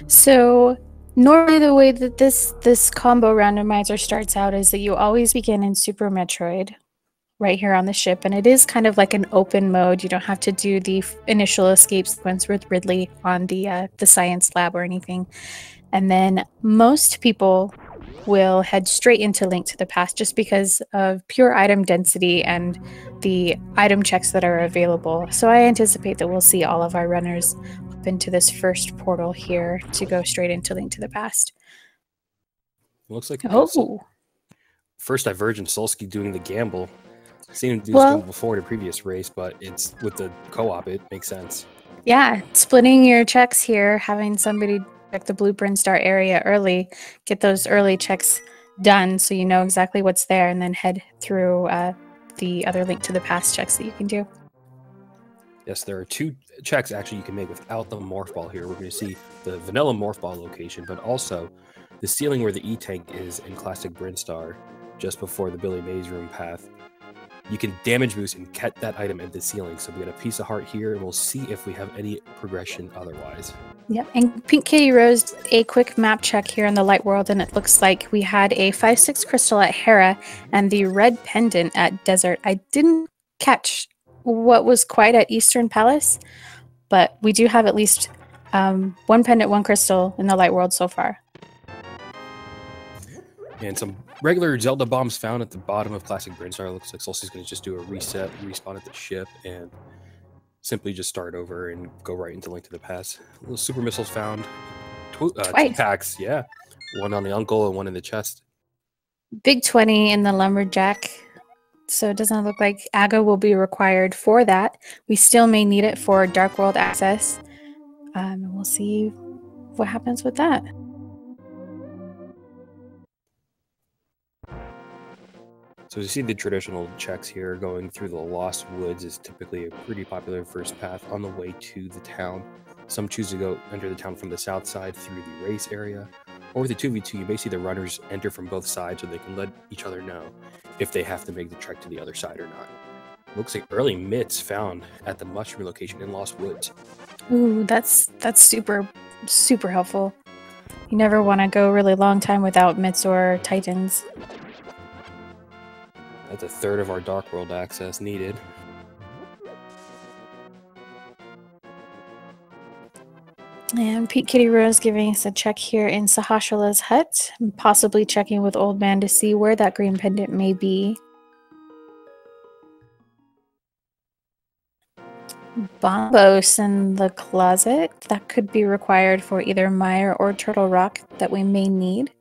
So normally the way that this combo randomizer starts out is that you always begin in Super Metroid right here on the ship, and it is kind of like an open mode. You don't have to do the initial escape sequence with Ridley on the science lab or anything. And then most people will head straight into Link to the Past just because of pure item density and the item checks that are available. So I anticipate that we'll see all of our runners up into this first portal here to go straight into Link to the Past. It looks like first Divergent Solski doing the gamble. I've seen him do this gamble before in a previous race, but it's with the co-op, it makes sense. Yeah, splitting your checks here, having somebody check the blueprint star area early, get those early checks done so you know exactly what's there, and then head through the other Link to the Past checks that you can do. Yes, there are 2 checks actually you can make without the morph ball here. We're going to see the vanilla morph ball location, but also the ceiling where the E-Tank is in Classic Brinstar, just before the Billy Mays room path. You can damage boost and get that item at the ceiling. So we got a piece of heart here, and we'll see if we have any progression otherwise. Yep, and PinkKittyRose, a quick map check here in the light world, and it looks like we had a 5/6 crystal at Hera and the red pendant at Desert. I didn't catch what was quite at Eastern Palace, but we do have at least 1 pendant, 1 crystal in the light world so far. And some regular Zelda bombs found at the bottom of Classic Brinstar. Looks like Solsti's going to just do a reset, respawn at the ship, and simply just start over and go right into Link to the Past. Little super missiles found. 2 packs, yeah. 1 on the uncle and 1 in the chest. Big 20 in the lumberjack. So it doesn't look like AGA will be required for that. We still may need it for Dark World access. And we'll see what happens with that. So you see the traditional checks here. Going through the Lost Woods is typically a pretty popular first path on the way to the town. Some choose to go enter the town from the south side through the race area. Or with the 2v2, you may see the runners enter from both sides so they can let each other know if they have to make the trek to the other side or not. Looks like early mitts found at the mushroom location in Lost Woods. Ooh, that's super helpful. You never want to go a really long time without mitts or titans. That's a third of our Dark World access needed. And PinkKittyRose giving us a check here in Sahasrah's hut, possibly checking with Old Man to see where that green pendant may be. Bombos in the closet. That could be required for either Mire or Turtle Rock that we may need.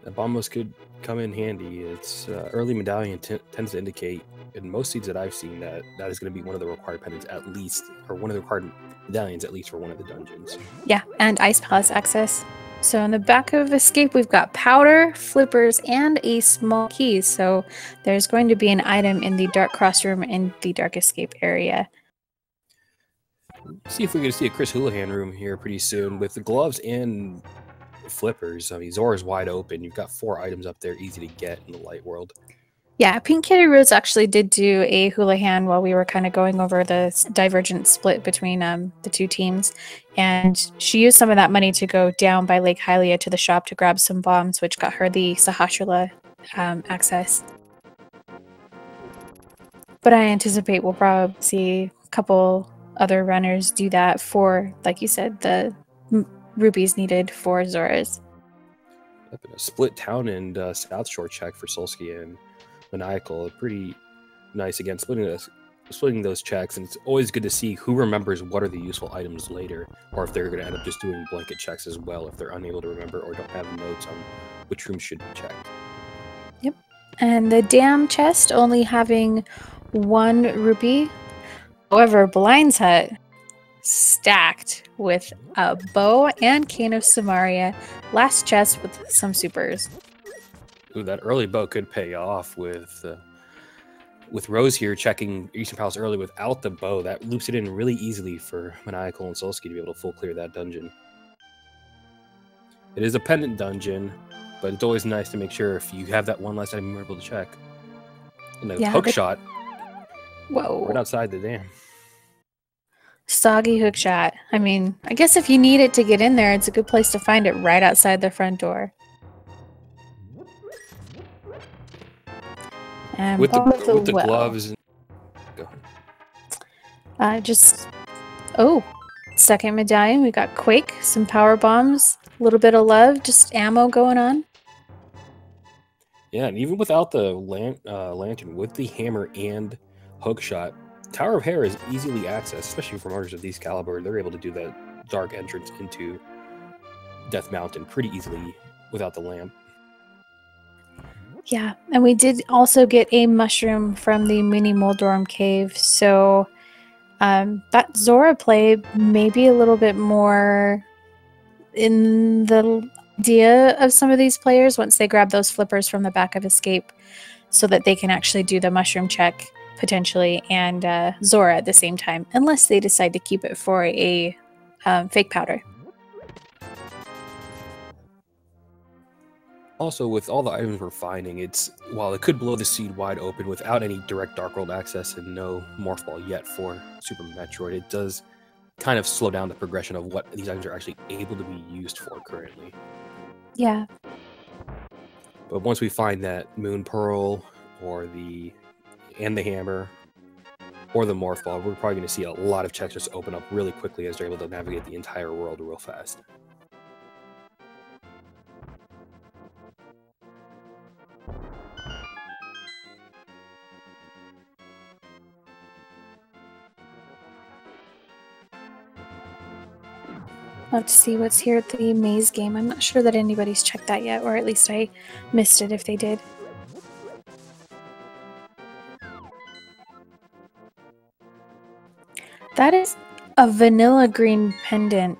The bombos could come in handy. Its early medallion tends to indicate in most seeds that I've seen that is going to be one of the required pendants at least, or one of the required medallions at least for one of the dungeons. Yeah, and Ice Palace access. So in the back of Escape, we've got powder, flippers, and a small key. So there's going to be an item in the Dark Cross room in the Dark Escape area. See if we can see a Chris Houlihan room here pretty soon with the gloves and flippers. I mean, Zora's wide open. You've got 4 items up there, easy to get in the light world. Yeah, PinkKittyRose actually did do a Houlihan while we were kind of going over the divergent split between the 2 teams. And she used some of that money to go down by Lake Hylia to the shop to grab some bombs, which got her the Sahasrah access. But I anticipate we'll probably see a couple other runners do that for, like you said, the rupees needed for Zora's. Up in a split town and South Shore check for Solski and Maniacal. Pretty nice again, splitting those checks, and it's always good to see who remembers what are the useful items later, or if they're going to end up just doing blanket checks as well if they're unable to remember or don't have notes on which rooms should be checked. Yep. And the dam chest only having 1 rupee. However, Blind's Hut stacked with a bow and cane of Samaria. Last chest with some supers. Ooh, that early bow could pay off with Rose here checking Eastern Palace early without the bow. That loops it in really easily for Maniacal and Solski to be able to full clear that dungeon. It is a pendant dungeon, but it's always nice to make sure if you have that one last item you're able to check. And the hook shot. Whoa. Right outside the dam. Soggy hook shot. I mean, I guess if you need it to get in there, it's a good place to find it right outside the front door. And with the well. gloves. Go ahead. Oh, second medallion. We got Quake, some power bombs, a little bit of love, just ammo going on. Yeah, and even without the lantern, with the hammer and hook shot, Tower of Hair is easily accessed, especially from artists of these caliber. They're able to do that dark entrance into Death Mountain pretty easily without the lamp. Yeah, and we did also get a mushroom from the mini Moldorm cave, so that Zora play may be a little bit more in the idea of some of these players once they grab those flippers from the back of Escape so that they can actually do the mushroom check potentially and Zora at the same time, unless they decide to keep it for a fake powder. Also, with all the items we're finding, while it could blow the seed wide open without any direct Dark World access and no Morph Ball yet for Super Metroid, it does kind of slow down the progression of what these items are actually able to be used for currently. Yeah. But once we find that Moon Pearl or the hammer or the Morph Ball, we're probably going to see a lot of checks just open up really quickly as they're able to navigate the entire world real fast. Love to see what's here at the maze game. I'm not sure that anybody's checked that yet, or at least I missed it if they did. That is a vanilla green pendant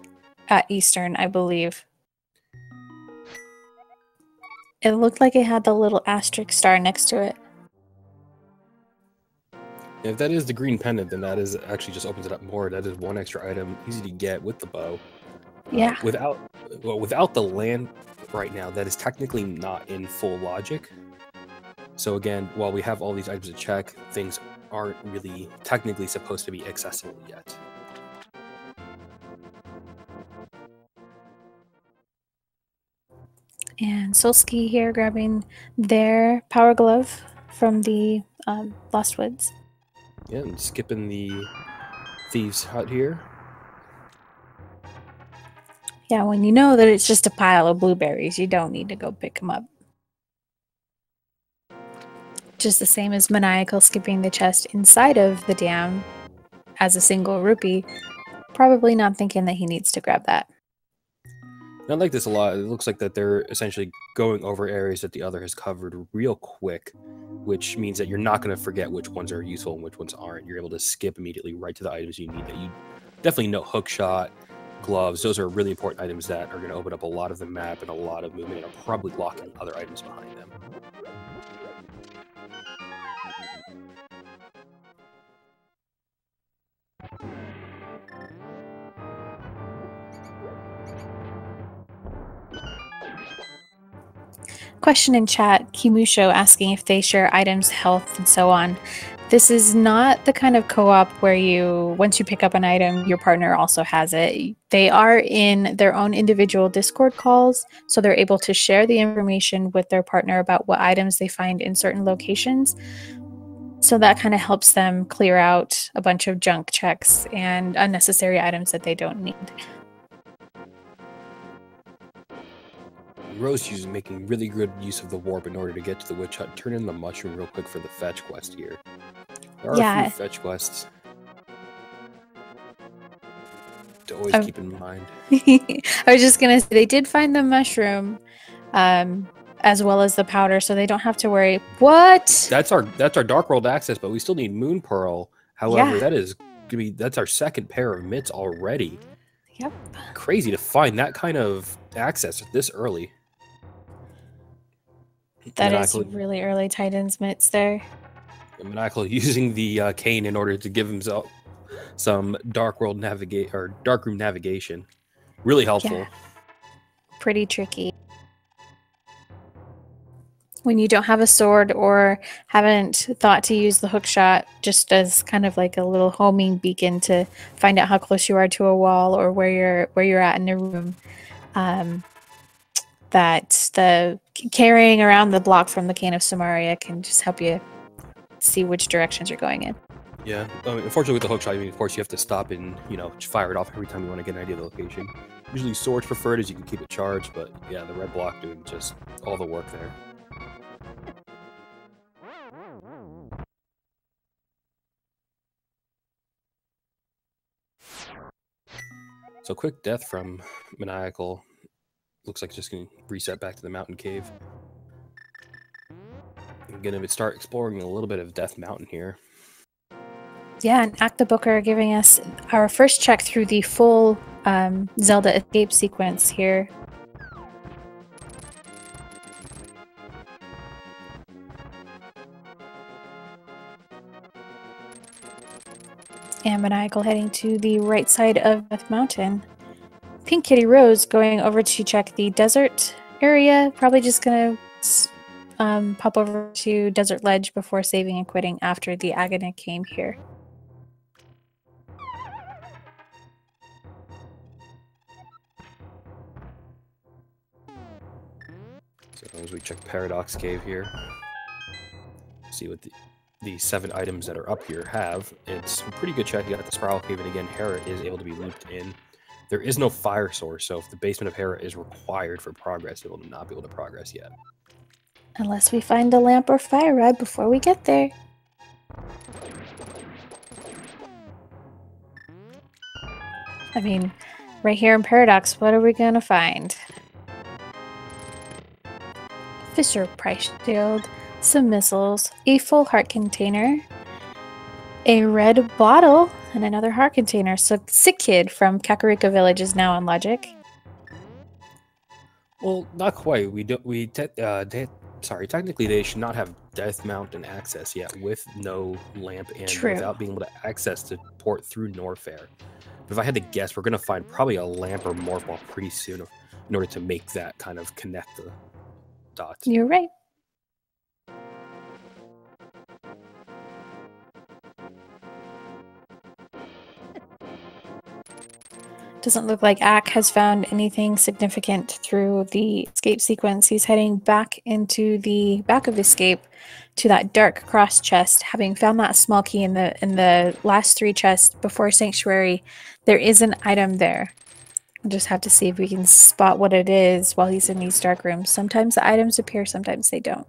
at Eastern, I believe. It looked like it had the little asterisk star next to it. If that is the green pendant, then that is actually just opens it up more. That is one extra item, easy to get with the bow. Yeah. Without the land right now, that is technically not in full logic. So again, while we have all these items to check, things aren't really technically supposed to be accessible yet. And Solski here grabbing their power glove from the Lost Woods. Yeah, and skipping the Thieves' Hut here. Yeah, when you know that it's just a pile of blueberries, you don't need to go pick them up. Just the same as Maniacal skipping the chest inside of the dam as a single rupee, probably not thinking that he needs to grab that. I like this a lot. It looks like that they're essentially going over areas that the other has covered real quick, which means that you're not going to forget which ones are useful and which ones aren't. You're able to skip immediately right to the items you need that you definitely know. Hook shot, gloves, those are really important items that are going to open up a lot of the map and a lot of movement and are probably locking other items behind them. Question in chat, Kimusho asking if they share items, health, and so on. This is not the kind of co-op where once you pick up an item, your partner also has it. They are in their own individual Discord calls, so they're able to share the information with their partner about what items they find in certain locations. So that kind of helps them clear out a bunch of junk checks and unnecessary items that they don't need. Rose is making really good use of the warp in order to get to the witch hut. Turn in the mushroom real quick for the fetch quest here. There are a few fetch quests to always keep in mind. I was just gonna say they did find the mushroom, as well as the powder, so they don't have to worry. What? That's our Dark World access, but we still need Moon Pearl. However, that's our second pair of mitts already. Yep. Crazy to find that kind of access this early. That is really early Titan's mitts there. Maniacal using the cane in order to give himself some Dark Room navigation. Really helpful. Yeah. Pretty tricky. when you don't have a sword or haven't thought to use the hook shot just as kind of like a little homing beacon to find out how close you are to a wall or where you're at in a room, that the carrying around the block from the Cane of Samaria can just help you see which directions you're going in. Yeah, unfortunately with the hook shot, of course you have to stop and, just fire it off every time you want to get an idea of the location. Usually swords preferred as you can keep it charged, but yeah, the red block doing just all the work there. So quick death from Maniacal. Looks like it's just going to reset back to the mountain cave. I'm going to start exploring a little bit of Death Mountain here. Yeah, and AcktheBoker giving us our first check through the full Zelda escape sequence here. And Maniacal heading to the right side of Death Mountain. PinkKittyRose going over to check the desert area. Probably just gonna pop over to Desert Ledge before saving and quitting after the Agony came here. So as we check Paradox Cave here, see what the 7 items that are up here have. It's a pretty good check. You got the Spiral Cave, and again, Hera is able to be looped in. There is no fire source, so if the basement of Hera is required for progress, it will not be able to progress yet. Unless we find a lamp or fire rod before we get there. I mean, right here in Paradox, what are we gonna find? Fisher Price Shield, some missiles, a full heart container, a red bottle, and another heart container. So Sick Kid from Kakariko Village is now on Logic. Well, not quite. Technically they should not have Death Mountain access yet with no lamp and without being able to access the port through Norfair. But if I had to guess, we're going to find probably a lamp or morph ball pretty soon in order to make that kind of connect the dots. You're right. Doesn't look like Ack has found anything significant through the escape sequence. He's heading back into the back of the escape to that dark cross chest. Having found that small key in the last 3 chests before Sanctuary, there is an item there. We'll just have to see if we can spot what it is while he's in these dark rooms. Sometimes the items appear, sometimes they don't.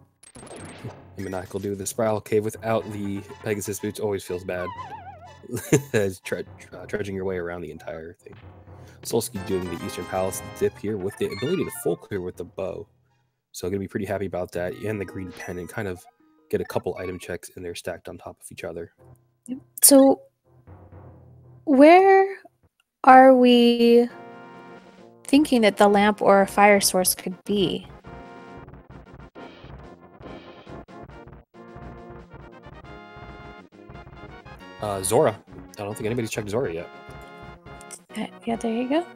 Maniacal do the Spiral Cave without the Pegasus boots always feels bad. As trudging your way around the entire thing. Solski doing the Eastern Palace dip here with the ability to full clear with the bow. So I'm going to be pretty happy about that. And the green pen, and kind of get a couple item checks in there stacked on top of each other. So where are we thinking that the lamp or a fire source could be? Zora. I don't think anybody's checked Zora yet. Yeah, there you go.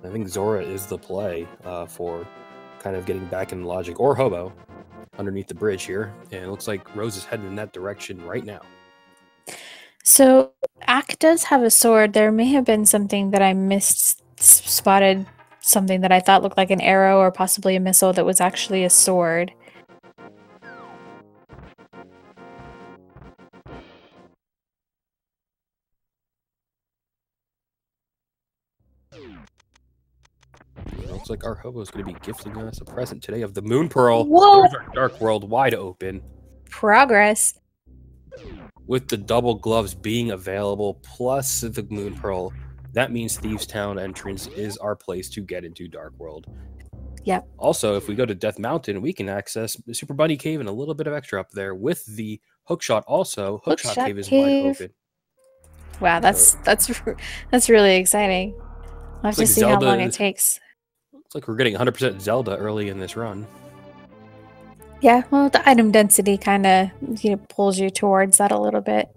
I think Zora is the play for kind of getting back in Logic, or Hobo, underneath the bridge here. And it looks like Rose is heading in that direction right now. So Ack does have a sword. There may have been something that I spotted, something that I thought looked like an arrow or possibly a missile that was actually a sword. Looks like our Hobo is going to be gifting us a present today of the Moon Pearl. Whoa! There's our Dark World wide open. Progress. With the double gloves being available, plus the Moon Pearl, that means Thieves Town entrance is our place to get into Dark World. Yep. Also, if we go to Death Mountain, we can access the Super Bunny Cave and a little bit of extra up there with the Hookshot. Also, Hookshot Cave is wide open. Wow, that's really exciting. I'll have to see how long it takes. Looks like we're getting 100% Zelda early in this run. Yeah, well, the item density kind of pulls you towards that a little bit.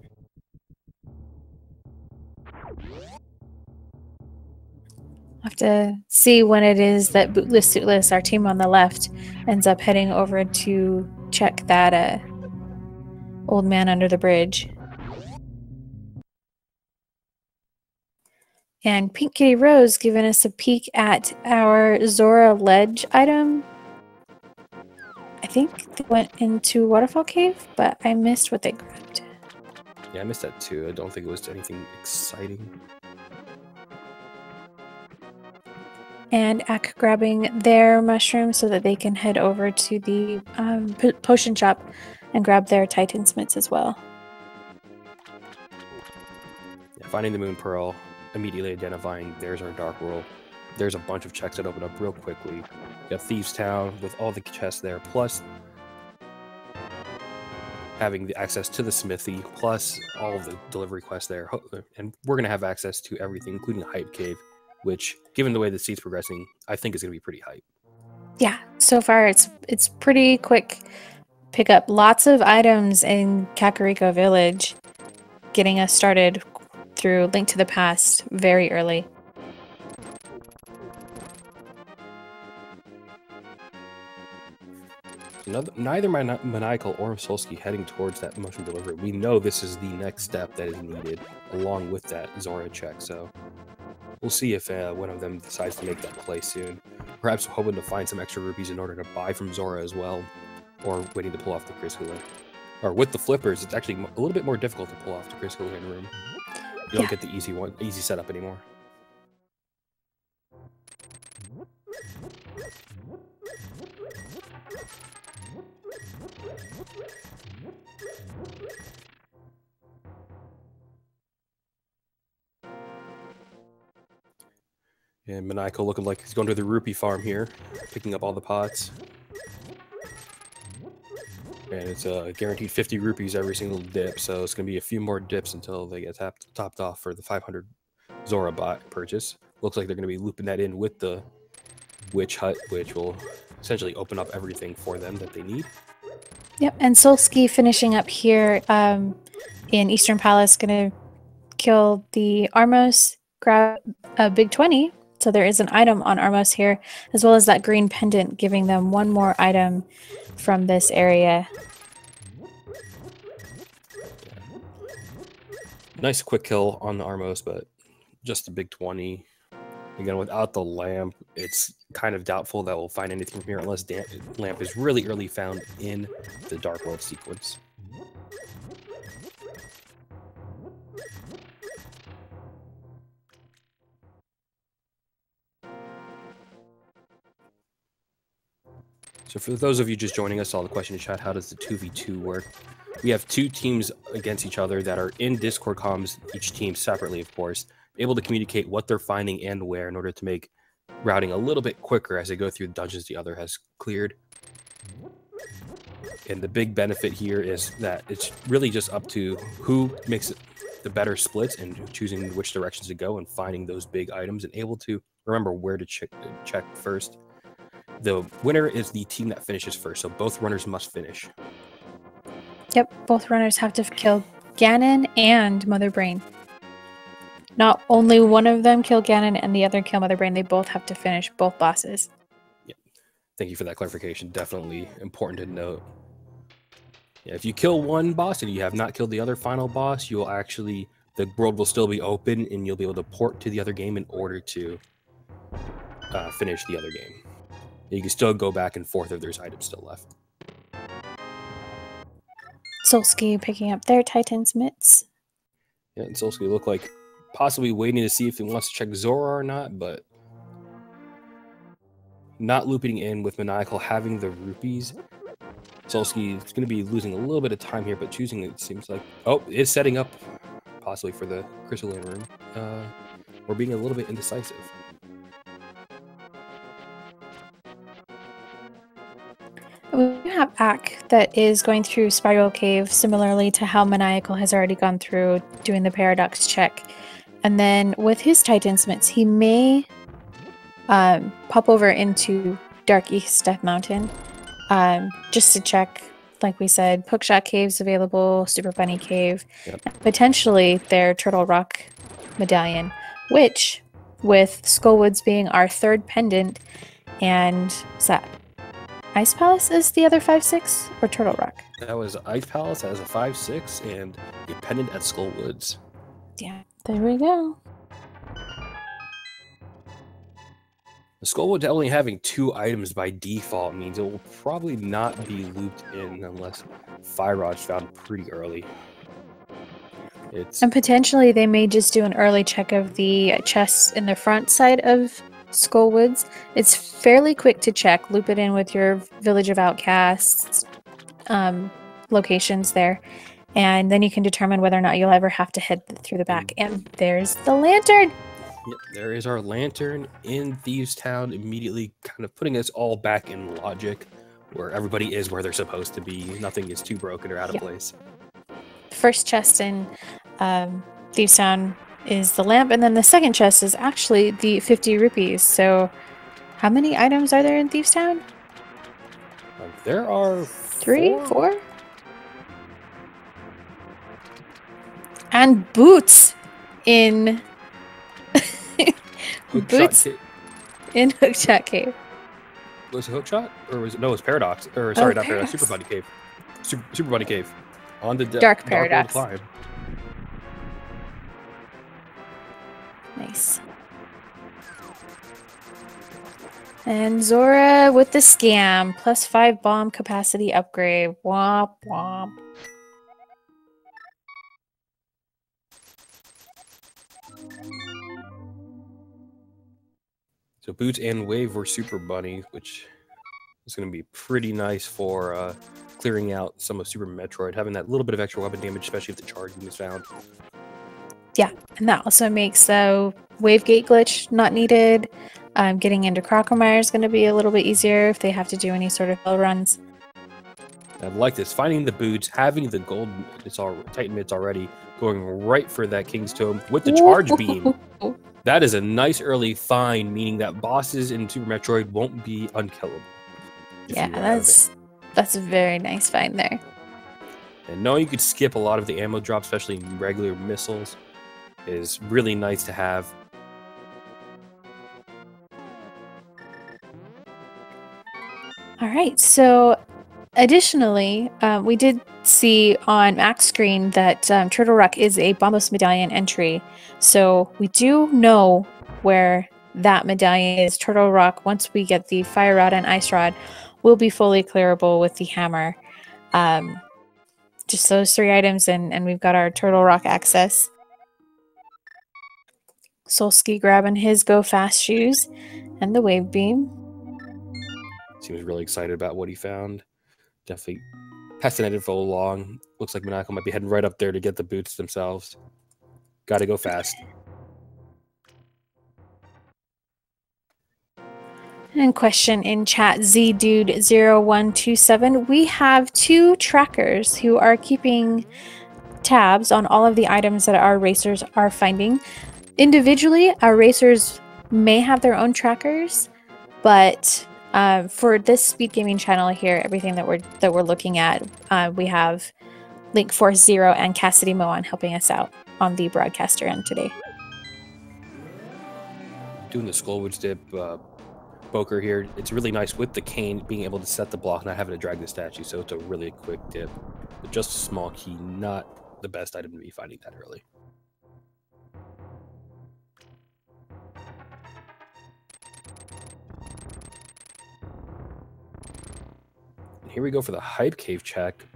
have to see when it is that Bootless Suitless, our team on the left, ends up heading over to check that old man under the bridge. And PinkKittyRose giving us a peek at our Zora ledge item. I think they went into Waterfall Cave, but I missed what they grabbed. Yeah, I missed that too. I don't think it was anything exciting. And Ack grabbing their mushrooms so that they can head over to the potion shop and grab their Titan Smiths as well. Yeah, finding the Moon Pearl, immediately identifying there's our Dark World. There's a bunch of checks that open up real quickly. You got Thieves Town with all the chests there, plus having the access to the smithy, plus all of the delivery quests there. And we're going to have access to everything, including the Hype Cave, which, given the way the seat's progressing, I think is going to be pretty hype. Yeah, so far it's pretty quick. Pick up lots of items in Kakariko Village, getting us started through Link to the Past very early. Neither Maniacal or Solski heading towards that motion delivery. We know this is the next step that is needed along with that Zora check, so we'll see if one of them decides to make that play soon. Perhaps hoping to find some extra rupees in order to buy from Zora as well, or waiting to pull off the Chris Hula. Or with the flippers, it's actually a little bit more difficult to pull off the Chris Hula room. You don't get the easy setup anymore. And Maniacal looking like he's going to the rupee farm here, picking up all the pots. And it's a guaranteed 50 rupees every single dip, so it's going to be a few more dips until they get topped off for the 500 Zora bot purchase. Looks like they're going to be looping that in with the Witch Hut, which will essentially open up everything for them that they need. Yep, and Solski finishing up here in Eastern Palace, going to kill the Armos, grab a big 20. So there is an item on Armos here, as well as that green pendant, giving them one more item from this area. Nice quick kill on the Armos, but just a big 20. Again, without the lamp, it's kind of doubtful that we'll find anything from here unless lamp is really early found in the Dark World sequence. So for those of you just joining us, saw the question in chat, how does the 2v2 work? We have two teams against each other that are in Discord comms, each team separately, of course, able to communicate what they're finding and where in order to make routing a little bit quicker as they go through the dungeons the other has cleared. And the big benefit here is that it's really just up to who makes the better splits and choosing which directions to go and finding those big items and able to remember where to check first. The winner is the team that finishes first, so both runners must finish. Yep, both runners have to kill Ganon and Mother Brain. Not only one of them kill Ganon and the other kill Mother Brain, they both have to finish both bosses. Yep. Thank you for that clarification. Definitely important to note. Yeah, if you kill one boss and you have not killed the other final boss, you'll actually, the world will still be open and you'll be able to port to the other game in order to finish the other game. You can still go back and forth if there's items still left. Solski picking up their Titan's mitts. Yeah, and Solski look like possibly waiting to see if he wants to check Zora or not, but not looping in with Maniacal having the rupees. Solski is going to be losing a little bit of time here, but choosing, it seems like, oh, is setting up possibly for the Crystalline room. Or being a little bit indecisive. We have Ack that is going through Spiral Cave, similarly to how Maniacal has already gone through doing the Paradox check. And then with his Titan Smiths, he may pop over into Dark East Death Mountain just to check, like we said, Hookshot Cave's available, Super Bunny Cave, and potentially their Turtle Rock Medallion, which with Skullwoods being our third pendant. And is that Ice Palace is the other 5/6 or Turtle Rock? That was Ice Palace as a 5/6 and a pendant at Skullwoods. Yeah, there we go. The Skullwoods only having 2 items by default means it will probably not be looped in unless Fire Rod's found pretty early. And potentially they may just do an early check of the chests in the front side of Skullwoods. It's fairly quick to check. Loop it in with your Village of Outcasts locations there. And then you can determine whether or not you'll ever have to head through the back. And there's the lantern! Yep, there is our lantern in Thieves Town, immediately kind of putting us all back in logic, where everybody is where they're supposed to be. Nothing is too broken or out of place. First chest in Thieves Town is the lamp, and then the second chest is actually the 50 rupees. So how many items are there in Thieves Town? There are 3, 4? And boots in boots in Hookshot Cave. Was it Hookshot? Or was it, no, it was Paradox. Or sorry, not Paradox. Paradox, Super Bunny Cave. Super Bunny Cave. On the Dark Paradox. Climb. Nice. And Zora with the scam. +5 bomb capacity upgrade. Womp womp. So Boots and Wave were Super Bunny, which is going to be pretty nice for clearing out some of Super Metroid, having that little bit of extra weapon damage, especially if the charging is found. Yeah, and that also makes the Wave Gate glitch not needed. Getting into Crocomire is going to be a little bit easier if they have to do any sort of hill runs. I like this. Finding the Boots, having the gold Titan Mids already, going right for that King's Tome with the charge beam. That is a nice early find, meaning that bosses in Super Metroid won't be unkillable. Yeah, that's a very nice find there. And knowing you could skip a lot of the ammo drops, especially in regular missiles, is really nice to have. All right, so additionally, we did see on Mac's screen that Turtle Rock is a Bombos Medallion entry. So we do know where that medallion is. Turtle Rock, once we get the Fire Rod and Ice Rod, will be fully clearable with the hammer. Just those 3 items, and we've got our Turtle Rock access. Solski grabbing his Go Fast shoes and the Wave Beam. Seems really excited about what he found. Definitely passing that info along. Looks like Maniacal might be heading right up there to get the boots themselves. Gotta go fast. And question in chat, ZDude0127. We have 2 trackers who are keeping tabs on all of the items that our racers are finding. Individually, our racers may have their own trackers, but for this Speed Gaming channel here, everything that we're looking at, we have Link Force Zero and Cassidy Moan helping us out on the broadcaster end today. Doing the Skullwoods dip poker here, it's really nice with the cane being able to set the block, not having to drag the statue, so it's a really quick dip. But just a small key, not the best item to be finding that early. And here we go for the Hype Cave check.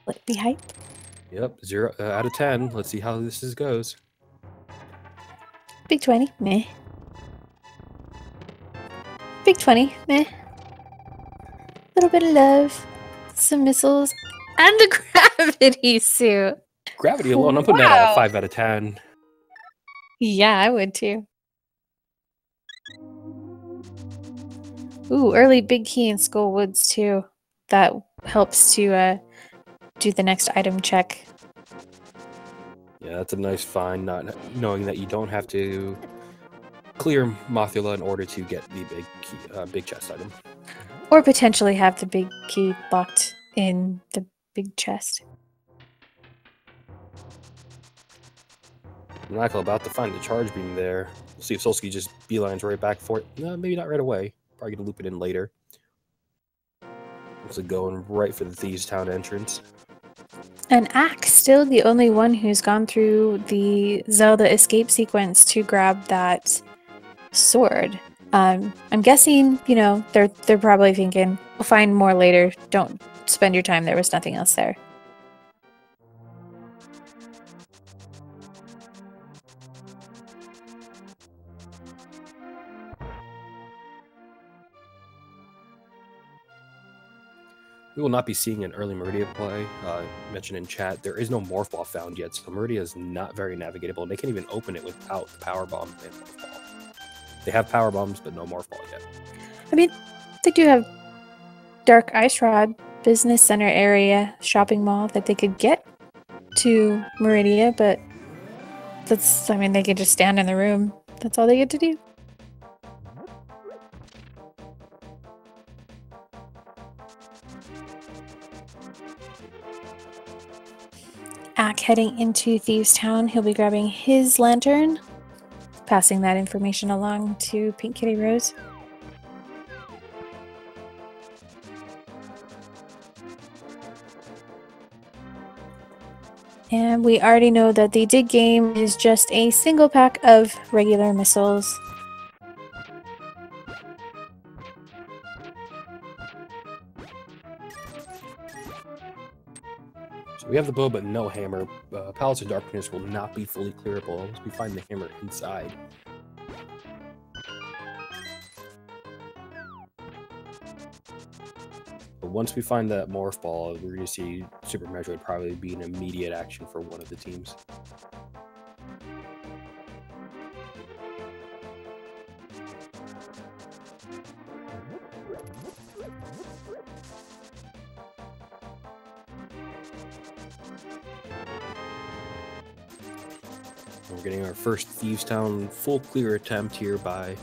Let it be hype. Yep, 0 out of 10. Let's see how this goes. Big 20, meh. Big 20, meh. Little bit of love, some missiles, and the gravity suit. Gravity alone, I'm putting that at a 5 out of 10. Yeah, I would too. Ooh, early big key in Skullwoods too. That helps to do the next item check. Yeah, that's a nice find, not knowing that you don't have to clear Mothula in order to get the big key, big chest item. Or potentially have the big key locked in the big chest. Maniacal about to find the charge beam there. We'll see if Solski just beelines right back for it. No, maybe not right away. Probably gonna loop it in later. Looks like going right for the Thieves Town entrance. And Ack still the only one who's gone through the Zelda escape sequence to grab that sword. I'm guessing, you know, they're probably thinking, we'll find more later. Don't spend your time. There was nothing else there. We will not be seeing an early Meridia play. Mentioned in chat, there is no Morph Ball found yet, so Meridia is not very navigatable, and they can't even open it without the Power Bomb and Morph Ball. They have Power Bombs, but no Morph Ball yet. I mean, they do have Dark Ice Rod Business Center area shopping mall that they could get to Meridia, but that's, I mean, they could just stand in the room. That's all they get to do. Ack heading into Thieves Town. He'll be grabbing his lantern, passing that information along to PinkKittyRose. And we already know that the dig game is just a single pack of regular missiles. So we have the bow, but no hammer. Palace of Darkness will not be fully clearable unless we find the hammer inside. But once we find that Morph Ball, we're going to see Super Metroid probably be an immediate action for one of the teams. We're getting our first Thieves Town full clear attempt here by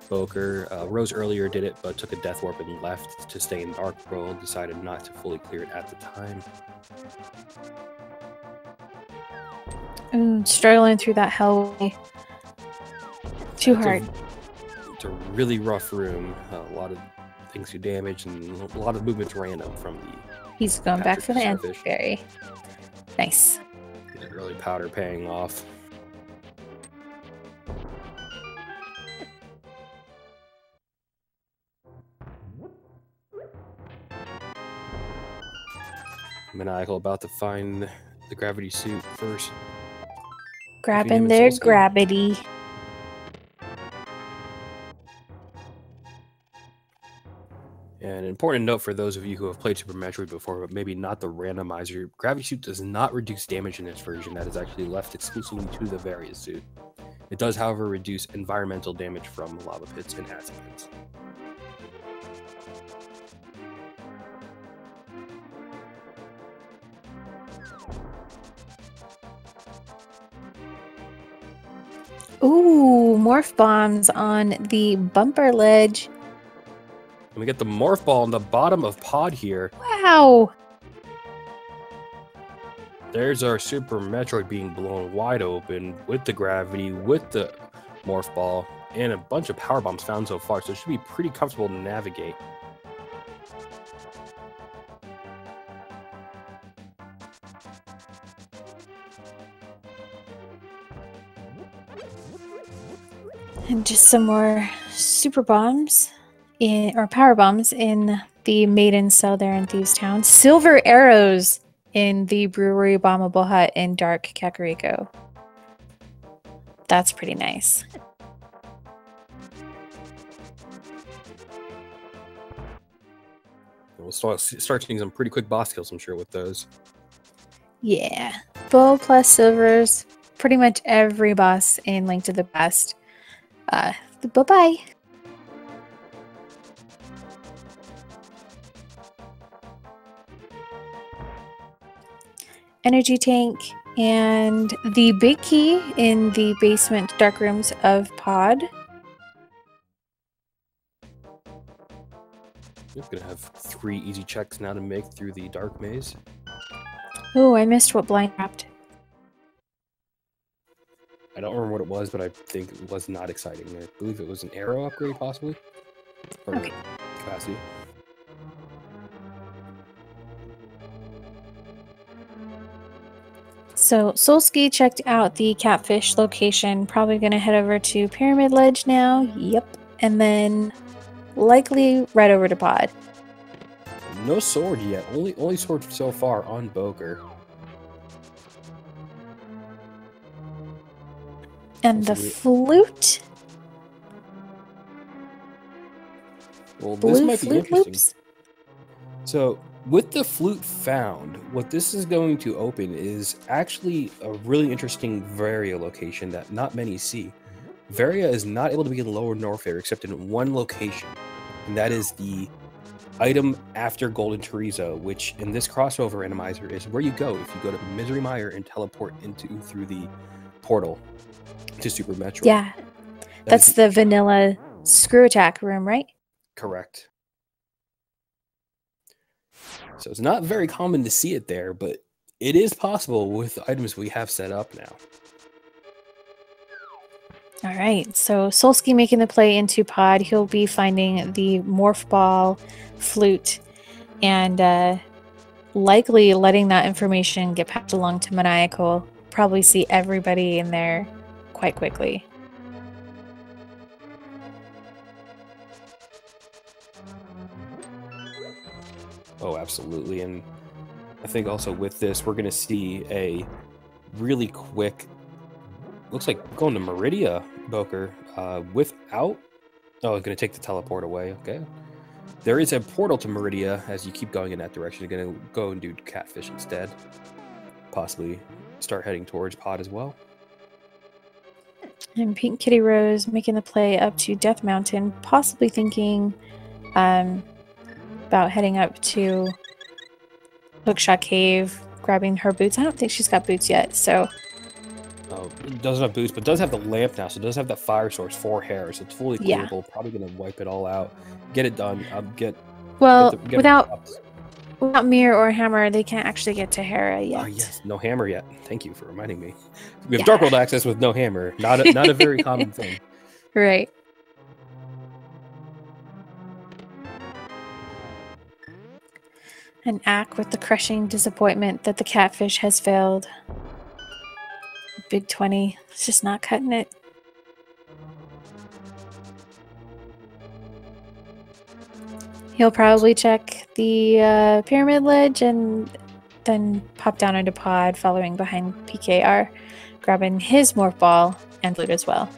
Boker. Rose earlier did it, but took a Death Warp and left to stay in Dark World. Decided not to fully clear it at the time. Ooh, struggling through that hellway. Too hard. It's a really rough room. A lot of things do damage, and a lot of movements random from the... He's going back for the Anti-Fairy. Nice. That early powder paying off. Maniacal about to find the gravity suit first. Grabbing their gravity. And an important note for those of you who have played Super Metroid before, but maybe not the randomizer, gravity suit does not reduce damage in this version. That is actually left exclusively to the various suit. It does, however, reduce environmental damage from lava pits and acid pits. Ooh, morph bombs on the bumper ledge. And we get the Morph Ball on the bottom of Pod here. Wow! There's our Super Metroid being blown wide open with the gravity, with the Morph Ball, and a bunch of power bombs found so far, so it should be pretty comfortable to navigate. And just some more super bombs or power bombs in the maiden cell there in Thieves Town. Silver arrows in the brewery bombable hut in Dark Kakariko. That's pretty nice. We'll start seeing some pretty quick boss kills, I'm sure, with those. Yeah. Bow plus silvers. Pretty much every boss in Link to the Past. Bye-bye. Energy tank and the big key in the basement dark rooms of Pod. We're gonna have 3 easy checks now to make through the dark maze. Oh, I missed what blind wrapped. I don't remember what it was, but I think it was not exciting. I believe it was an arrow upgrade, possibly, or Okay. capacity. So Solski checked out the catfish location. Probably going to head over to Pyramid Ledge now. Yep. And then likely right over to Pod. No sword yet. Only sword so far on Boker. And the flute. Well, Blue this might be flute interesting. loops? So, with the flute found, what this is going to open is actually a really interesting Varia location that not many see. Varia is not able to be in Lower Norfair except in one location, and that is the item after Golden Chorizo, which in this crossover randomizer is where you go if you go to Misery Mire and teleport through the portal to Super Metroid. Yeah. That's the vanilla screw attack room, right? Correct. So it's not very common to see it there, but it is possible with the items we have set up now. All right, so Solski making the play into Pod. He'll be finding the Morph Ball flute and likely letting that information get passed along to Maniacal. Probably see everybody in there quite quickly. Oh, absolutely. And I think also with this, we're going to see a really quick, looks like going to Meridia, Boker, without, oh, it's going to take the teleport away. Okay. There is a portal to Meridia as you keep going in that direction. You're going to go and do Catfish instead. Possibly start heading towards Pod as well. And PinkKittyRose making the play up to Death Mountain, possibly thinking about heading up to Hookshot Cave, grabbing her boots. I don't think she's got boots yet, so... Oh, it doesn't have boots, but does have the lamp now, so it does have the fire source for hair, so it's fully clearable. Yeah. Probably going to wipe it all out. Get it done. Without mirror or hammer, they can't actually get to Hera yet. Oh, yes. No hammer yet. Thank you for reminding me. We have Dark World access with no hammer. Not a very common thing. Right. And Ack with the crushing disappointment that the catfish has failed. Big 20. It's just not cutting it. He'll probably check the Pyramid Ledge and then pop down into Pod, following behind PKR, grabbing his Morph Ball and flute as well.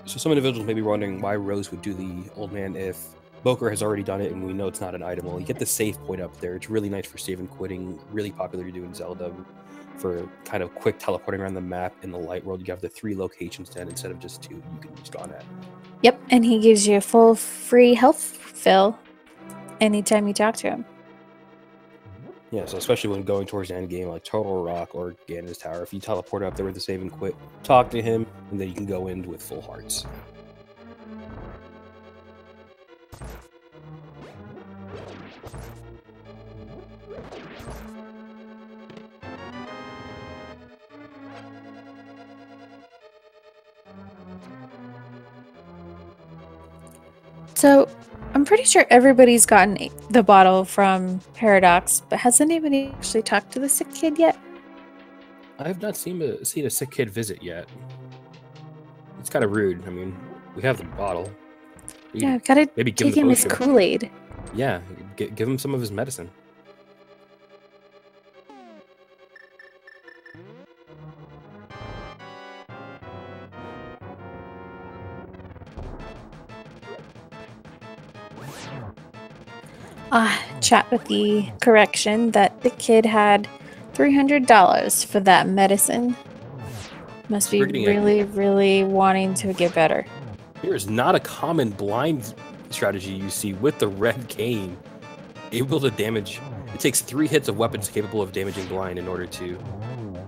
So some individuals may be wondering why Rose would do the Old Man if Boker has already done it and we know it's not an item. Well, you get the save point up there. It's really nice for save and quitting, really popular to do in Zelda for kind of quick teleporting around the map in the light world. You have the 3 locations then instead of just 2 you can just go on at. Yep, and he gives you a full free health fill anytime you talk to him. Yeah, so especially when going towards the end game like Total Rock or Ganon's Tower, if you teleport up there with the save and quit, talk to him, and then you can go in with full hearts. So, I'm pretty sure everybody's gotten the bottle from Paradox, but has anybody actually talked to the sick kid yet? I have not seen a sick kid visit yet. It's kind of rude. I mean, we have the bottle. Yeah, gotta maybe take him his Kool-Aid. Yeah, give him some of his medicine. Chat with the correction that the kid had $300 for that medicine. Must be really wanting to get better. Here's not a common blind strategy you see with the red cane. Able to damage. It takes 3 hits of weapons capable of damaging blind in order to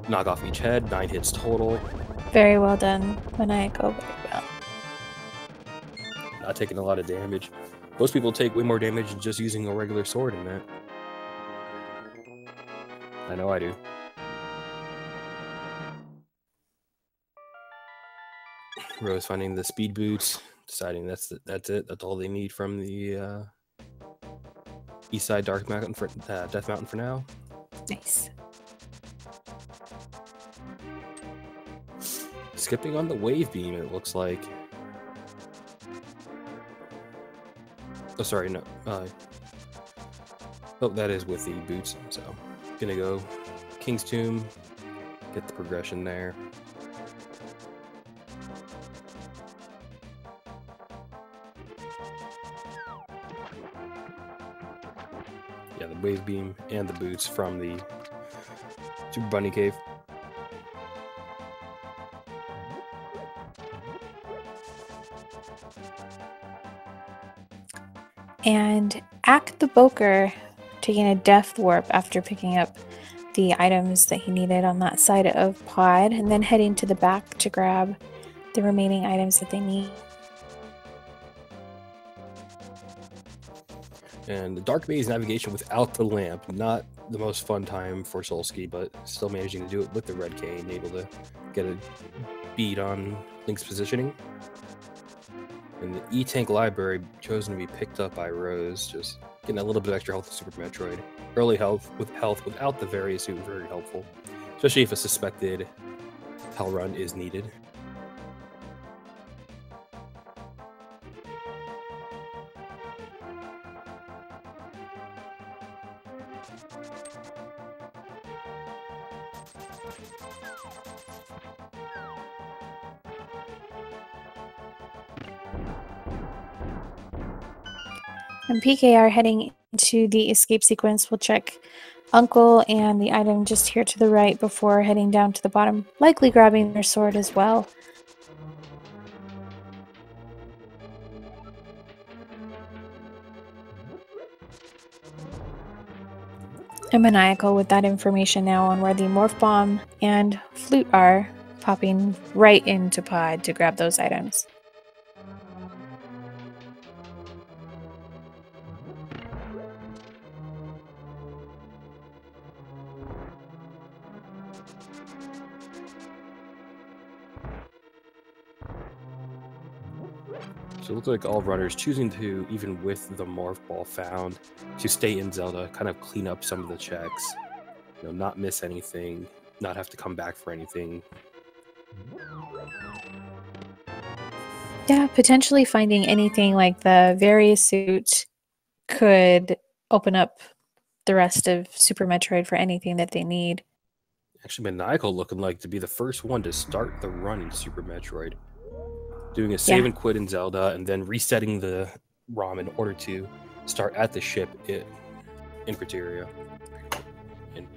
knock off each head. 9 hits total. Very well done, Maniacal. Very well. Not taking a lot of damage. Most people take way more damage just using a regular sword in that. I know I do. Rose finding the speed boots, deciding that's it. That's all they need from the East Side Death Mountain for now. Nice. Skipping on the wave beam, it looks like. Oh, sorry, no. Oh, that is with the boots. So, gonna go King's Tomb, get the progression there. Yeah, the wave beam and the boots from the Super Bunny Cave. And AcktheBoker taking a death warp after picking up the items that he needed on that side of Pod, and then heading to the back to grab the remaining items that they need. And the Dark Maze navigation without the lamp, not the most fun time for Solski, but still managing to do it with the red cane, able to get a beat on Link's positioning. And the E-Tank library chosen to be picked up by Rose, just getting a little bit of extra health with Super Metroid. Early health without the various suit, very helpful, especially if a suspected hell run is needed. And PKR heading into the escape sequence. We'll check Uncle and the item just here to the right before heading down to the bottom, likely grabbing their sword as well. And Maniacal with that information now on where the Morph Bomb and Flute are, popping right into Pod to grab those items. So it looks like all runners choosing to, even with the Morph Ball found, to stay in Zelda, kind of clean up some of the checks, you know, not miss anything, not have to come back for anything. Yeah, potentially finding anything like the various suit could open up the rest of Super Metroid for anything that they need. Actually, Maniacal looking like to be the first one to start the run in Super Metroid. Doing a save and quit in Zelda, and then resetting the ROM in order to start at the ship in Criteria.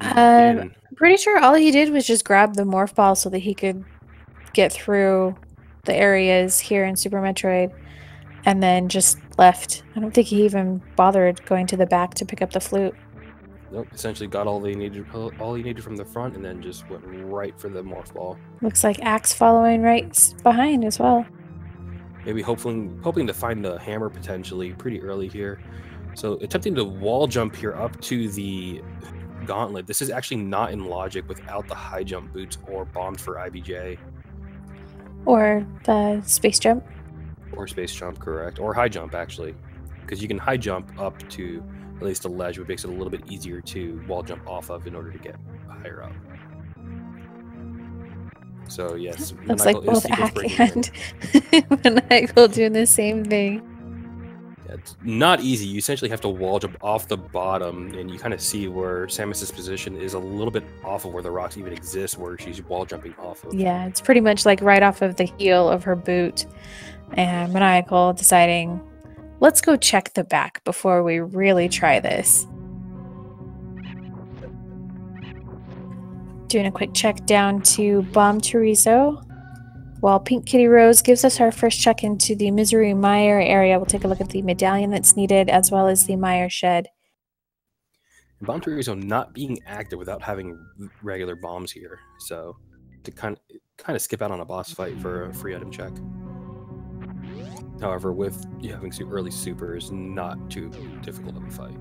I'm pretty sure all he did was just grab the Morph Ball so that he could get through the areas here in Super Metroid, and then just left. I don't think he even bothered going to the back to pick up the flute. Nope, essentially got all he needed from the front, and then just went right for the Morph Ball. Looks like Axe following right behind as well. Maybe hoping to find the hammer potentially pretty early here. So attempting to wall jump here up to the gauntlet. This is actually not in logic without the high jump boots or bombs for IBJ. Or the space jump. Or space jump, correct. Or high jump, actually. Because you can high jump up to at least a ledge, which makes it a little bit easier to wall jump off of in order to get higher up. So yes, looks like both Ack and Maniacal doing the same thing. Yeah, it's not easy. You essentially have to wall jump off the bottom, and you kind of see where Samus's position is a little bit off of where the rocks even exist, where she's wall jumping off of. Yeah, it's pretty much like right off of the heel of her boot. And Maniacal deciding, let's go check the back before we really try this. Doing a quick check down to Bomb Chorizo, while PinkKittyRose gives us our first check into the Misery Mire area. We'll take a look at the medallion that's needed, as well as the Mire Shed. Bomb Chorizo not being active without having regular bombs here, so to kind of skip out on a boss fight for a free item check. However, with having early supers, not too difficult of a fight.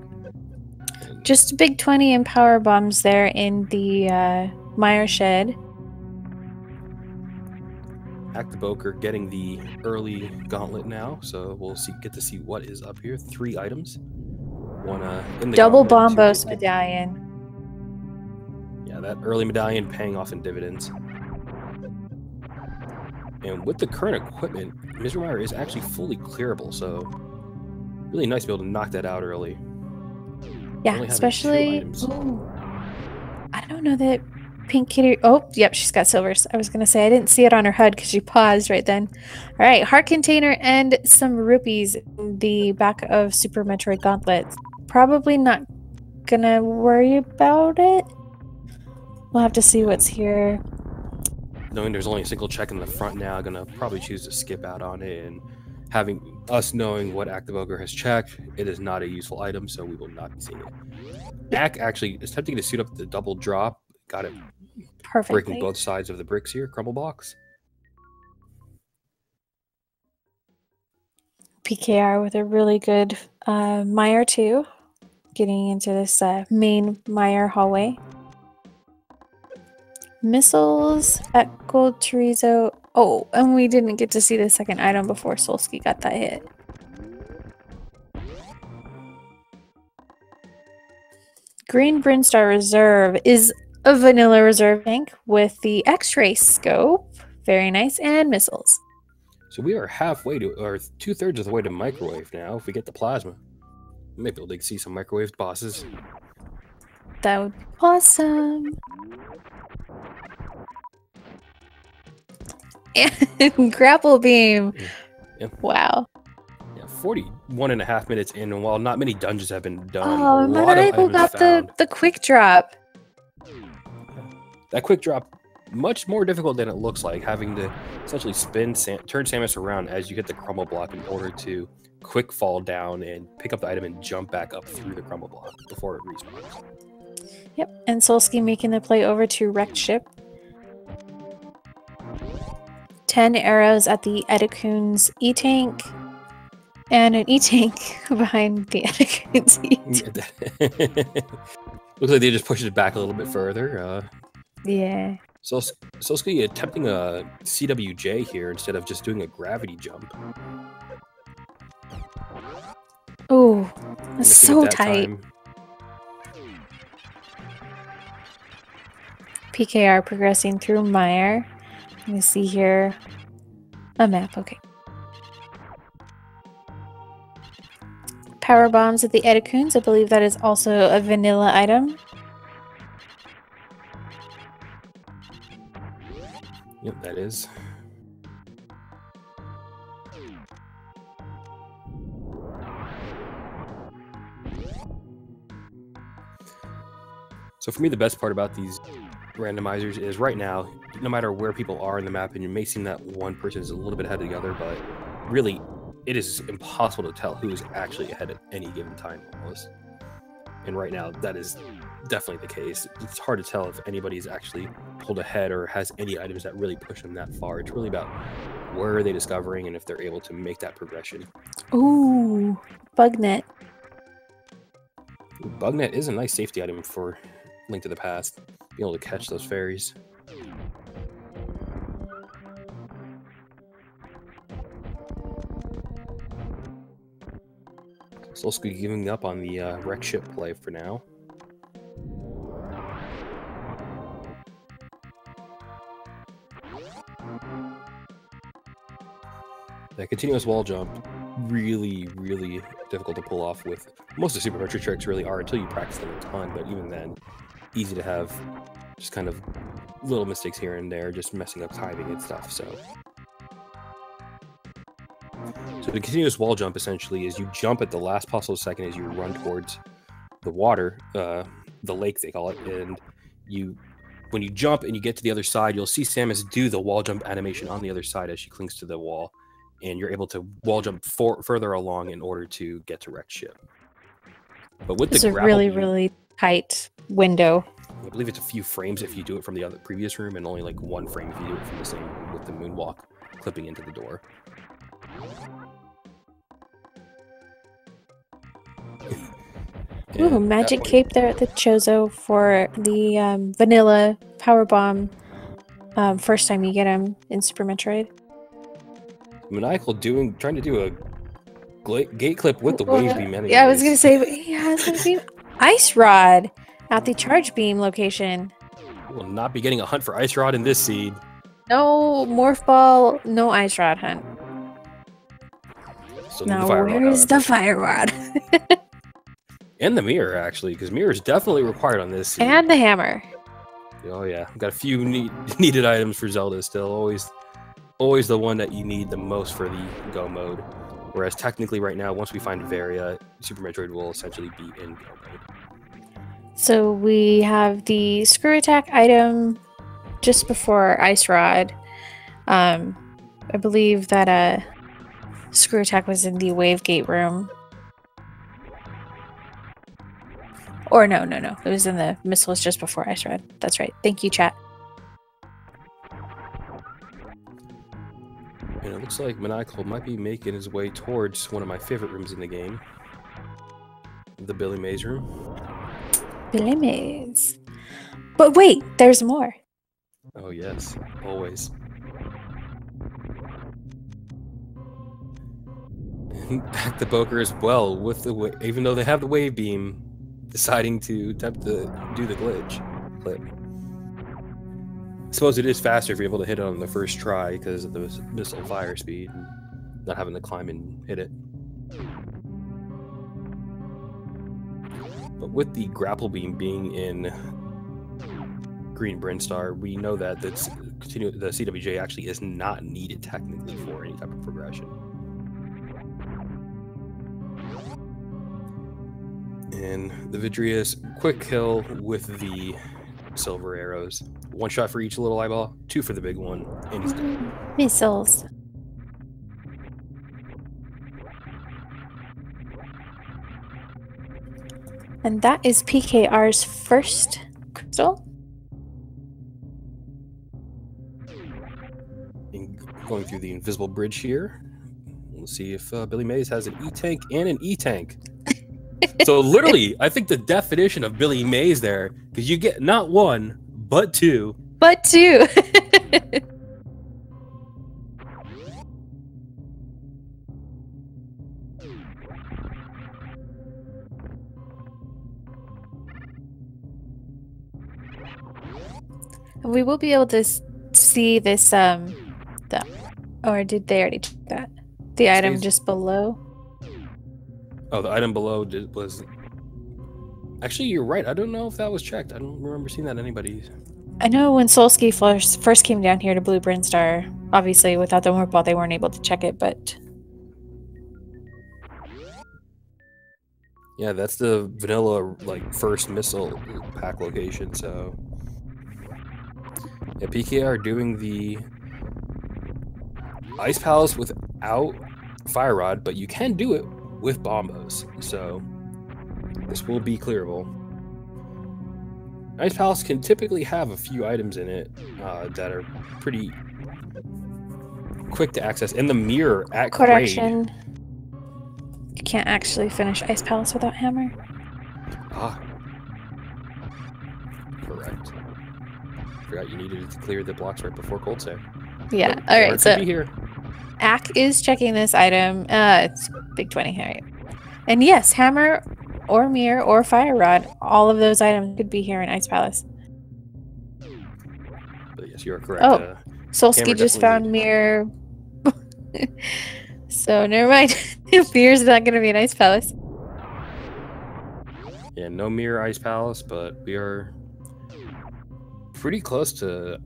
Just a big 20 in power bombs there in the Mire Shed. AcktheBoker getting the early gauntlet now, so we'll get to see what is up here. 3 items. One in the double gauntlet, bombos medallion. Yeah, that early medallion paying off in dividends. And with the current equipment, Mr. Meyer is actually fully clearable, so really nice to be able to knock that out early. Yeah, especially. I don't know that Pink Kitty. Oh, yep, she's got silvers. I was gonna say I didn't see it on her HUD because she paused right then. All right, heart container and some rupees in the back of Super Metroid Gauntlet. Probably not gonna worry about it. We'll have to see what's here. Knowing there's only a single check in the front now, gonna probably choose to skip out on it, and having us knowing what AcktheBoker has checked, it is not a useful item, so we will not be seeing it. Ack actually is attempting to suit up the double drop. Got it perfectly. Breaking both sides of the bricks here. Crumble box. PKR with a really good mire too. Getting into this main mire hallway. Missiles at Gold Chorizo. Oh, and we didn't get to see the second item before Solski got that hit. Green Brinstar Reserve is a vanilla reserve tank with the X-ray scope. Very nice. And missiles. So we are halfway to, or 2/3 of the way to microwave now. If we get the plasma, we may be able to see some microwaved bosses. That would be awesome. And grapple beam. Yeah. Wow. Yeah, 41.5 minutes in, and while not many dungeons have been done, oh, Maniacal got the quick drop. That quick drop, much more difficult than it looks like, having to essentially turn Samus around as you hit the crumble block in order to quick fall down and pick up the item and jump back up through the crumble block before it respawns. Yep, and Solski making the play over to wrecked ship. 10 arrows at the Edakun's E-Tank. And an E-Tank behind the Edakun's E-Tank. Looks like they just pushed it back a little bit further. Yeah. So Solski attempting a CWJ here instead of just doing a gravity jump. Oh, that's so tight. PKR progressing through mire. Let me see here. A map, okay. Power bombs at the Edakun's. I believe that is also a vanilla item. Yep, that is. So for me, the best part about these randomizers is right now, no matter where people are in the map, and it may seem that one person is a little bit ahead of the other, but really, it is impossible to tell who is actually ahead at any given time almost. And right now, that is definitely the case. It's hard to tell if anybody's actually pulled ahead or has any items that really push them that far. It's really about where are they discovering and if they're able to make that progression. Ooh, Bugnet. Bugnet is a nice safety item for Link to the Past. Being able to catch those fairies. Solski giving up on the wreck ship play for now. That continuous wall jump, really, really difficult to pull off with. Most of the Super Metroid tricks really are until you practice them a ton, but even then, easy to have just kind of little mistakes here and there, just messing up timing and stuff, so the continuous wall jump essentially is you jump at the last possible second as you run towards the water, the lake they call it, and when you jump and you get to the other side, you'll see Samus do the wall jump animation on the other side as she clings to the wall, and you're able to wall jump further along in order to get to wrecked ship. But with the grapple really, really tight window. I believe it's a few frames if you do it from the previous room, and only like 1 frame if you do it from the same room with the moonwalk clipping into the door. Ooh, magic cape there at the Chozo for the vanilla power bomb. First time you get him in Super Metroid. Maniacal trying to do a gate clip with the wave beam anyways. Yeah, I was gonna say, but he has wave beam. Ice Rod at the charge beam location. We'll not be getting a hunt for Ice Rod in this seed. No Morph Ball, no Ice Rod hunt. Still now, where is the Fire Rod? And the mirror, actually, because mirror is definitely required on this seed. And the hammer. Oh yeah, got a few needed items for Zelda still. Always the one that you need the most for the go mode. Whereas technically right now, once we find Varia, Super Metroid will essentially be in go mode. So we have the Screw Attack item just before Ice Rod. I believe that Screw Attack was in the Wave Gate room. Or no. It was in the missiles just before Ice Rod. That's right. Thank you, chat. And it looks like Maniacal might be making his way towards one of my favorite rooms in the game. The Billy Mays room. Billy Mays. But wait, there's more. Oh yes, always. And AcktheBoker as well, with the even though they have the wave beam, deciding to attempt to do the glitch clip. I suppose it is faster if you're able to hit it on the first try because of the missile fire speed, and not having to climb and hit it. But with the grapple beam being in Green Brinstar, we know that the CWJ actually is not needed technically for any type of progression. And the Vidria's quick kill with the silver arrows. One shot for each little eyeball, 2 for the big one, and he's dead. Missiles. And that is PKR's first crystal. And going through the invisible bridge here, we'll see if Billy Mays has an E-Tank and an E-Tank. So literally, I think the definition of Billy Mays there, because you get not 1, but 2. But 2. We will be able to see this, or did they already check that? The item just below? Oh, the item below was... Actually, you're right. I don't know if that was checked. I don't remember seeing that in anybody's. I know when Solski first came down here to Blue Brinstar, obviously without the warp ball they weren't able to check it, but... Yeah, that's the vanilla, like, first missile pack location, so... Yeah, PKR doing the Ice Palace without Fire Rod, but you can do it with Bombos, so this will be clearable. Ice Palace can typically have a few items in it that are pretty quick to access, and the mirror at Correction. grade. You can't actually finish Ice Palace without hammer. Ah. Correct. Forgot you needed to clear the blocks right before Cold Save. Yeah, But alright, so here. Ack is checking this item. It's Big 20, alright. And yes, hammer or mirror or fire rod, all of those items could be here in Ice Palace. But yes, you're correct. Oh, Solski just found mirror. So never mind. Mirror's not going to be in Ice Palace. Yeah, no mirror Ice Palace, but we are pretty close to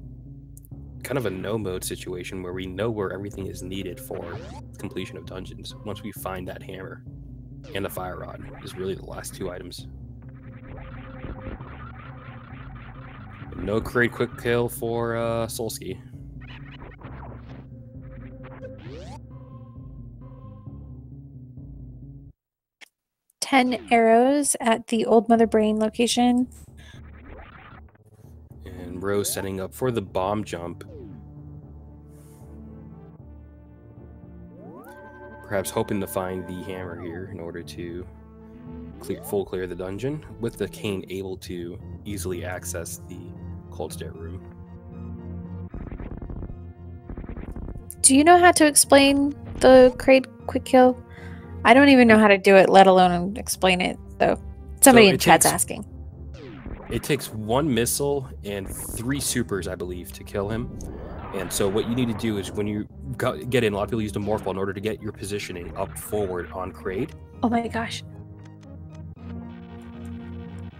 kind of a no-mode situation where we know where everything is needed for completion of dungeons. Once we find that hammer and the fire rod is really the last 2 items. No great quick kill for Solski. Ten arrows at the Old Mother Brain location. And Rose setting up for the bomb jump. Perhaps hoping to find the hammer here in order to full clear the dungeon, with the cane able to easily access the cold stare room. Do you know how to explain the crate quick kill? I don't even know how to do it, let alone explain it. So somebody in chat's asking. It takes 1 missile and 3 supers, I believe, to kill him. And so what you need to do is when you get in, a lot of people use the morph ball in order to get your positioning up forward on crate. Oh my gosh.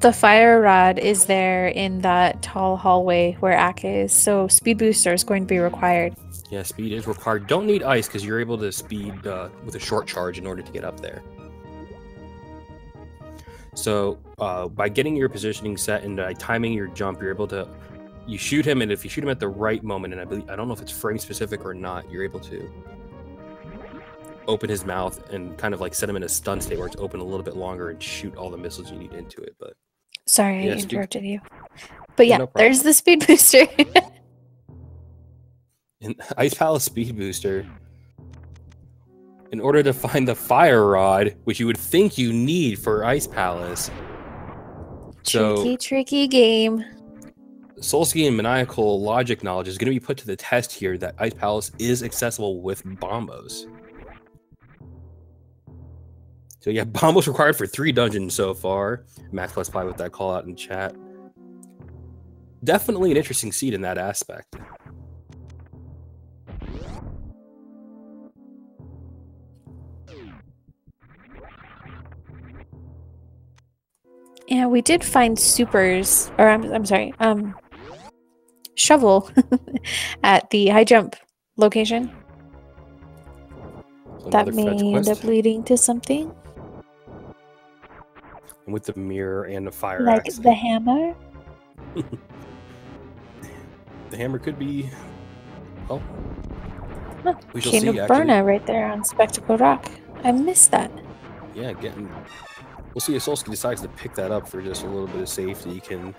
The fire rod is there in that tall hallway where Ack is, so speed booster is going to be required. Yeah, speed is required. Don't need ice because you're able to speed with a short charge in order to get up there. So by getting your positioning set and timing your jump, you're able to shoot him, and if you shoot him at the right moment, and I don't know if it's frame specific or not, you're able to open his mouth and kind of like set him in a stun state where it's open a little bit longer and shoot all the missiles you need into it. But sorry, I interrupted you. But yeah, no, there's the speed booster. And Ice Palace speed booster. In order to find the fire rod, which you would think you need for Ice Palace. Tricky game. Solski and Maniacal logic knowledge is going to be put to the test here that Ice Palace is accessible with bombos. So yeah, bombos required for 3 dungeons so far. Max plus 5 with that call out in chat. Definitely an interesting seed in that aspect. Yeah, we did find supers, or I'm sorry, shovel at the high jump location. So that may end up leading to something. And with the mirror and the fire like axe. The hammer? The hammer could be, well, we shall see. Chain of Burna right there on Spectacle Rock. I missed that. Yeah, we'll see if Solski decides to pick that up for just a little bit of safety. You can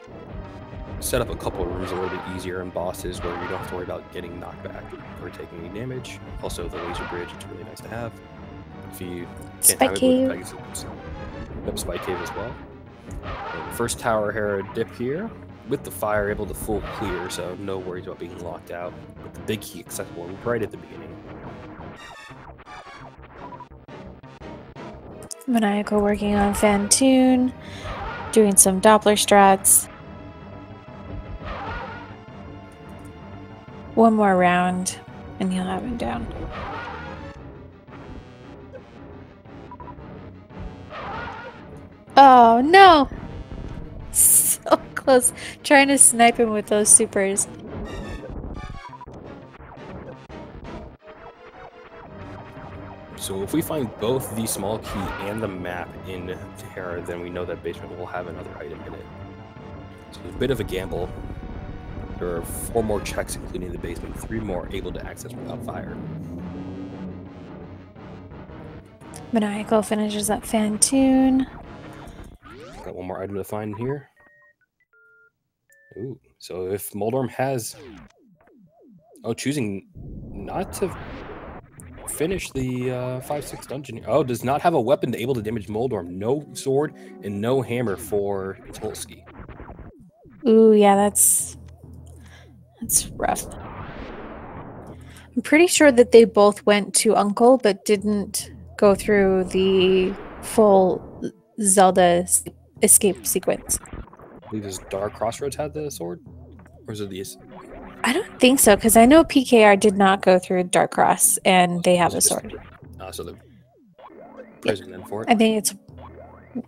set up a couple of rooms a little bit easier in bosses where you don't have to worry about getting knocked back or taking any damage. Also, the laser bridge, it's really nice to have. If you can't Spike have Cave. It with Yep, Spike Cave as well. And first tower Hera dip here. With the fire, able to full clear, so no worries about being locked out. With the big key accessible right at the beginning. Maniacal working on Fantoon, doing some Doppler strats. One more round, and he'll have him down. Oh no! So close. Trying to snipe him with those supers. So if we find both the small key and the map in Terra, then we know that basement will have another item in it. So it's a bit of a gamble. There are 4 more checks, including the basement, 3 more able to access without fire. Maniacal finishes up Fantoon. Got 1 more item to find here. Ooh, so if Moldorm has... Oh, choosing not to finish the 5-6 dungeon. Oh, does not have a weapon able to damage Moldorm. No sword and no hammer for Solski. Ooh, yeah, that's rough. I'm pretty sure that they both went to Uncle, but didn't go through the full Zelda escape sequence. I believe this Dark Crossroads had the sword? Or is it these? I don't think so, because I know PKR did not go through Dark Cross, and they have a sword. So the prison then for it? I think it's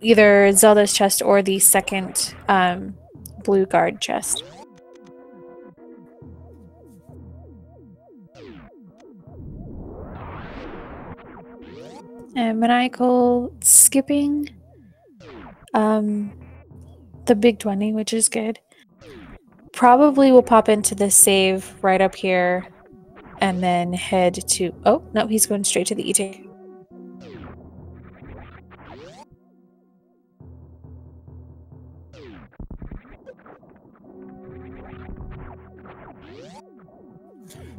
either Zelda's chest or the second blue guard chest. And Maniacal skipping the big 20, which is good. Probably will pop into the save right up here and then head to... Oh, no, he's going straight to the E-Tank.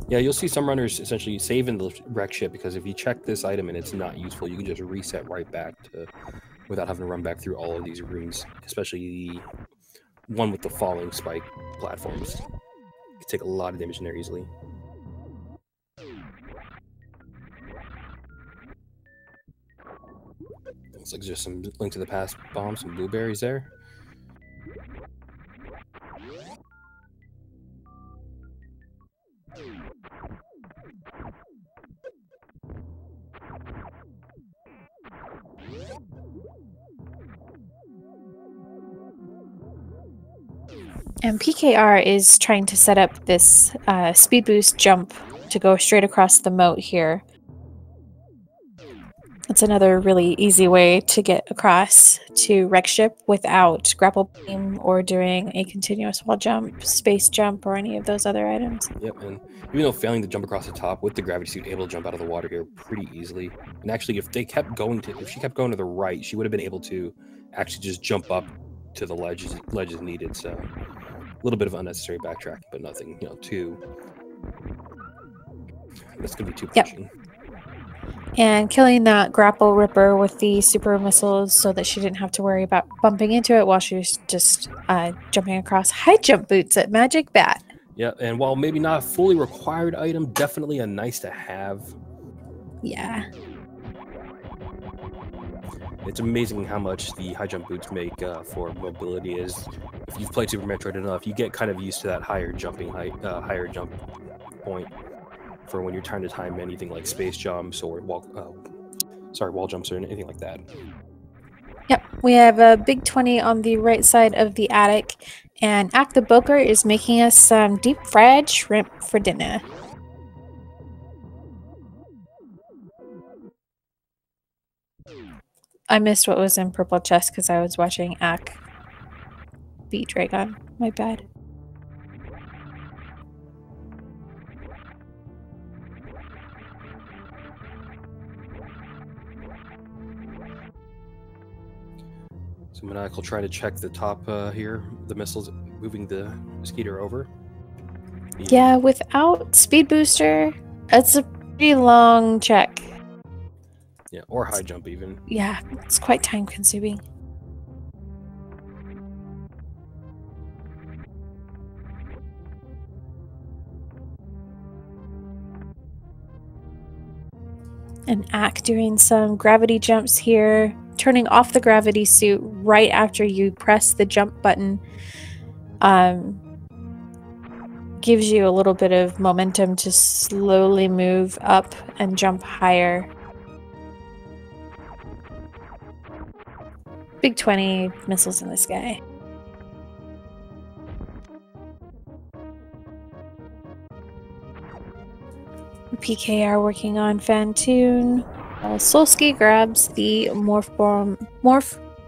Yeah, you'll see some runners essentially save in the wreck ship because if you check this item and it's not useful, you can just reset right back to without having to run back through all of these rooms, especially the one with the falling spike platforms. You can take a lot of damage in there easily. Looks like just some Link to the Past bombs, some blueberries there. And PKR is trying to set up this speed boost jump to go straight across the moat here. It's another really easy way to get across to wreck ship without grapple beam or doing a continuous wall jump, space jump, or any of those other items. Yep, and even though failing to jump across the top with the gravity suit, able to jump out of the water here pretty easily. And actually, if she kept going to the right, she would have been able to actually just jump up to the ledges needed. So a little bit of unnecessary backtracking, but nothing, too. That's gonna be too pushing. Yep. And killing that grapple ripper with the super missiles so that she didn't have to worry about bumping into it while she was just jumping across high jump boots at Magic Bat. Yeah, and while maybe not a fully required item, definitely a nice to have. Yeah. It's amazing how much the high jump boots make for mobility. If you've played Super Metroid enough, you get kind of used to that higher jump point for when you're trying to time anything like space jumps or wall jumps or anything like that. Yep, we have a big 20 on the right side of the attic, and AcktheBoker is making us some deep fried shrimp for dinner. I missed what was in purple chest because I was watching Ack beat Dragon. My bad. So Maniacal trying to check the top here, the missiles, moving the Mosquito over. Yeah, without speed booster, it's a pretty long check. Yeah, or high jump even. Yeah, it's quite time consuming. And Ack doing some gravity jumps here, turning off the gravity suit right after you press the jump button. Gives you a little bit of momentum to slowly move up and jump higher. Big 20 missiles in the sky. PKR working on Fantoon. While Solski grabs the morph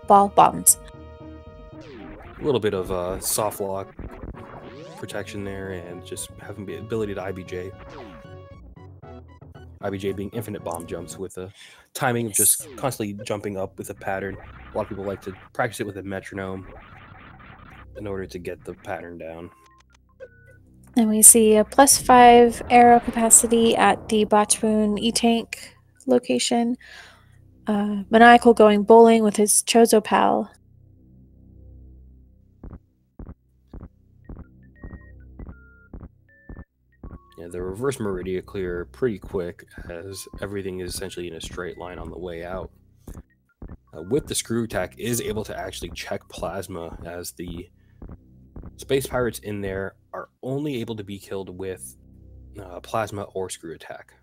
ball bombs. A little bit of soft lock protection there, and just having the ability to IBJ. IBJ being infinite bomb jumps with a timing of just constantly jumping up with a pattern. A lot of people like to practice it with a metronome in order to get the pattern down. And we see a +5 arrow capacity at the Botchwoon E-Tank location. Maniacal going bowling with his Chozo pal. Yeah, the reverse Meridia clear pretty quick, as everything is essentially in a straight line on the way out. With the screw attack, is able to actually check plasma, as the space pirates in there are only able to be killed with plasma or screw attack.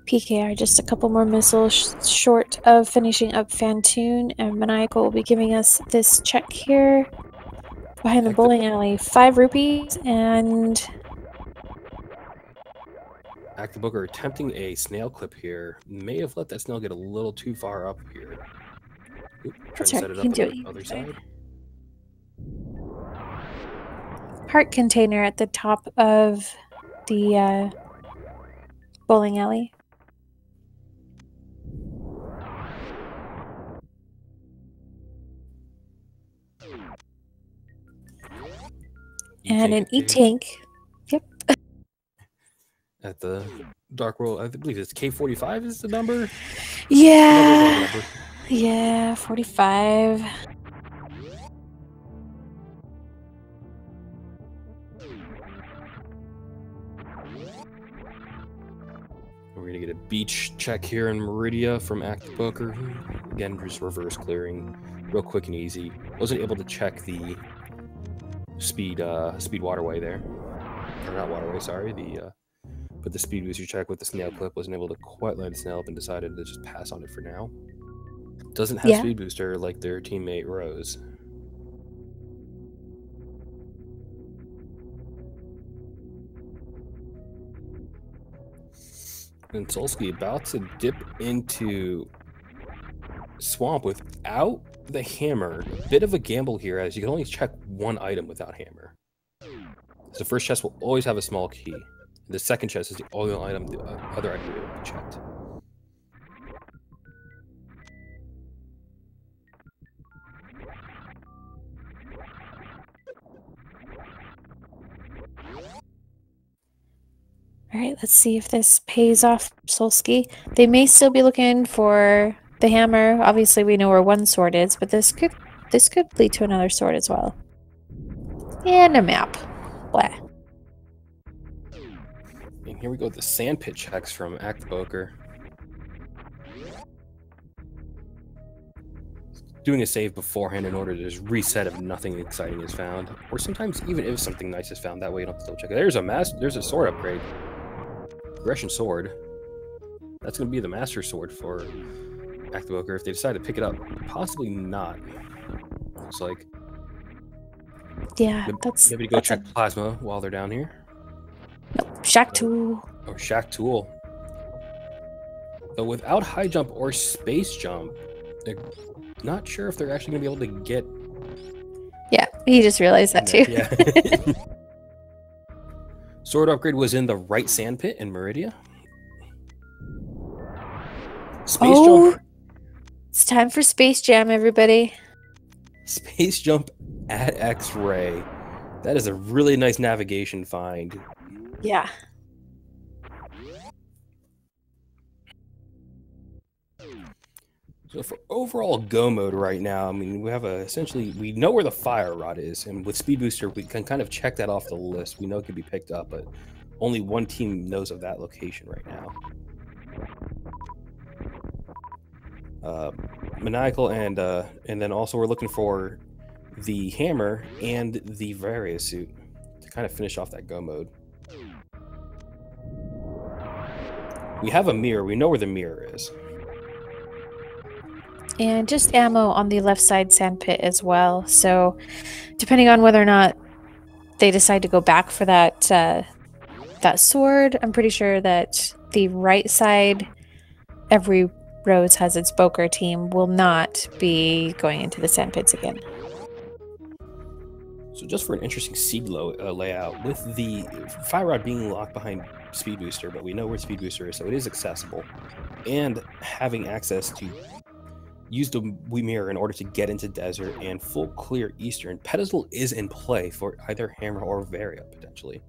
PKR just a couple more missiles short of finishing up Fantoon, and Maniacal will be giving us this check here. Behind the bowling alley, 5 rupees, and AcktheBoker attempting a snail clip here. May have let that snail get a little too far up here. Oop, trying to set it up on the other side. Heart container at the top of the bowling alley. And an E-Tank. Yep. At the Dark World, I believe it's K45 is the number? Yeah. Yeah, 45. We're going to get a beach check here in Meridia from AcktheBoker. Again, just reverse clearing. Real quick and easy. Wasn't able to check the speed waterway there. Or not waterway, sorry. But the speed booster check with the snail clip wasn't able to quite line the snail up and decided to just pass on it for now. Doesn't have speed booster like their teammate Rose. And Solski about to dip into swamp without the hammer. Bit of a gamble here, as you can only check one item without hammer. So the first chest will always have a small key. The second chest is the only item, the other item will be checked. All right, let's see if this pays off, Solski. They may still be looking for the hammer. Obviously, we know where one sword is, but this could lead to another sword as well. And a map. Blah. And here we go with the sandpit checks from AcktheBoker. Doing a save beforehand in order to just reset if nothing exciting is found, or sometimes even if something nice is found, that way you don't have to double check it. There's a sword upgrade. Aggression sword. That's going to be the master sword for AcktheBoker if they decide to pick it up. Possibly not. Looks like. Yeah, maybe go check plasma while they're down here. Nope, shack tool. Or shack tool. But without high jump or space jump, they're not sure if they're actually going to be able to get. Yeah, he just realized that too. Yeah. Sword upgrade was in the right sandpit in Meridia. Space jump. It's time for Space Jam, everybody. Space jump at X-ray. That is a really nice navigation find. Yeah. So for overall go mode right now, I mean, we have we know where the fire rod is, and with speed booster we can kind of check that off the list. We know it can be picked up, but only one team knows of that location right now. Maniacal and then also we're looking for the hammer and the various suit to kind of finish off that go mode. We have a mirror. We know where the mirror is. And just ammo on the left side sandpit as well. So depending on whether or not they decide to go back for that that sword, I'm pretty sure that the right side, every Rose has its Boker team, will not be going into the sandpits again. So just for an interesting seed layout, with the fire rod being locked behind speed booster, but we know where speed booster is, so it is accessible, and having access to use the mirror in order to get into desert and full clear eastern, pedestal is in play for either hammer or Varia potentially.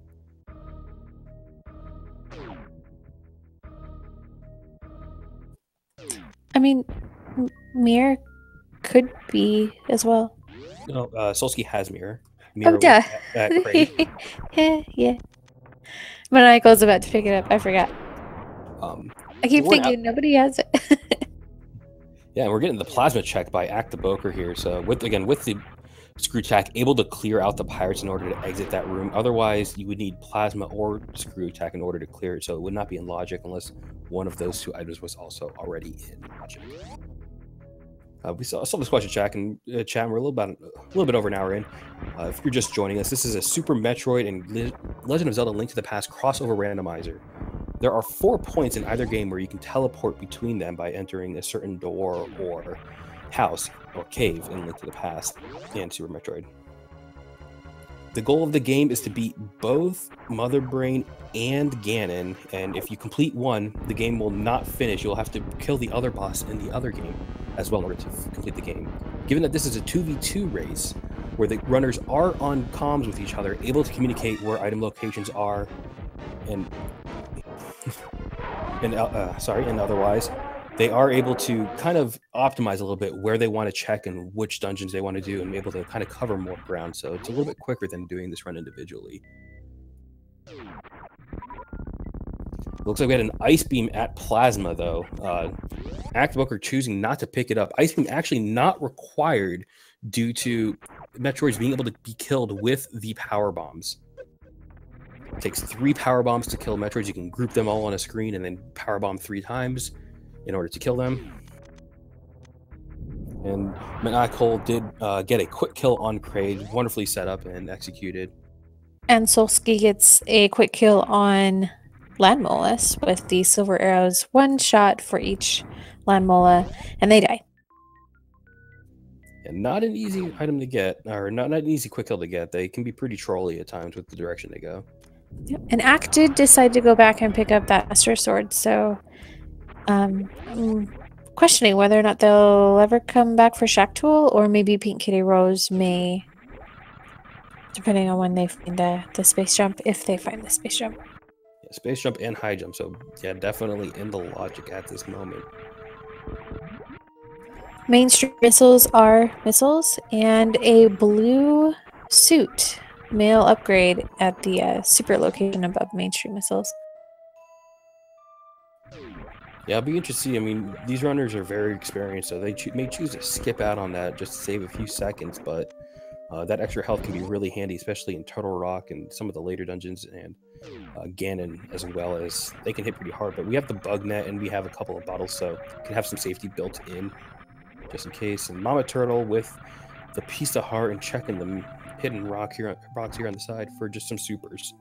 I mean, mirror could be as well. No, Solski has mirror. Oh, duh. Yeah. Maniacal's about to pick it up. I forgot. I keep thinking nobody has it. Yeah, and we're getting the plasma check by AcktheBoker here. So with the screw tack, able to clear out the pirates in order to exit that room. Otherwise, you would need plasma or screw tack in order to clear it. So it would not be in logic unless one of those two items was also already in logic. We saw this question chat, and we're a little bit over an hour in. If you're just joining us, this is a Super Metroid and Legend of Zelda: Link to the Past crossover randomizer. There are 4 points in either game where you can teleport between them by entering a certain door or house or cave in Link to the Past and Super Metroid. The goal of the game is to beat both Mother Brain and Ganon, and if you complete one, the game will not finish. You'll have to kill the other boss in the other game as well in order to complete the game. Given that this is a 2v2 race, where the runners are on comms with each other, able to communicate where item locations are, and otherwise, they are able to kind of optimize a little bit where they want to check and which dungeons they want to do, and be able to kind of cover more ground. So it's a little bit quicker than doing this run individually. Looks like we had an Ice Beam at Plasma, though. AcktheBoker choosing not to pick it up. Ice Beam actually not required due to Metroids being able to be killed with the power bombs. It takes 3 power bombs to kill Metroids. You can group them all on a screen and then power bomb 3 times in order to kill them. And Maniacal did get a quick kill on Kraid, wonderfully set up and executed. And Solski gets a quick kill on Landmolas with the silver arrows, 1 shot for each Landmola, and they die. And not an easy item to get, or not an easy quick kill to get. They can be pretty trolly at times with the direction they go. Yep. And Ack did decide to go back and pick up that Master Sword, so I'm questioning whether or not they'll ever come back for Shack Tool, or maybe PinkKittyRose may, depending on when they find the space jump, if they find the space jump. Yeah, space jump and high jump, so yeah, definitely in the logic at this moment. Mainstream missiles are missiles, and a blue suit male upgrade at the super location above mainstream missiles. Yeah, I'll be interested to see. I mean, these runners are very experienced, so they may choose to skip out on that just to save a few seconds, but that extra health can be really handy, especially in Turtle Rock and some of the later dungeons, and Ganon as well, as they can hit pretty hard. But we have the bug net and we have a couple of bottles, so can have some safety built in just in case. And Mama Turtle with the piece of heart and checking the hidden rocks here on the side for just some supers.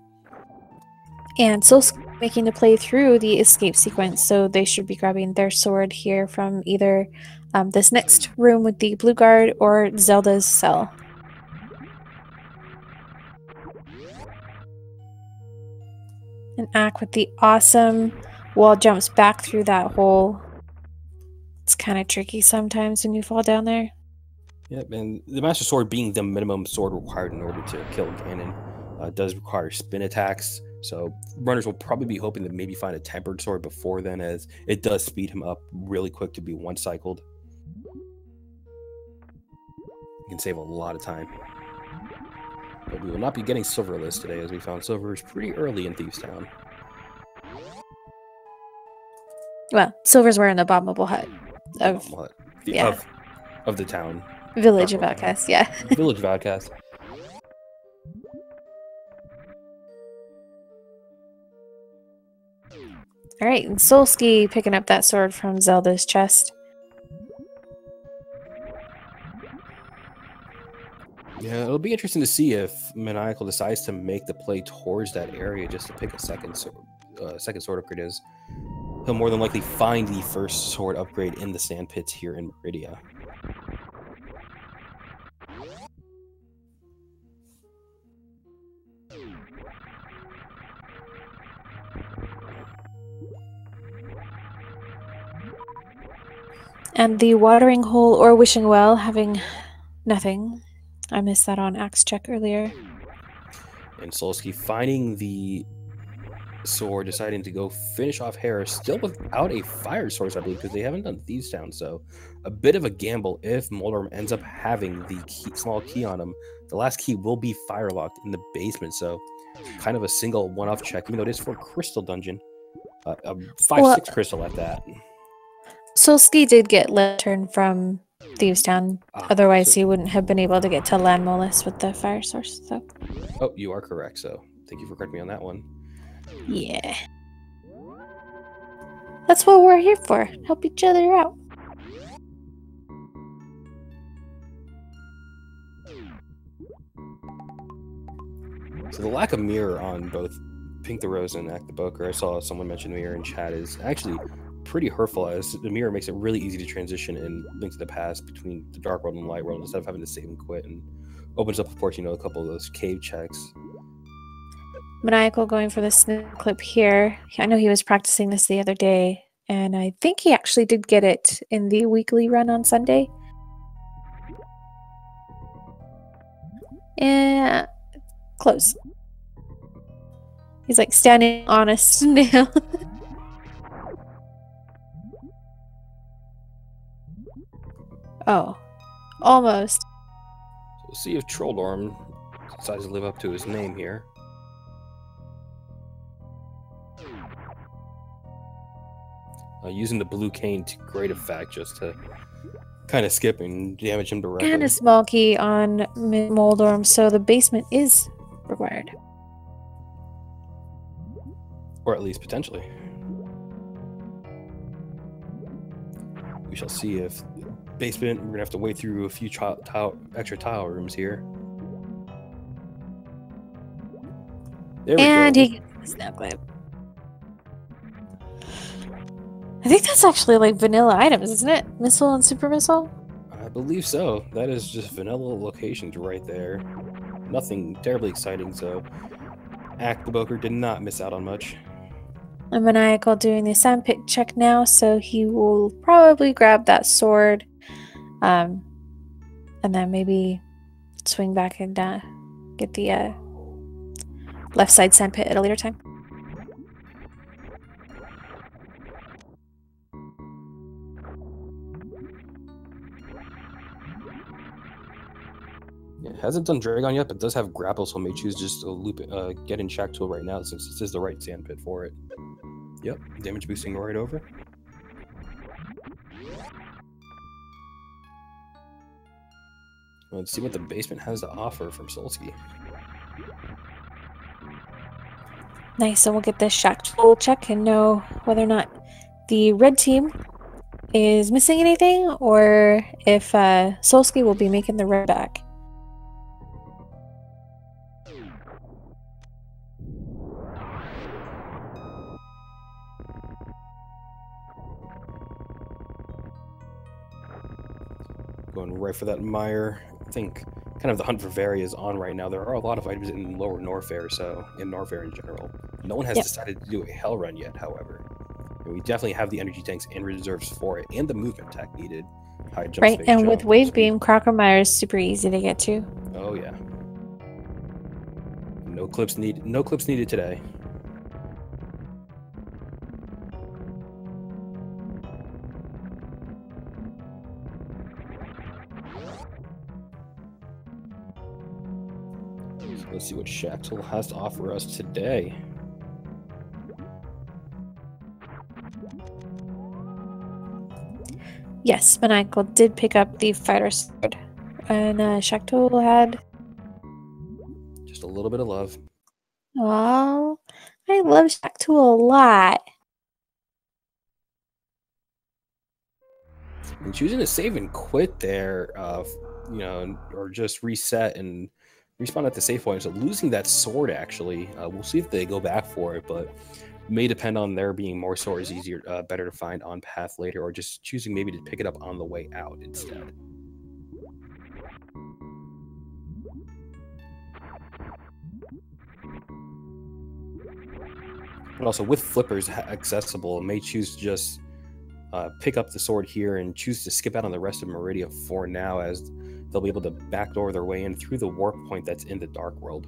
And Solski making to play through the escape sequence, so they should be grabbing their sword here from either this next room with the blue guard or Zelda's cell. And Ack with the awesome wall jumps back through that hole. It's kind of tricky sometimes when you fall down there. Yep, and the Master Sword being the minimum sword required in order to kill Ganon does require spin attacks. So runners will probably be hoping to maybe find a tempered sword before then, as it does speed him up really quick to be one-cycled. You can save a lot of time. But we will not be getting Silverless today, as we found Silver is pretty early in Thieves Town. Well, Silver's wearing the abominable hut. Of the town. Village of Outcasts, yeah. Village of Outcasts. Alright, and Solski picking up that sword from Zelda's chest. Yeah, it'll be interesting to see if Maniacal decides to make the play towards that area just to pick a second sword upgrade, as he'll more than likely find the first sword upgrade in the sand pits here in Meridia. And the watering hole or wishing well having nothing. I missed that on Axe check earlier. And Solski finding the sword, deciding to go finish off Harris, still without a fire source, I believe, because they haven't done Thieves Town. So a bit of a gamble if Moldorm ends up having the small key on him. The last key will be fire locked in the basement, so kind of a single one-off check, even though it is for a crystal dungeon. 5-6 crystal at that. Solski did get Lantern from Thieves Town. Otherwise, he wouldn't have been able to get to Landmolas with the fire source. So. Oh, you are correct. So thank you for correcting me on that one. Yeah. That's what we're here for. Help each other out. So the lack of mirror on both PinkKittyRose and AcktheBoker, I saw someone mention mirror in chat, is actually pretty hurtful, as the mirror makes it really easy to transition in Link to the Past between the Dark World and Light World instead of having to save and quit, and opens up, of course, a couple of those cave checks. Maniacal going for the snip clip here. I know he was practicing this the other day, and I think he actually did get it in the weekly run on Sunday. And close. He's like standing on a snail. Oh, almost. So we'll see if Trolldorm decides to live up to his name here. using the blue cane to great effect just to kind of skip and damage him directly. And a small key on Moldorm, so the basement is required. Or at least potentially. We shall see if basement, we're going to have to wait through a few extra tile rooms here. There we go. And he gets the snap clip. I think that's actually like vanilla items, isn't it? Missile and super missile? I believe so. That is just vanilla locations right there. Nothing terribly exciting, so AcktheBoker did not miss out on much. And Maniacal doing the sandpit check now, so he will probably grab that sword. And then maybe swing back and get the left side sandpit at a later time. It hasn't done Dragon yet, but does have grapple, so I may choose just to loop get in Shack Tool right now since this is the right sandpit for it. Yep, damage boosting right over. Let's see what the basement has to offer from Solski. Nice, so we'll get this Shack Tool check and know whether or not the red team is missing anything, or if Solski will be making the red back. Going right for that mire. I think kind of the hunt for Vari is on right now. There are a lot of items in Lower Norfair, so in Norfair in general. No one has decided to do a Hell Run yet, however. And we definitely have the energy tanks and reserves for it, and the movement tech needed. High jump, right, and jump, with Wave Beam, Crocomire is super easy to get to. Oh yeah. No clips needed. No clips needed today. So let's see what Shack Tool has to offer us today. Yes, Maniacal did pick up the fighter sword, and Shack Tool had. Just a little bit of love. Oh, I love Shack Tool a lot. And choosing to save and quit there, you know, or just reset and respawn at the save point. So losing that sword, actually, we'll see if they go back for it, but may depend on there being more swords easier, better to find on path later, or just choosing maybe to pick it up on the way out instead. But also with flippers accessible, may choose to just pick up the sword here and choose to skip out on the rest of Meridia for now, as they'll be able to backdoor their way in through the warp point that's in the Dark World.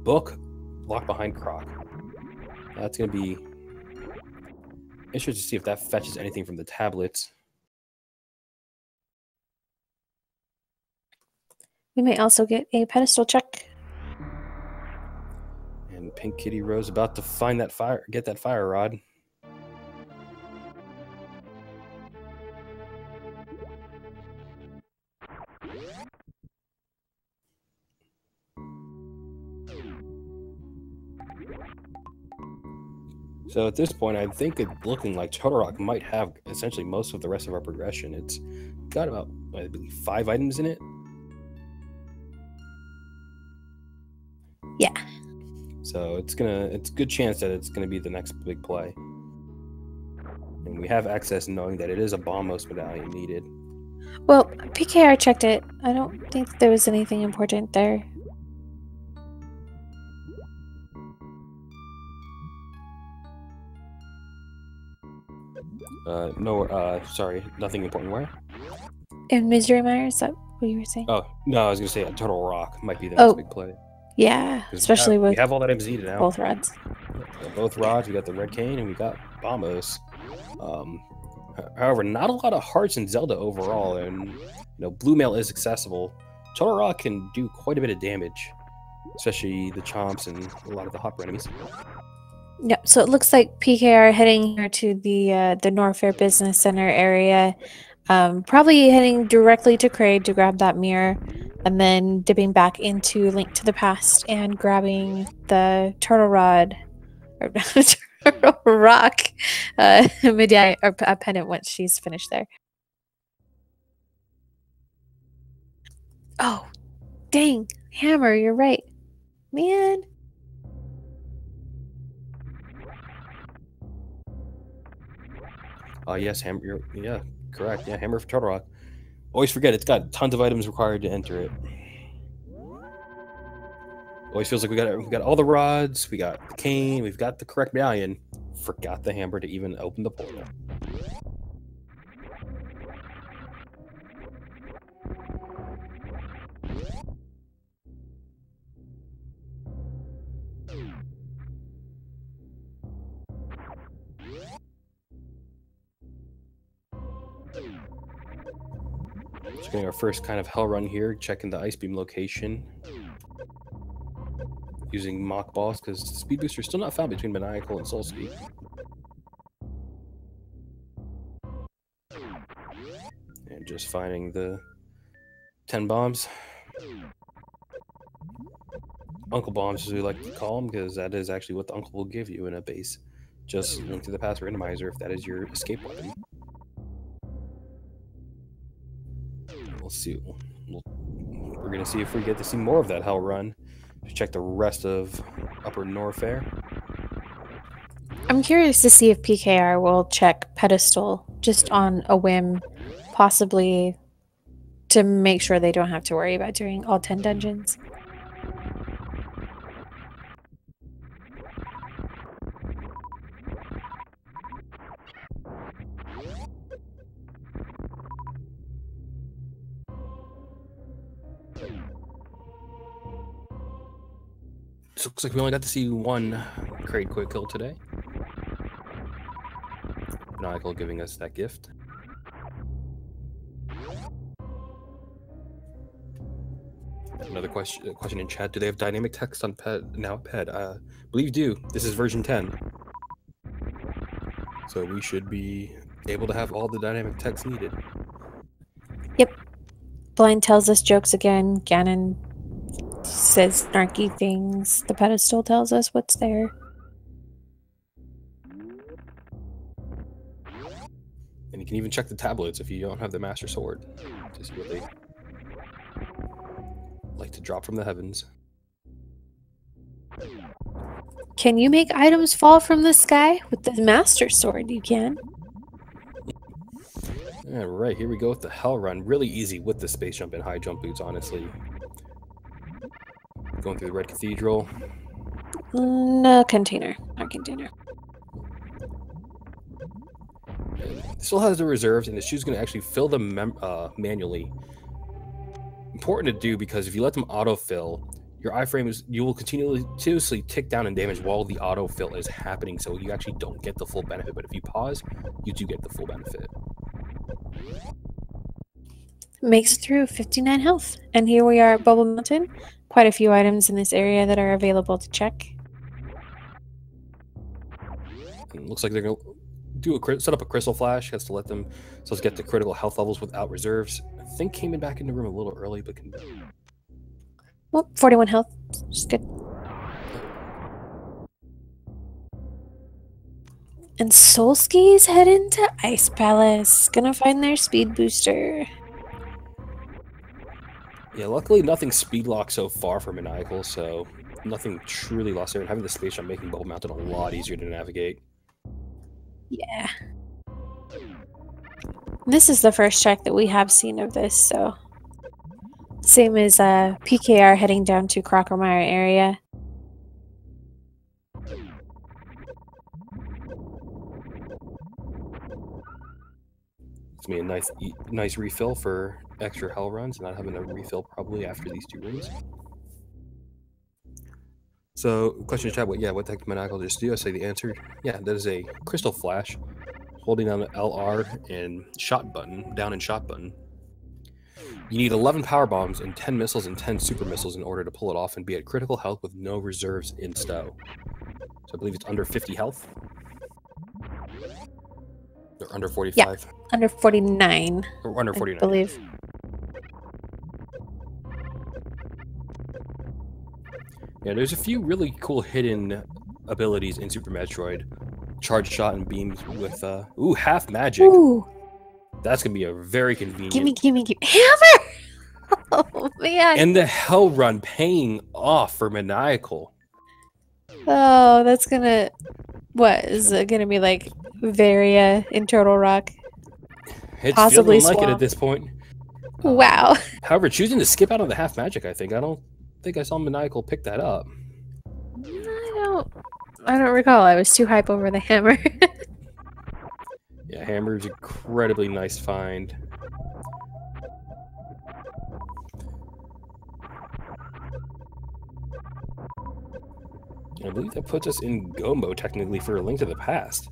Book locked behind Croc. That's going to be interesting to see if that fetches anything from the tablets. We may also get a pedestal check. And PinkKittyRose about to find that fire, get that fire rod. So at this point, I think it's looking like Totorock might have essentially most of the rest of our progression. It's got about, I believe, 5 items in it. Yeah. So it's a good chance that it's gonna be the next big play. And we have access knowing that it is a Bombos medallion needed. Well, PKR checked it. I don't think there was anything important there. No, sorry, nothing important where? In Misery Mire, is that what you were saying? Oh, no, I was going to say a Turtle Rock might be the next big play. Yeah, especially we have all that MZ now. Both rods. Both rods, we got the Red Cane, and we got Bombos. However, not a lot of hearts in Zelda overall, and you know, Blue Mail is accessible. Turtle Rock can do quite a bit of damage, especially the Chomps and a lot of the Hopper enemies. Yep. So it looks like PKR heading here to the Norfair Business Center area. Probably heading directly to Craig to grab that mirror, and then dipping back into Link to the Past and grabbing the turtle rod or turtle rock medallion or a pendant once she's finished there. Oh, dang, Hammer, you're right, man. Yes, Hammer. Yeah, correct. Yeah, Hammer for Turtle Rock. Always forget it's got tons of items required to enter it. Always feels like we got all the rods, we got the cane, we've got the correct medallion. Forgot the hammer to even open the portal. Just getting our first kind of hell run here, checking the ice beam location. Using mock balls because speed booster is still not found between Maniacal and Solski. And just finding the 10 bombs. Uncle bombs, as we like to call them, because that is actually what the uncle will give you in a base. Just Link to the Past randomizer if that is your escape weapon. We'll see. We're going to see if we get to see more of that hell run. Check the rest of Upper Norfair. I'm curious to see if PKR will check Pedestal just on a whim, possibly to make sure they don't have to worry about doing all 10 dungeons. So it looks like we only got to see one crate quick kill today. Maniacal giving us that gift. Another question in chat: do they have dynamic text on PED now? PED, I believe you do. This is version 10, so we should be able to have all the dynamic text needed. Yep. Blind tells us jokes again. Ganon says snarky things. The Pedestal tells us what's there. And you can even check the tablets if you don't have the Master Sword to see what they like to drop from the heavens. Can you make items fall from the sky? With the Master Sword, you can. All right, here we go with the Hell Run. Really easy with the space jump and high jump boots, honestly. Going through the Red Cathedral. No container. Not container. It still has the reserves, and the shoe's going to actually fill them manually. Important to do because if you let them autofill, your iframe you will continuously tick down in damage while the autofill is happening, so you actually don't get the full benefit. But if you pause, you do get the full benefit. Makes it through 59 health. And here we are at Bubble Mountain. Quite a few items in this area that are available to check. And it looks like they're going to set up a crystal flash. Has to let them so let's get the critical health levels without reserves. I think came in back in the room a little early, but can. Well, 41 health. Just good. And Solski's heading to Ice Palace. Gonna find their speed booster. Yeah, luckily nothing speed locked so far for Maniacal, so nothing truly lost there. And having the space jump making Bubble Mountain a lot easier to navigate. Yeah. This is the first check that we have seen of this, so... Same as PKR heading down to Crockermire area. It's gonna be a nice refill for extra hell runs, and not having a refill probably after these 2 rooms. So, question in chat, what the heck did Maniacal just do? I say the answer, yeah, that is a crystal flash, holding down the LR and shot button, down and shot button. You need 11 power bombs and 10 missiles and 10 super missiles in order to pull it off and be at critical health with no reserves in stow. So I believe it's under 50 health. Or under 45. Yeah, under 49. Or under 49. I believe. Yeah, there's a few really cool hidden abilities in Super Metroid. Charge shot and beams with half magic. Ooh. That's gonna be a very convenient. Gimme hammer! Oh man. And the Hell Run paying off for Maniacal. Oh, that's gonna what is it gonna be like Varia in Turtle Rock? It's Possibly feeling like Swamp. it at this point. Wow. However, choosing to skip out on the half magic, I don't think I saw Maniacal pick that up. I don't recall. I was too hype over the hammer. Yeah, hammer's incredibly nice find. I believe that puts us in go mode technically for A Link to the Past.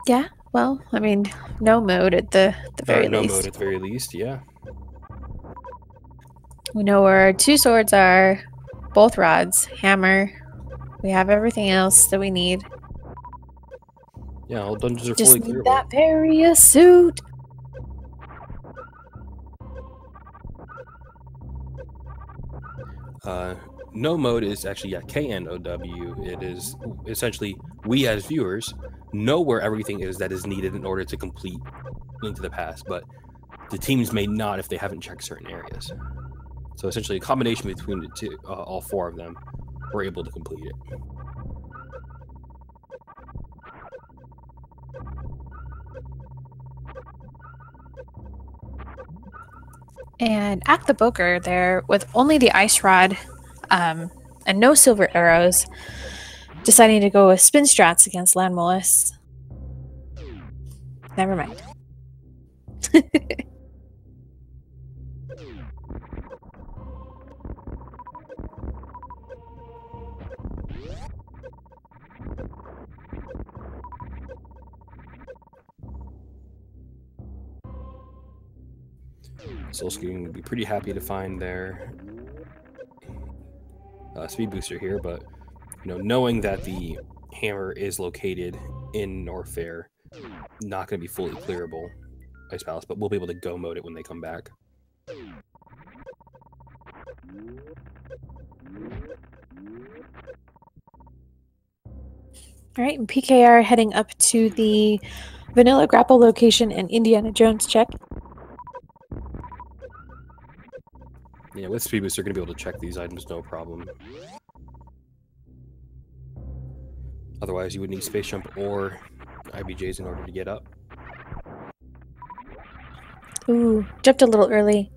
Yeah, well, I mean, no mode at the very no least. mode at the very least, yeah. We know where our 2 swords are, both rods, hammer. We have everything else that we need. Yeah, all dungeons are Just fully need clearable. that Varia suit. No mode is actually KNOW. It is essentially we as viewers know where everything is that is needed in order to complete Link to the Past, but the teams may not if they haven't checked certain areas. So essentially, a combination between the two, all 4 of them, were able to complete it. And AcktheBoker there, with only the ice rod and no silver arrows, deciding to go with spin strats against Land Mollusk. Never mind. Solski would be pretty happy to find their speed booster here, but knowing that the hammer is located in Norfair, not going to be fully clearable Ice Palace, but we'll be able to go mode it when they come back. All right, and PKR heading up to the Vanilla Grapple location and Indiana Jones check. Yeah, with Speed Boost, they're going to be able to check these items no problem. Otherwise, you would need Space Jump or IBJs in order to get up. Ooh, jumped a little early.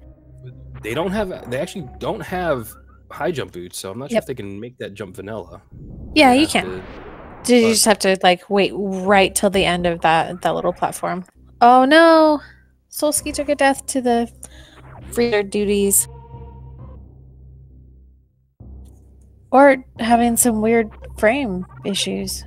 They actually don't have high jump boots, so I'm not sure if they can make that jump vanilla. Yeah, you can. You just have to like wait right till the end of that little platform. Oh no! Solski took a death to the freezer duties. Or having some weird frame issues.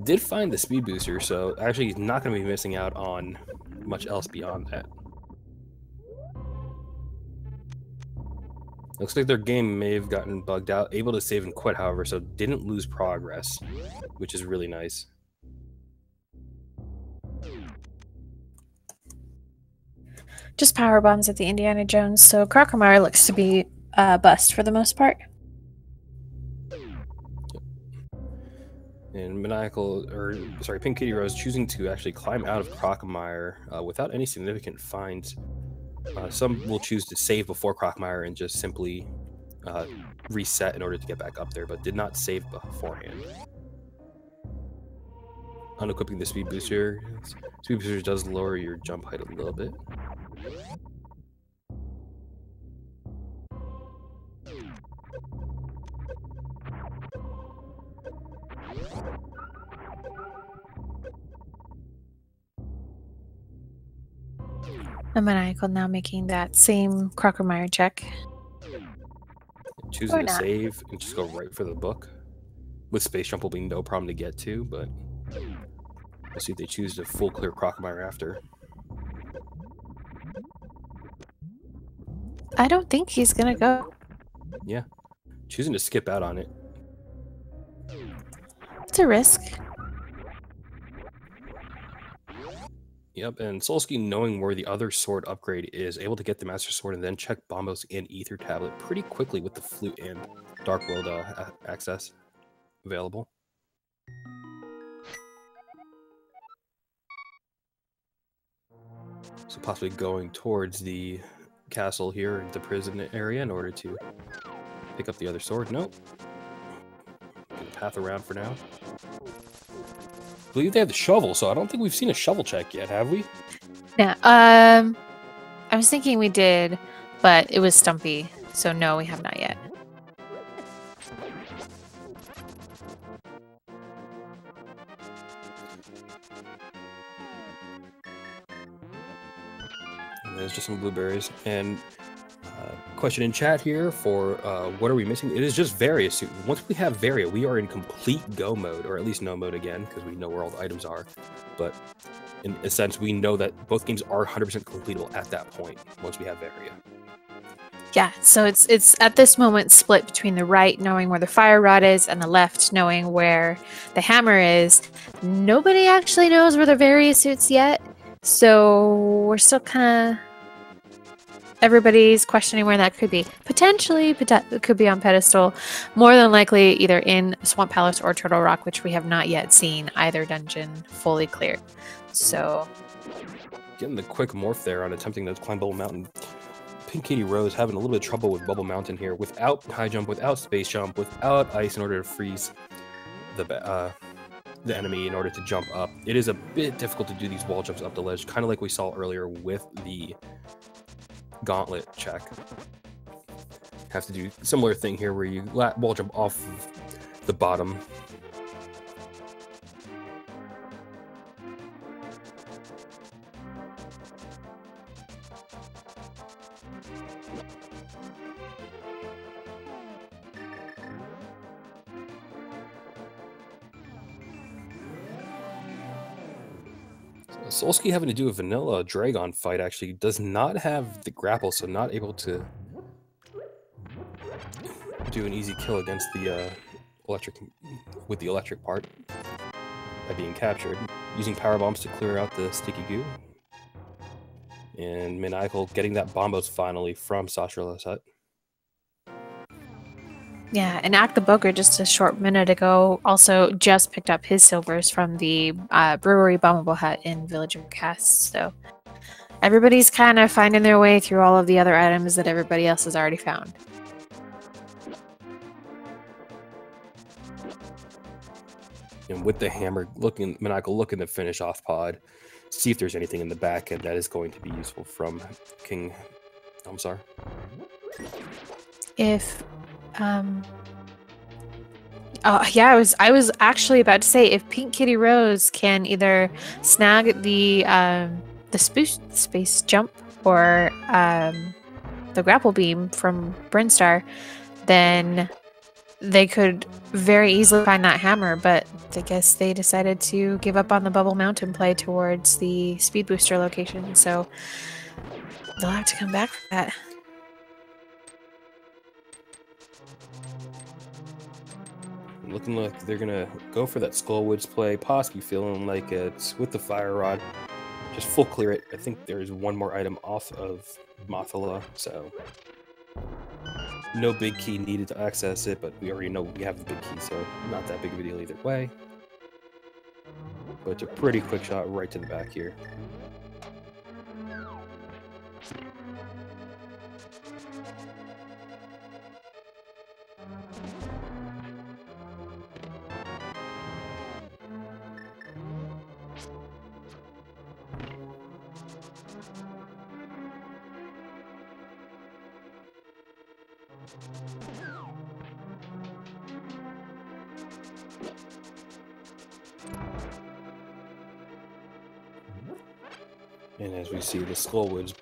Did find the speed booster, so actually he's not going to be missing out on much else beyond that. Looks like their game may have gotten bugged out, able to save and quit, however, so didn't lose progress, which is really nice. Just power bombs at the Indiana Jones, so Crocomire looks to be bust for the most part. And PinkKittyRose choosing to actually climb out of Crocomire without any significant finds. Some will choose to save before Crocomire and just simply reset in order to get back up there, but did not save beforehand. Unequipping the speed booster. Speed booster does lower your jump height a little bit. And Maniacal now making that same Crocomire check. Choosing to save and just go right for the book. With Space Jump will be no problem to get to, but we'll see if they choose to full clear Crocomire after. I don't think he's gonna go. Yeah. Choosing to skip out on it. It's a risk. Yep, and Solski, knowing where the other sword upgrade is, able to get the Master Sword and then check Bombos and Ether Tablet pretty quickly with the Flute and Dark World access available. So possibly going towards the castle here, the prison area, in order to pick up the other sword. Nope. Get a path around for now. I believe they have the shovel, so I don't think we've seen a shovel check yet, have we? Yeah. I was thinking we did, but it was Stumpy, so no, we have not yet. And there's just some blueberries. And question in chat here for what are we missing? It is just Varia suit. Once we have Varia, we are in complete go mode, or at least no mode again, because we know where all the items are. But in a sense, we know that both games are 100% completable at that point, once we have Varia. Yeah, so it's at this moment split between the right knowing where the fire rod is and the left knowing where the hammer is. Nobody actually knows where the Varia suits yet, so we're still kind of... Everybody's questioning where that could be. Potentially, it could be on pedestal. More than likely, either in Swamp Palace or Turtle Rock, which we have not yet seen either dungeon fully cleared. So, getting the quick morph there on attempting to climb Bubble Mountain. PinkKittyRose having a little bit of trouble with Bubble Mountain here, without high jump, without space jump, without ice in order to freeze the enemy in order to jump up. It is a bit difficult to do these wall jumps up the ledge, kind of like we saw earlier with the gauntlet check. Have to do similar thing here where you wall jump off of the bottom. Solski having to do a vanilla Dragon fight actually does not have the grapple, so not able to do an easy kill against the electric part by being captured. Using power bombs to clear out the sticky goo. And Maniacal getting that bombos finally from Sasha hut. yeah, and AcktheBoker just a short minute ago also just picked up his silvers from the brewery bombable hut in Village of Casts. So everybody's kind of finding their way through all of the other items that everybody else has already found. And with the hammer, Maniacal looking to finish off pod, see if there's anything in the back end that is going to be useful from King. I'm sorry. If yeah, I was actually about to say if PinkKittyRose can either snag the space jump or the grapple beam from Brinstar, then they could very easily find that hammer, but I guess they decided to give up on the Bubble Mountain play towards the speed booster location, so they'll have to come back for that. Looking like they're gonna go for that Skullwoods play, possibly feeling like it's with the fire rod. Just full clear it. I think there's one more item off of Mothula, so no big key needed to access it, but we already know we have the big key, so not that big of a deal either way. But it's a pretty quick shot right to the back here. And as we see the Skullwoods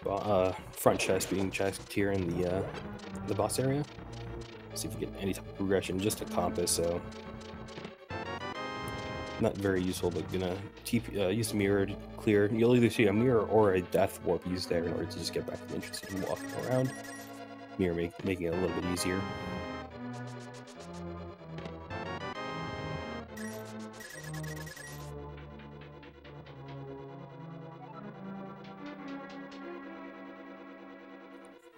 front chest being checked here in the boss area. See if we get any type of progression, just a compass, so not very useful, but gonna use the mirror to clear. You'll either see a mirror or a death warp used there in order to just get back to the entrance and walking around. mirror, making it a little bit easier.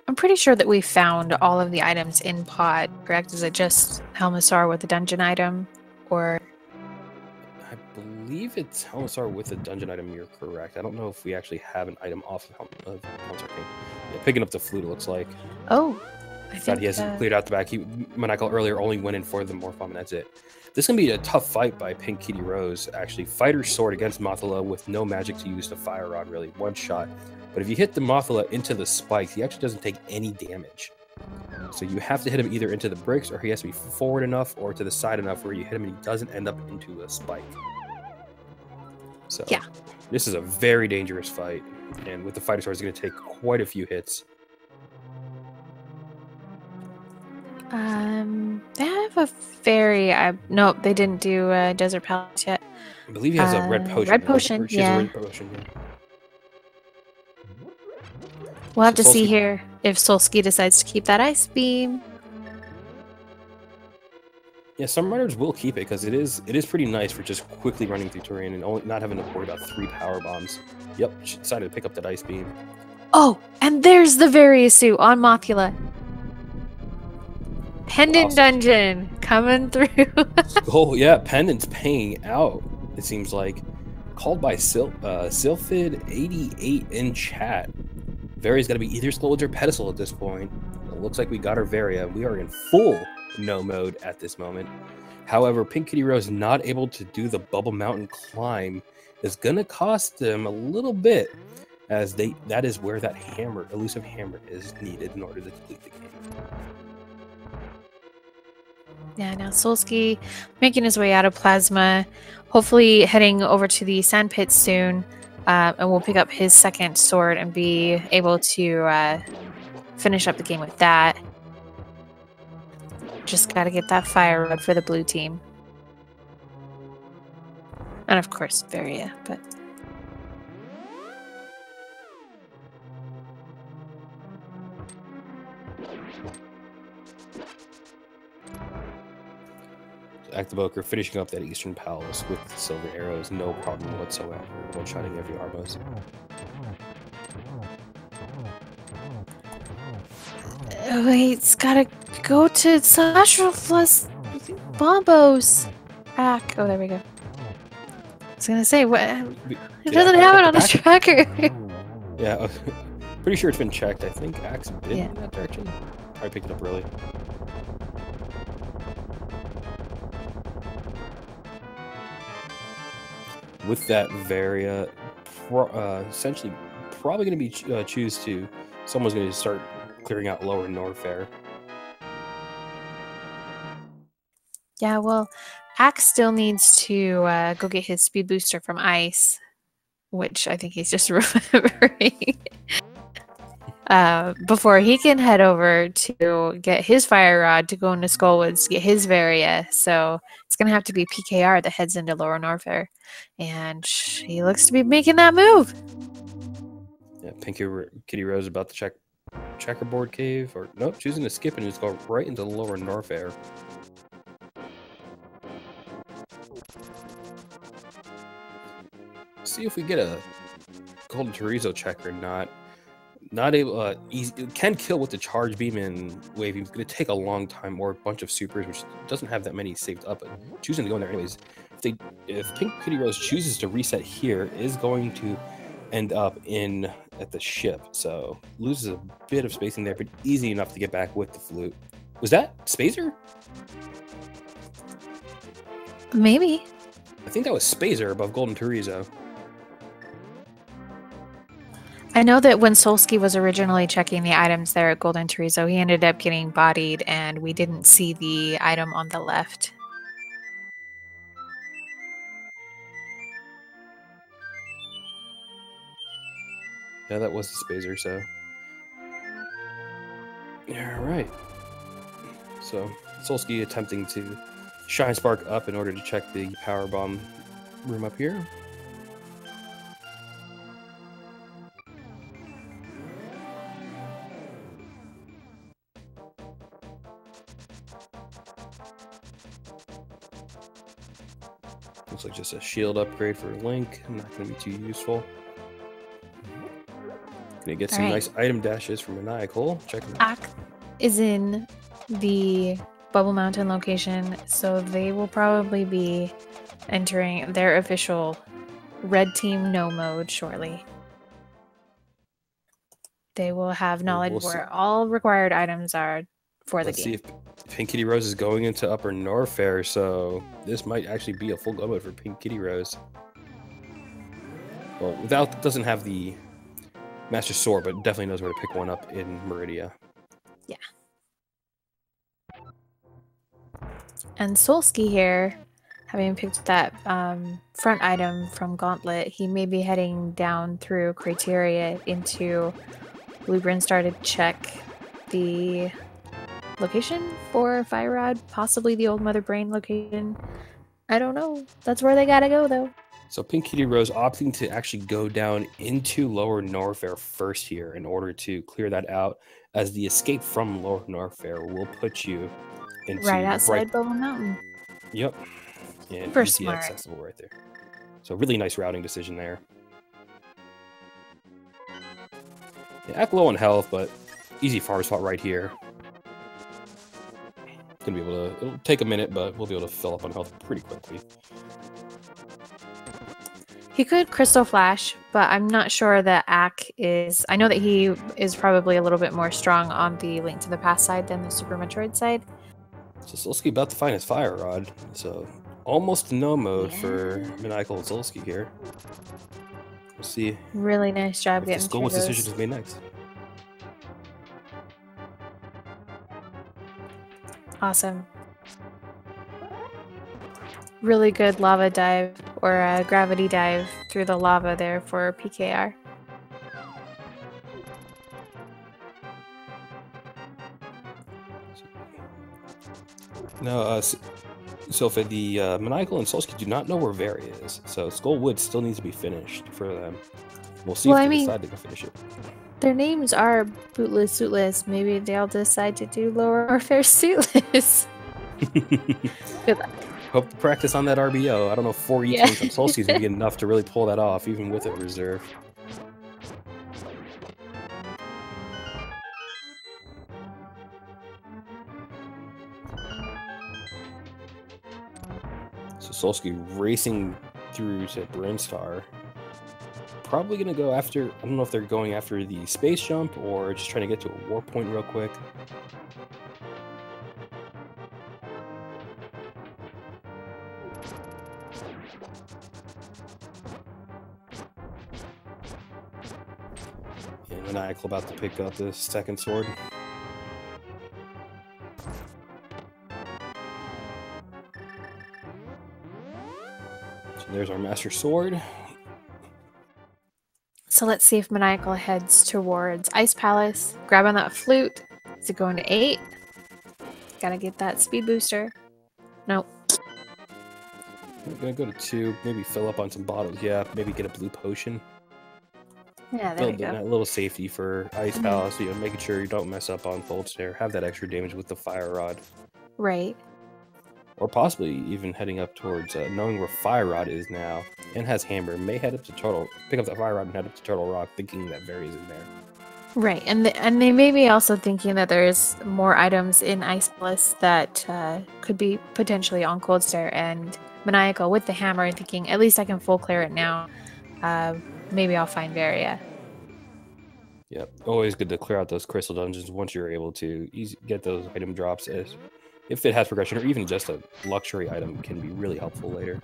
I'm pretty sure that we found all of the items in pod, correct? Is it just Helmasaur with the dungeon item, or? I believe it's Helmasaur with a dungeon item, you're correct. I don't know if we actually have an item off of Helmasaur King. Yeah, picking up the flute, it looks like. Oh, I think he hasn't cleared out the back. Maniacal earlier only went in for the Morph Bomb, and that's it. This is going to be a tough fight by PinkKittyRose, actually. Fighter's Sword against Mothula with no magic to use to Fire Rod, really. One shot. But if you hit the Mothula into the spikes, he actually doesn't take any damage. So you have to hit him either into the bricks, or he has to be forward enough or to the side enough where you hit him and he doesn't end up into a spike. So yeah, this is a very dangerous fight. And with the Fighter Sword, it's going to take quite a few hits. They have a fairy. Nope, they didn't do Desert Palace yet. I believe he has a red potion. Red potion, She has a red potion, yeah. We'll have to see here if Solski decides to keep that ice beam. Yeah, some riders will keep it because it is pretty nice for just quickly running through terrain and only not having to worry about 3 power bombs. Yep, she decided to pick up that ice beam. Oh, and there's the Variasuit on Mothula. Pendant Dungeon coming through. Oh yeah, Pendant's paying out. It seems like called by Sylphid88 in chat. Varia's got to be either Scolds or Pedestal at this point. It looks like we got our Varia. We are in full no mode at this moment. However, PinkKittyRose not able to do the Bubble Mountain climb is going to cost them a little bit, as that is where that hammer, elusive hammer, is needed in order to complete the game. Yeah, now Solski making his way out of Plasma, hopefully heading over to the Sand Pit soon. And we'll pick up his second sword and be able to finish up the game with that. Just got to get that Fire Rod for the blue team. And of course, Varia, but... AcktheBoker finishing up that Eastern Palace with the silver arrows, no problem whatsoever. One-shotting every Arbos. Wait, it's gotta go to Sasha plus Bombos. Oh, there we go. I was gonna say, what? It doesn't have it on the tracker. Yeah, pretty sure it's been checked. I think Axe been in that direction. I picked it up early. With that Varia, essentially probably going to be someone's going to start clearing out lower Norfair. Yeah, well, Axe still needs to go get his speed booster from Ice, which I think he's just remembering. Before he can head over to get his Fire Rod to go into Skullwoods to get his Varia. So it's going to have to be PKR that heads into Lower Norfair. And she looks to be making that move. Yeah, PinkKittyRose about to check Checkerboard Cave. Or nope, choosing to skip and just go right into Lower Norfair. See if we get a Golden Chorizo check or not. Not able, can kill with the charge beam and wave. It's going to take a long time or a bunch of supers, which doesn't have that many saved up. But choosing to go in there anyways. If PinkKittyRose chooses to reset here, is going to end up at the ship. So loses a bit of spacing there, but easy enough to get back with the flute. Was that Spazer? Maybe. I think that was Spazer above Golden Chorizo. I know that when Solski was originally checking the items there at Golden Chorizo, he ended up getting bodied, and we didn't see the item on the left. Yeah, that was the Spazer, so... Yeah, right. So, Solski attempting to Shine Spark up in order to check the Power Bomb room up here. Looks like just a shield upgrade for Link. Not going to be too useful. Gonna get some nice item dashes from Maniacal. Check them out. Ack is in the Bubble Mountain location, so they will probably be entering their official Red Team No mode shortly. They will have knowledge where all required items are for the game. Let's see if PinkKittyRose is going into Upper Norfair, so this might actually be a full go mode for PinkKittyRose. Well, doesn't have the Master Sword, but definitely knows where to pick one up in Meridia. Yeah. And Solski here, having picked that front item from Gauntlet, he may be heading down through Criteria into Blue Brinstar to check the location for Fire Rod, possibly the old Mother Brain location. I don't know. That's where they gotta go, though. So PinkKittyRose opting to actually go down into Lower Norfair first here in order to clear that out, as the escape from Lower Norfair will put you into right outside Bubble Mountain. Yep. And super easy smart. accessible right there. So really nice routing decision there. Yeah, act low on health, but easy farm spot right here. Gonna be able to, it'll take a minute, but we'll be able to fill up on health pretty quickly. He could Crystal Flash, but I'm not sure that Ack is... I know that he is probably a little bit more strong on the Link to the Past side than the Super Metroid side. So Solski about to find his Fire Rod. So almost no mode for Maniacal and Solski here. We'll see. Really nice job getting through those. Decision is made next. Awesome. Really good lava dive or a gravity dive through the lava there for PKR. No, so for the Maniacal and Solski do not know where Very is, so Skullwood still needs to be finished for them. We'll see if they decide to go finish it. Their names are Bootless, Suitless. Maybe they'll decide to do Lower Norfair Suitless. Good luck. Hope to practice on that RBO. I don't know if 4 each from Solsti's would be enough to really pull that off, even with it reserved. So Solski racing through to Brinstar. Probably going to go after, I don't know if they're going after the space jump or just trying to get to a warp point real quick. And Maniacal about to pick up the second sword. So there's our Master Sword. So let's see if Maniacal heads towards Ice Palace, grabbing that flute. Is it going to 8? Gotta get that speed booster. Nope. We're gonna go to 2, maybe fill up on some bottles. Yeah, maybe get a blue potion. Yeah, there we go. That little safety for Ice Palace, you know, making sure you don't mess up on Cold Snare. Have that extra damage with the Fire Rod. Right. Or possibly even heading up towards knowing where Fire Rod is now and has Hammer, may head up to Turtle, pick up that Fire Rod and head up to Turtle Rock, thinking that Very is in there. Right, and they may be also thinking that there's more items in Ice Palace that could be potentially on Cold Stare, and Maniacal with the hammer thinking, at least I can full clear it now. Maybe I'll find Varia. Yep, always good to clear out those crystal dungeons once you're able to get those item drops. If it has progression, or even just a luxury item, can be really helpful later.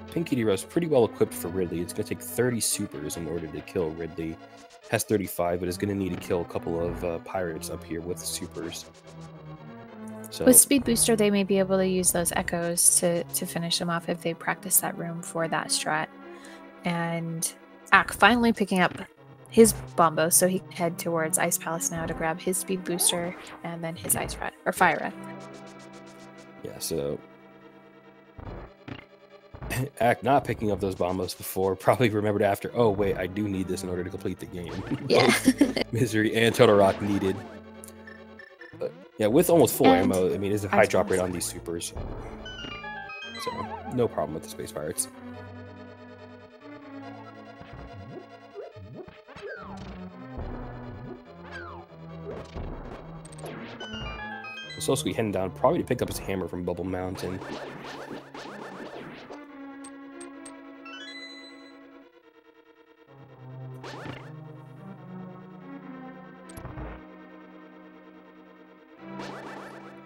PinkKittyRose pretty well equipped for Ridley. It's going to take 30 supers in order to kill Ridley. Has 35, but is going to need to kill a couple of pirates up here with supers. So, with Speed Booster, they may be able to use those echoes to finish them off if they practice that room for that strat. And Ack finally picking up his Bombo, so he can head towards Ice Palace now to grab his Speed Booster and then his Ice Rod, or Fire Rod. Yeah, so Act not picking up those bombos before probably remembered after, oh wait, I do need this in order to complete the game. Yeah. Misery and Total Rock needed. But yeah, with almost full And ammo, I mean, it's a high drop rate on these supers. So, no problem with the Space Pirates. Solski heading down, probably to pick up his hammer from Bubble Mountain.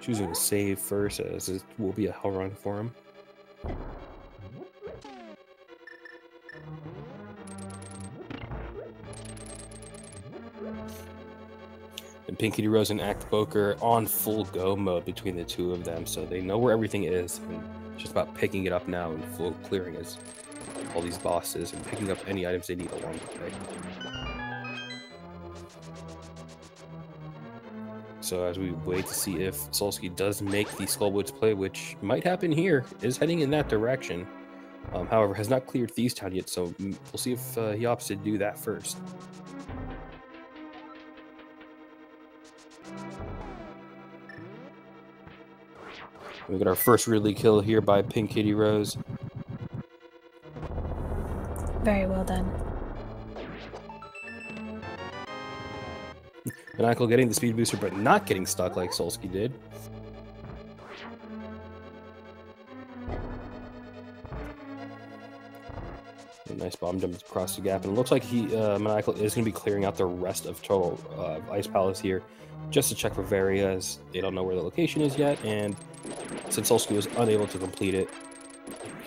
Choosing to save first, as it will be a hell run for him. And PinkKittyRose and AcktheBoker on full go mode between the two of them, so they know where everything is, and it's just about picking it up now and full clearing as all these bosses and picking up any items they need along the way. So as we wait to see if Solski does make the Skullwoods play, which might happen here, is heading in that direction. However, has not cleared Thieves Town yet, so we'll see if he opts to do that first. We got our first really kill here by PinkKittyRose. Very well done. Maniacal getting the speed booster, but not getting stuck like Solski did. A nice bomb jump across the gap, and it looks like Maniacal is going to be clearing out the rest of Total Ice Palace here, just to check for Varia, as they don't know where the location is yet, and since Solski was unable to complete it,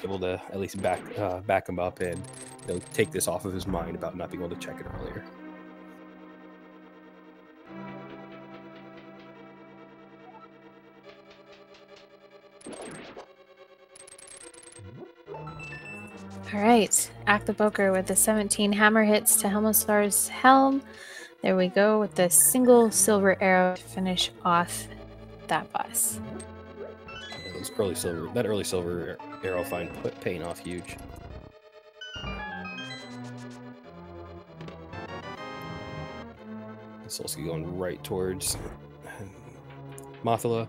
able to at least back him up and take this off of his mind about not being able to check it earlier. All right, AcktheBoker with the 17 hammer hits to Helmostar's helm. There we go with the single silver arrow to finish off that boss. Yeah, that early silver arrow find paying off huge. Solski going right towards Mothula.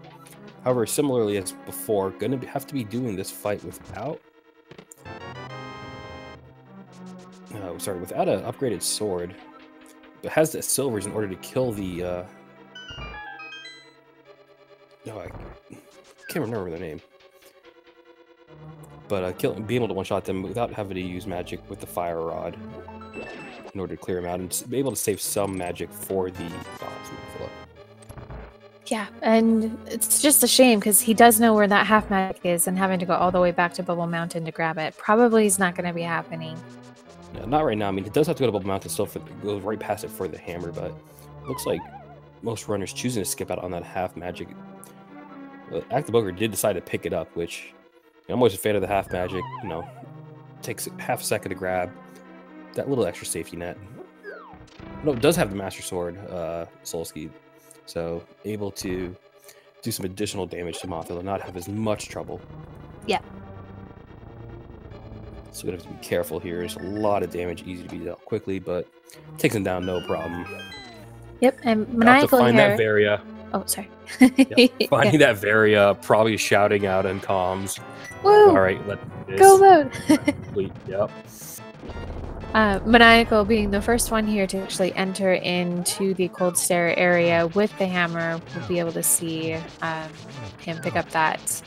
However, similarly as before, gonna have to be doing this fight without without an upgraded sword, but has the silvers in order to kill the no, I can't remember their name, but being able to one-shot them without having to use magic with the fire rod in order to clear them out and be able to save some magic for the yeah, and it's just a shame because he does know where that half magic is, and having to go all the way back to Bubble Mountain to grab it probably is not going to be happening. No, not right now. I mean, it does have to go to Bubble Mountain still go right past it for the hammer, but it looks like most runners choosing to skip out on that half magic. AcktheBoker did decide to pick it up, which I'm always a fan of the half magic. Takes half a second to grab. That little extra safety net. No, it does have the Master Sword, Solski, so able to do some additional damage to Mothula, not have as much trouble. Yeah. So we have to be careful here. There's a lot of damage, easy to be dealt quickly, but takes him down no problem. Yep, and Maniacal find here. That Varia. Oh, sorry. Finding that Varia, probably shouting out in comms. Woo! All right, let's do this. Go mode. Complete. Yep. Maniacal being the first one here to actually enter into the Cold Stare area with the hammer, we'll be able to see him pick up that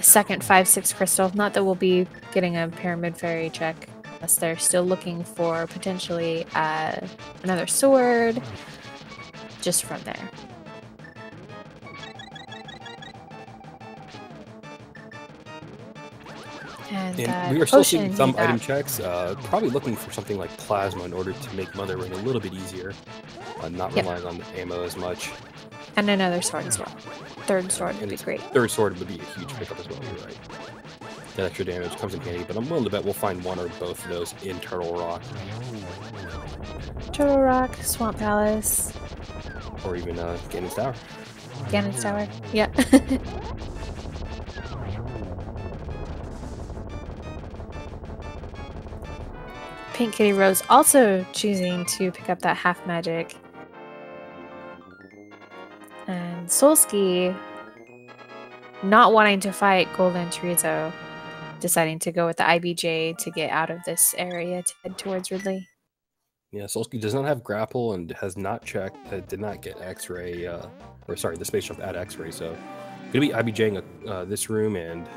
second 5/6 crystal. Not that we'll be getting a Pyramid Fairy check, unless they're still looking for potentially another sword just from there. And we are still seeing some item checks, probably looking for something like plasma in order to make Mother Ring a little bit easier, not relying on the ammo as much. And another sword as well. Third sword would be great. Third sword would be a huge pickup as well, you're right. That extra damage comes in handy, but I'm willing to bet we'll find one or both of those in Turtle Rock. Turtle Rock, Swamp Palace. Or even Ganon's Tower. Ganon's Tower, yeah. PinkKittyRose also choosing to pick up that half magic. And Solski not wanting to fight Golden Chorizo, deciding to go with the IBJ to get out of this area to head towards Ridley. Yeah, Solski does not have grapple and has not checked, did not get X-ray, or sorry, the space jump at X-ray. So gonna be IBJing this room and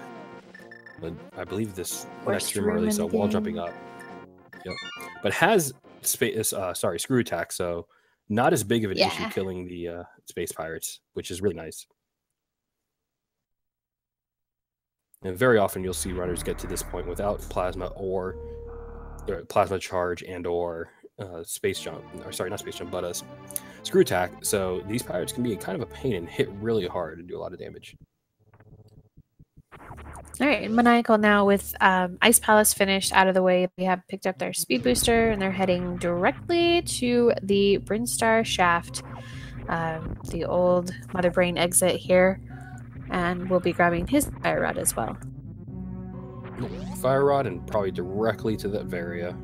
I believe this next room, or at least wall jumping up. Yep, but has space, screw attack, so not as big of an issue killing the space pirates, which is really nice. And very often you'll see runners get to this point without plasma or plasma charge and or space jump, or sorry, not space jump, but screw attack. So these pirates can be kind of a pain and hit really hard and do a lot of damage. All right, Maniacal now with Ice Palace finished out of the way. They have picked up their speed booster and they're heading directly to the Brinstar shaft, the old Mother Brain exit here, and we'll be grabbing his fire rod as well. Fire rod and probably directly to that Varia.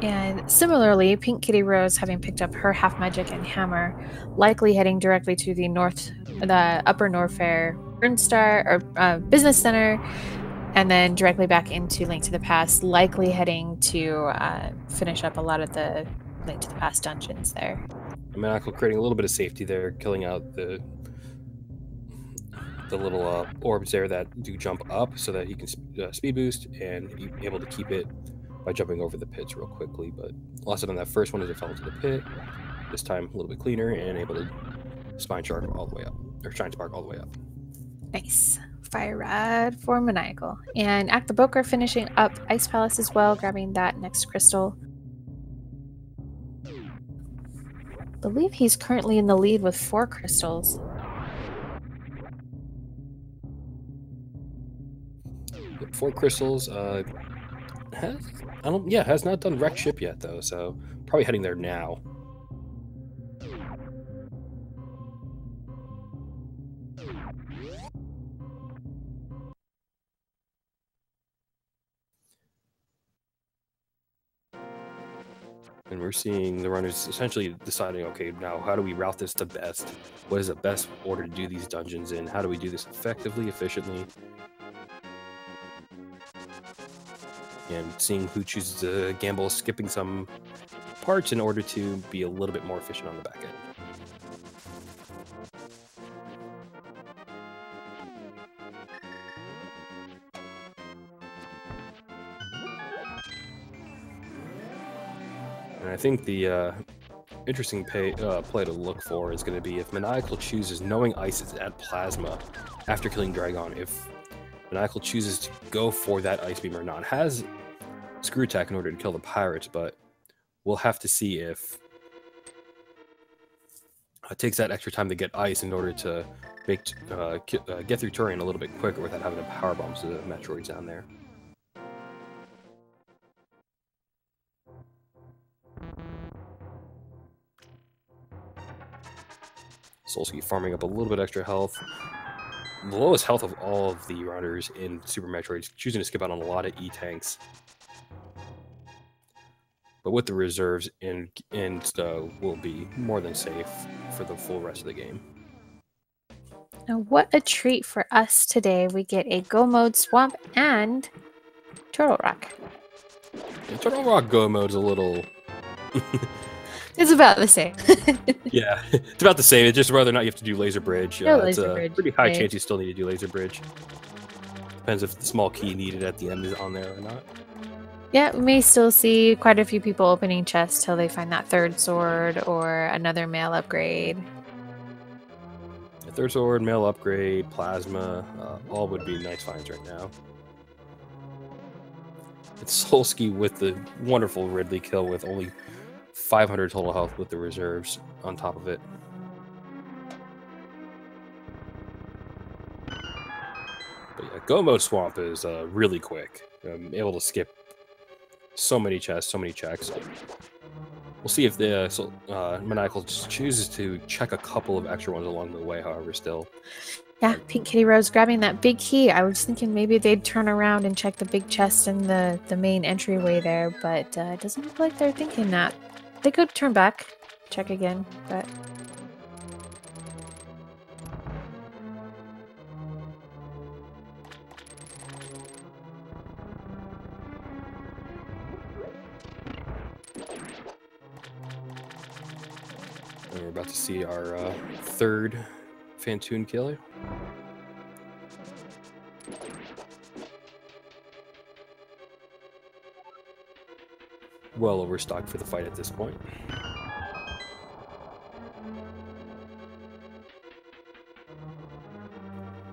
And similarly, PinkKittyRose, having picked up her half magic and hammer, likely heading directly to the upper Norfair Brinstar or Business Center, and then directly back into Link to the Past, likely heading to finish up a lot of the Link to the Past dungeons there. Maniacal creating a little bit of safety there, killing out the little orbs there that do jump up, so that he can speed boost and be able to keep it by jumping over the pits real quickly. But lost it on that first one as it fell into the pit. This time a little bit cleaner and able to spine shark all the way up, or shine spark all the way up. Nice. Fire rod for Maniacal. And AcktheBoker finishing up Ice Palace as well, grabbing that next crystal. I believe he's currently in the lead with 4 crystals. Yep, 4 crystals. Has not done wreck ship yet though, so probably heading there now. And we're seeing the runners essentially deciding, okay, now how do we route this to best? What is the best order to do these dungeons in? How do we do this effectively, efficiently? And seeing who chooses to gamble, skipping some parts in order to be a little bit more efficient on the back end. And I think the interesting play to look for is going to be if Maniacal chooses, knowing Ice is at Plasma after killing Dragon, if Maniacal chooses to go for that Ice Beam or not. Has screw attack in order to kill the pirates, but we'll have to see if it takes that extra time to get Ice in order to make get through Turian a little bit quicker without having to power bombs the Metroids down there. Solski farming up a little bit extra health. The lowest health of all of the runners in Super Metroid, choosing to skip out on a lot of E-tanks. But with the reserves in will be more than safe for the full rest of the game. Now, what a treat for us today. We get a Go Mode Swamp and Turtle Rock. Yeah, Turtle Rock Go Mode's a little... It's about the same. Yeah, it's about the same. It's just whether or not you have to do Laser Bridge. It's a pretty high chance you still need to do Laser Bridge. Depends if the small key needed at the end is on there or not. Yeah, we may still see quite a few people opening chests till they find that 3rd sword or another mail upgrade. The 3rd sword, mail upgrade, plasma, all would be nice finds right now. It's Solski with the wonderful Ridley kill with only 500 total health with the reserves on top of it. But yeah, Go Mode Swamp is really quick. I'm able to skip so many chests, so many checks. We'll see if the Maniacal chooses to check a couple of extra ones along the way, however, still. Yeah, PinkKittyRose grabbing that big key. I was thinking maybe they'd turn around and check the big chest in the main entryway there, but it doesn't look like they're thinking that. They could turn back, check again, but... And we're about to see our third Phantoon killer. Well overstocked for the fight at this point.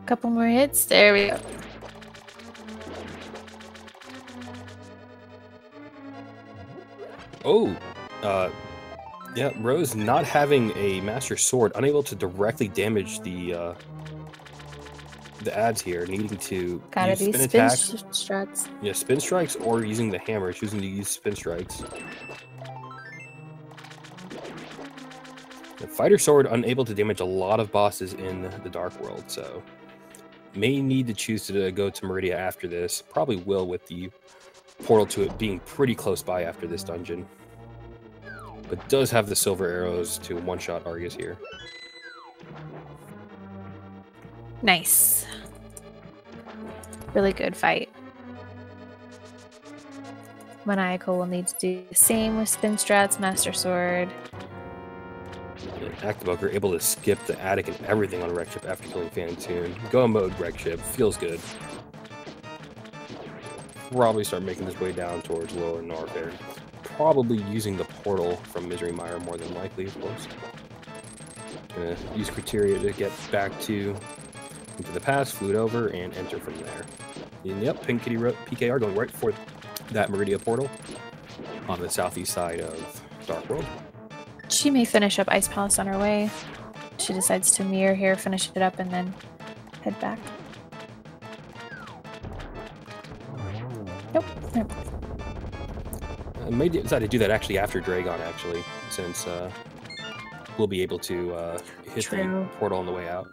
Couple more hits. There we go. Oh, yeah, Rose not having a Master Sword, unable to directly damage the ads here, needing to Gotta use be spin spin attacks. strats. Yeah, spin strikes or using the hammer, choosing to use spin strikes. The Fighter Sword unable to damage a lot of bosses in the Dark World, so may need to choose to go to Meridia after this. Probably will with the portal to it being pretty close by after this dungeon. But does have the silver arrows to one-shot Argus here. Nice. Really good fight. Maniacal will need to do the same with spin strats, Master Sword. AcktheBoker able to skip the attic and everything on Wreck Ship after killing Phantoon. Go mode Wreck Ship, feels good. Probably start making his way down towards Lower Norfair. Probably using the portal from Misery Mire more than likely, of course. Gonna use criteria to get back into the past, flute over, and enter from there. And yep, PinkKittyRose PKR going right for that Meridia portal on the southeast side of Dark World. She may finish up Ice Palace on her way. She decides to mirror here, finish it up, and then head back. Nope. Nope. I may decide to do that actually after Dragon, actually, since we'll be able to hit the portal on the way out.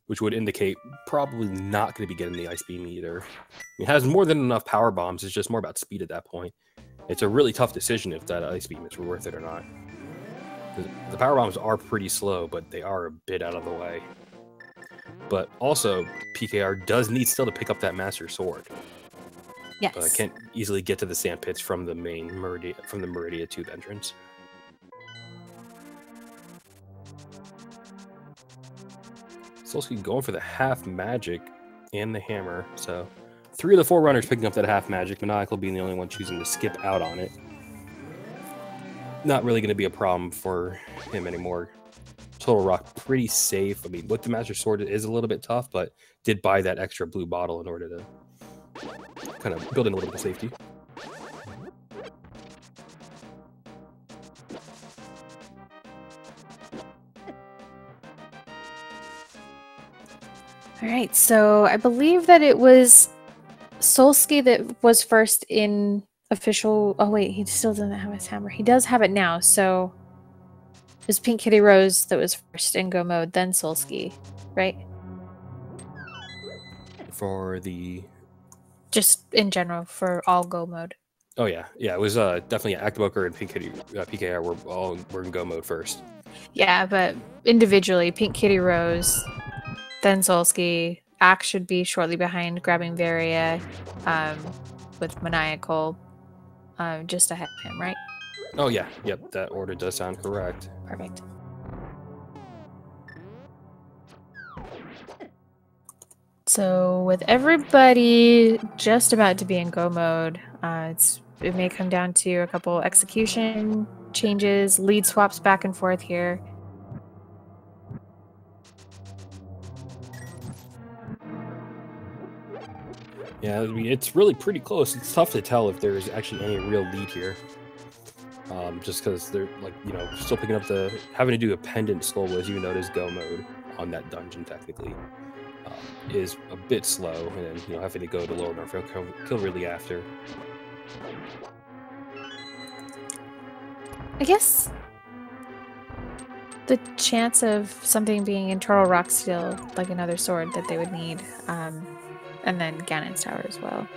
Which would indicate probably not going to be getting the Ice Beam either. It has more than enough power bombs, it's just more about speed at that point. It's a really tough decision if that Ice Beam is worth it or not. The power bombs are pretty slow, but they are a bit out of the way. But also, PKR does need still to pick up that Master Sword. Yes. But I can't easily get to the sand pits from the main Meridia, from the Meridia Tube entrance. Solski going for the half magic and the hammer. So 3 of the 4 runners picking up that half magic. Maniacal being the only one choosing to skip out on it. Not really going to be a problem for him anymore. Total Rock pretty safe. I mean, with the Master Sword, it is a little bit tough, but did buy that extra blue bottle in order to kind of build in a little bit of safety. All right, so I believe that it was Solski that was first in official... Oh, wait, he still doesn't have his hammer. He does have it now, so... It was PinkKittyRose that was first in go mode, then Solski, right? For the... Just in general, for all go mode. Oh, yeah. Yeah, it was definitely AcktheBoker and PKR were in go mode first. Yeah, but individually, PinkKittyRose... Then Solski. Axe should be shortly behind, grabbing Varia with Maniacal just ahead of him, right? Oh, yeah. Yep, that order does sound correct. Perfect. So with everybody just about to be in go mode, it may come down to a couple execution changes, lead swaps back and forth here. Yeah, I mean, it's really pretty close. It's tough to tell if there's actually any real lead here. Just because they're, like, you know, still picking up having to do a pendant skull was, even though it is go mode on that dungeon, technically. is a bit slow, and then having to go to lower Northfield kill really after. I guess the chance of something being in Turtle Rock still like another sword that they would need, and then Ganon's Tower as well.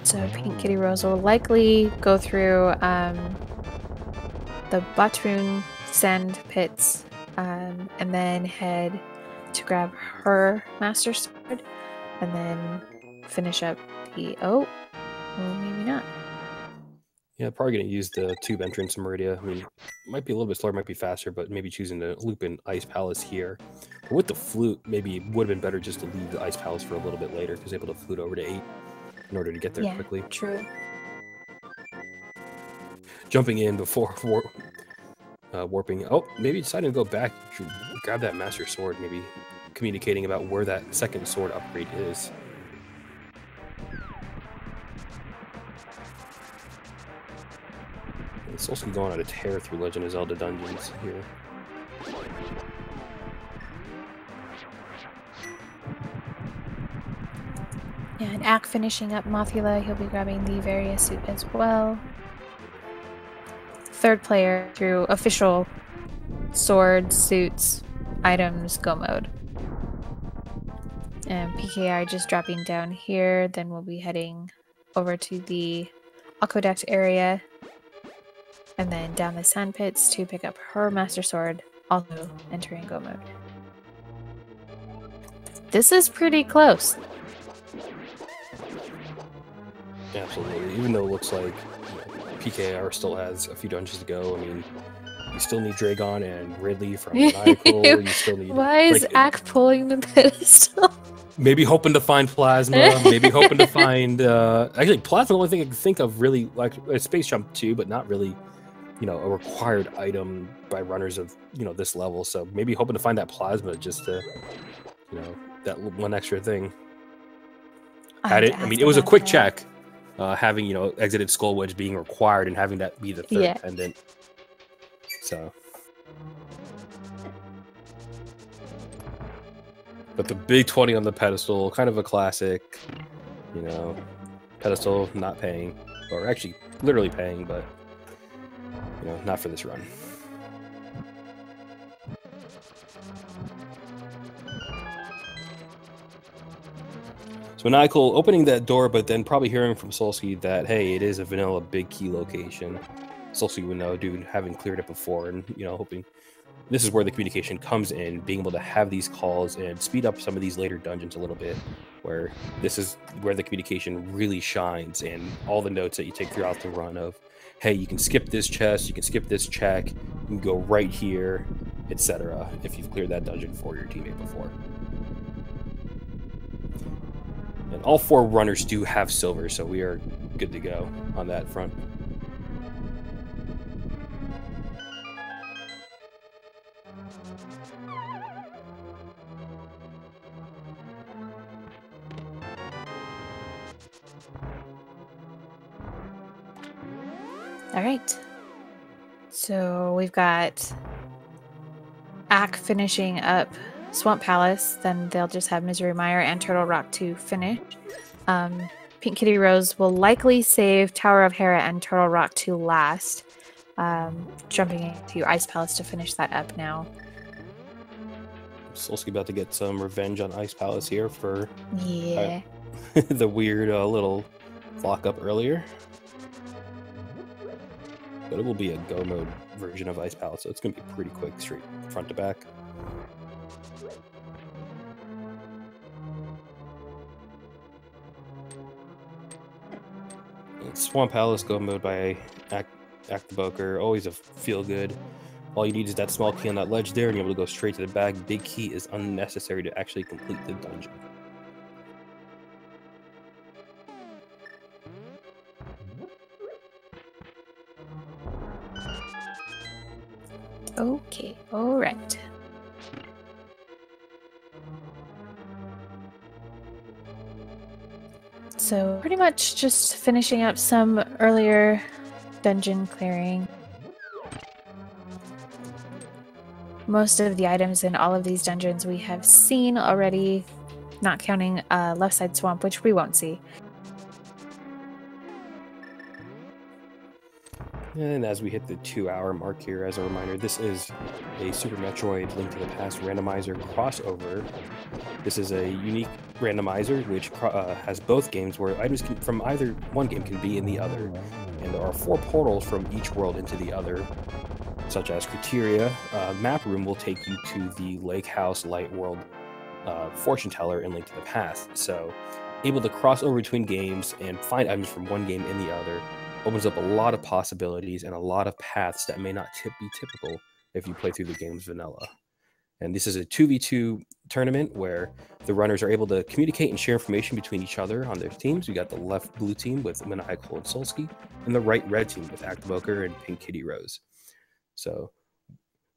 So PinkKittyRose will likely go through the Batroon sand pits and then head to grab her Master Sword and then finish up the... Oh, well, maybe not. Yeah, probably going to use the tube entrance in Meridia. I mean, might be a little bit slower, might be faster, but maybe choosing to loop in Ice Palace here. But with the flute, maybe it would have been better just to leave the Ice Palace for a little bit later, because able to flute over to 8 in order to get there quickly. True. Jumping in before warping. Oh, maybe deciding to go back, grab that Master Sword, maybe communicating about where that second sword upgrade is. And Solski going on a tear through Legend of Zelda dungeons here. Yeah, and Ack finishing up Mothula, he'll be grabbing the Various suit as well. Third player through official swords, suits, items, go mode. And PKR just dropping down here, then we'll be heading over to the Aqueduct area and then down the sand pits to pick up her Master Sword, also entering go mode. This is pretty close. Absolutely. Even though it looks like PKR still has a few dungeons to go, I mean, you still need Dragon and Ridley from Maniacal. You still need. Why is Ack pulling the pedestal? Maybe hoping to find Plasma. Maybe hoping to find. Actually, Plasma, the only thing I can think of really, like a Space Jump too, but not really, a required item by runners of this level. So maybe hoping to find that Plasma just to, that one extra thing. Had it. I mean, it was a quick check. Having exited Skull Wedge being required and having that be the third pendant. So, but the big 20 on the pedestal, kind of a classic. Pedestal not paying, or actually literally paying, but not for this run. So Maniacal opening that door, but then probably hearing from Solski that, hey, it is a vanilla big key location. Solski would know, dude, having cleared it before, and, hoping this is where the communication comes in, being able to have these calls and speed up some of these later dungeons a little bit, where this is where the communication really shines, and all the notes that you take throughout the run of, hey, you can skip this chest, you can skip this check, you can go right here, etc., if you've cleared that dungeon for your teammate before. And all 4 runners do have silver, so we are good to go on that front. All right. So we've got Ack finishing up Swamp Palace, then they'll just have Misery Mire and Turtle Rock to finish. PinkKittyRose will likely save Tower of Hera and Turtle Rock to last, jumping into Ice Palace to finish that up now. Solski about to get some revenge on Ice Palace here for the weird little lock up earlier. But it will be a go mode version of Ice Palace, so it's going to be pretty quick, straight front to back. Swamp Palace go mode by AcktheBoker, always a feel good. All you need is that small key on that ledge there, and you're able to go straight to the bag. Big key is unnecessary to actually complete the dungeon. Okay, all right. So pretty much just finishing up some earlier dungeon clearing. Most of the items in all of these dungeons we have seen already, not counting Left Side Swamp, which we won't see. And as we hit the 2-hour mark here, as a reminder, this is a Super Metroid Link to the Past randomizer crossover. This is a unique randomizer which has both games where items from either one game can be in the other. And there are 4 portals from each world into the other, such as Criteria. Map Room will take you to the Lake House Light World Fortune Teller and Link to the Past. So able to cross over between games and find items from one game in the other opens up a lot of possibilities and a lot of paths that may not be typical if you play through the game's vanilla. And this is a 2v2 tournament where the runners are able to communicate and share information between each other on their teams. We got the left blue team with Maniacal and Solski, and the right red team with AcktheBoker and PinkKittyRose. So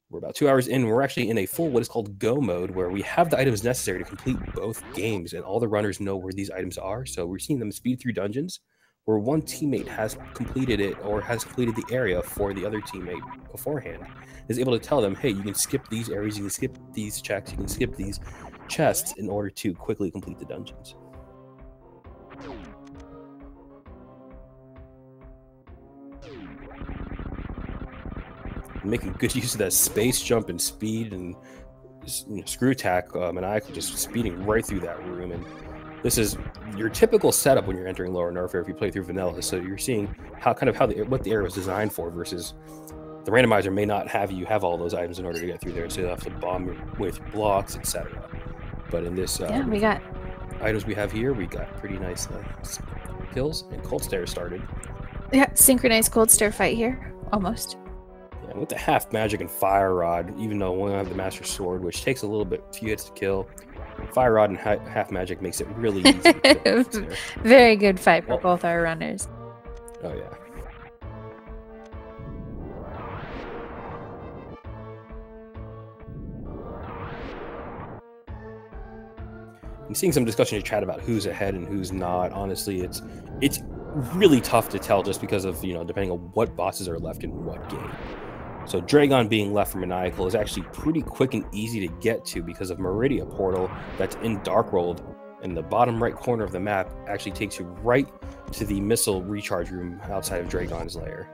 we're about 2 hours in. We're actually in a full what is called go mode, where we have the items necessary to complete both games, and all the runners know where these items are. So we're seeing them speed through dungeons where one teammate has completed it or has completed the area for the other teammate beforehand, is able to tell them, hey, you can skip these areas, you can skip these checks, you can skip these chests in order to quickly complete the dungeons. Making good use of that space jump and speed and screw attack, Maniacal just speeding right through that room. And this is your typical setup when you're entering Lower Norfair if you play through vanilla. So you're seeing what the area was designed for, versus the randomizer may not have you have all those items in order to get through there, so you'll have to bomb your way through blocks, etc. But in this we got items we have here, we got pretty nice kills, and cold stare started. Yeah, synchronized cold stare fight here, almost. Yeah, with the half magic and fire rod, even though we don't have the master sword, which takes a little bit, few hits to kill. Fire rod and half magic makes it really easy to kill. Very good fight for both our runners. Oh yeah. I'm seeing some discussion in chat about who's ahead and who's not. Honestly, it's really tough to tell just because of, depending on what bosses are left in what game. So Dragon being left from Maniacal is actually pretty quick and easy to get to because of Meridia Portal that's in Dark World, in the bottom right corner of the map actually takes you right to the missile recharge room outside of Dragon's lair.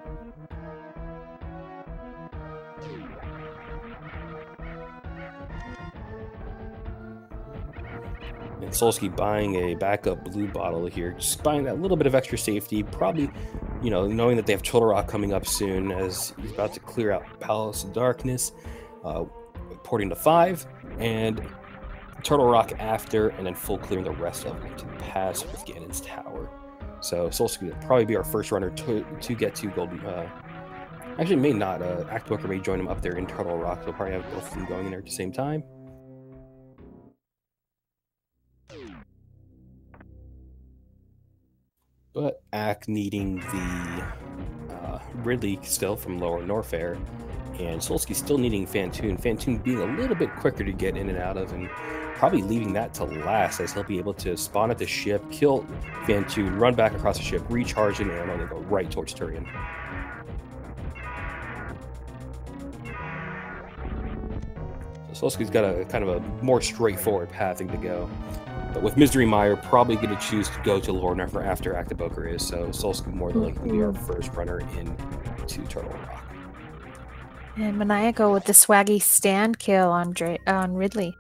And Solski buying a backup blue bottle here, just buying that little bit of extra safety, probably, knowing that they have Turtle Rock coming up soon as he's about to clear out Palace of Darkness, porting to 5, and Turtle Rock after, and then full clearing the rest of it to the pass with Ganon's Tower. So Solski will probably be our first runner to get to Golden. Actually, may not. AcktheBoker may join him up there in Turtle Rock. They'll probably have both of them going in there at the same time. But Ack needing the Ridley still from Lower Norfair, and Solski still needing Fantoon. Fantoon being a little bit quicker to get in and out of, and probably leaving that to last, as he'll be able to spawn at the ship, kill Fantoon, run back across the ship, recharge an ammo, and then go right towards Turian. So Solski's got a kind of a more straightforward pathing to go. But with Misery Mire, probably going to choose to go to Lower Norfair after AcktheBoker is, so Solski more than likely to be our first runner into Turtle Rock. And Maniacal with the swaggy stand kill on Ridley.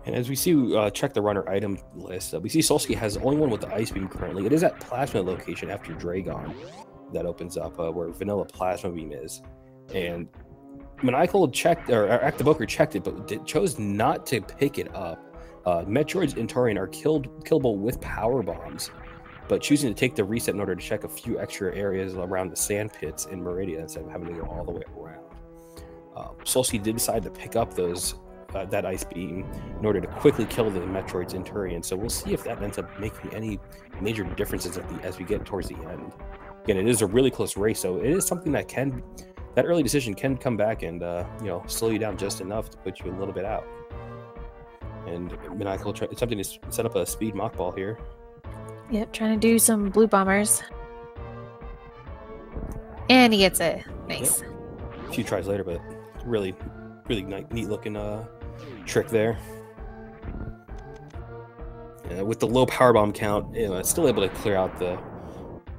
And as we see, check the runner item list, we see Solski has the only one with the Ice Beam currently. It is at Plasma location after Dragon that opens up where Vanilla Plasma Beam is. And Maniacal checked, or AcktheBoker checked it, but chose not to pick it up. Metroids in Turian are killable with power bombs, but choosing to take the reset in order to check a few extra areas around the sand pits in Meridia instead of having to go all the way around. Solski did decide to pick up those that ice beam in order to quickly kill the Metroids in Turian. So we'll see if that ends up making any major differences as we get towards the end. Again, it is a really close race, so it is something that early decision can come back and slow you down just enough to put you a little bit out. And Maniacal attempting to set up a speed mock ball here. Yep, trying to do some blue bombers. And he gets it. Nice. Yep. A few tries later, but really neat looking trick there. With the low power bomb count, it's still able to clear out the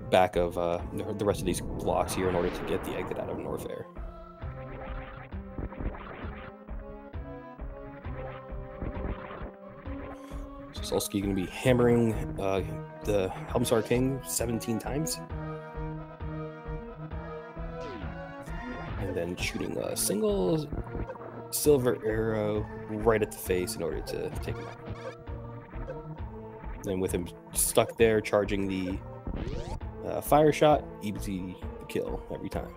back of the rest of these blocks here in order to get the exit out of Norfair. So Solski going to be hammering the Helmsar King 17 times. And then shooting a single silver arrow right at the face in order to take him out. Then with him stuck there, charging the fire shot, easy kill every time.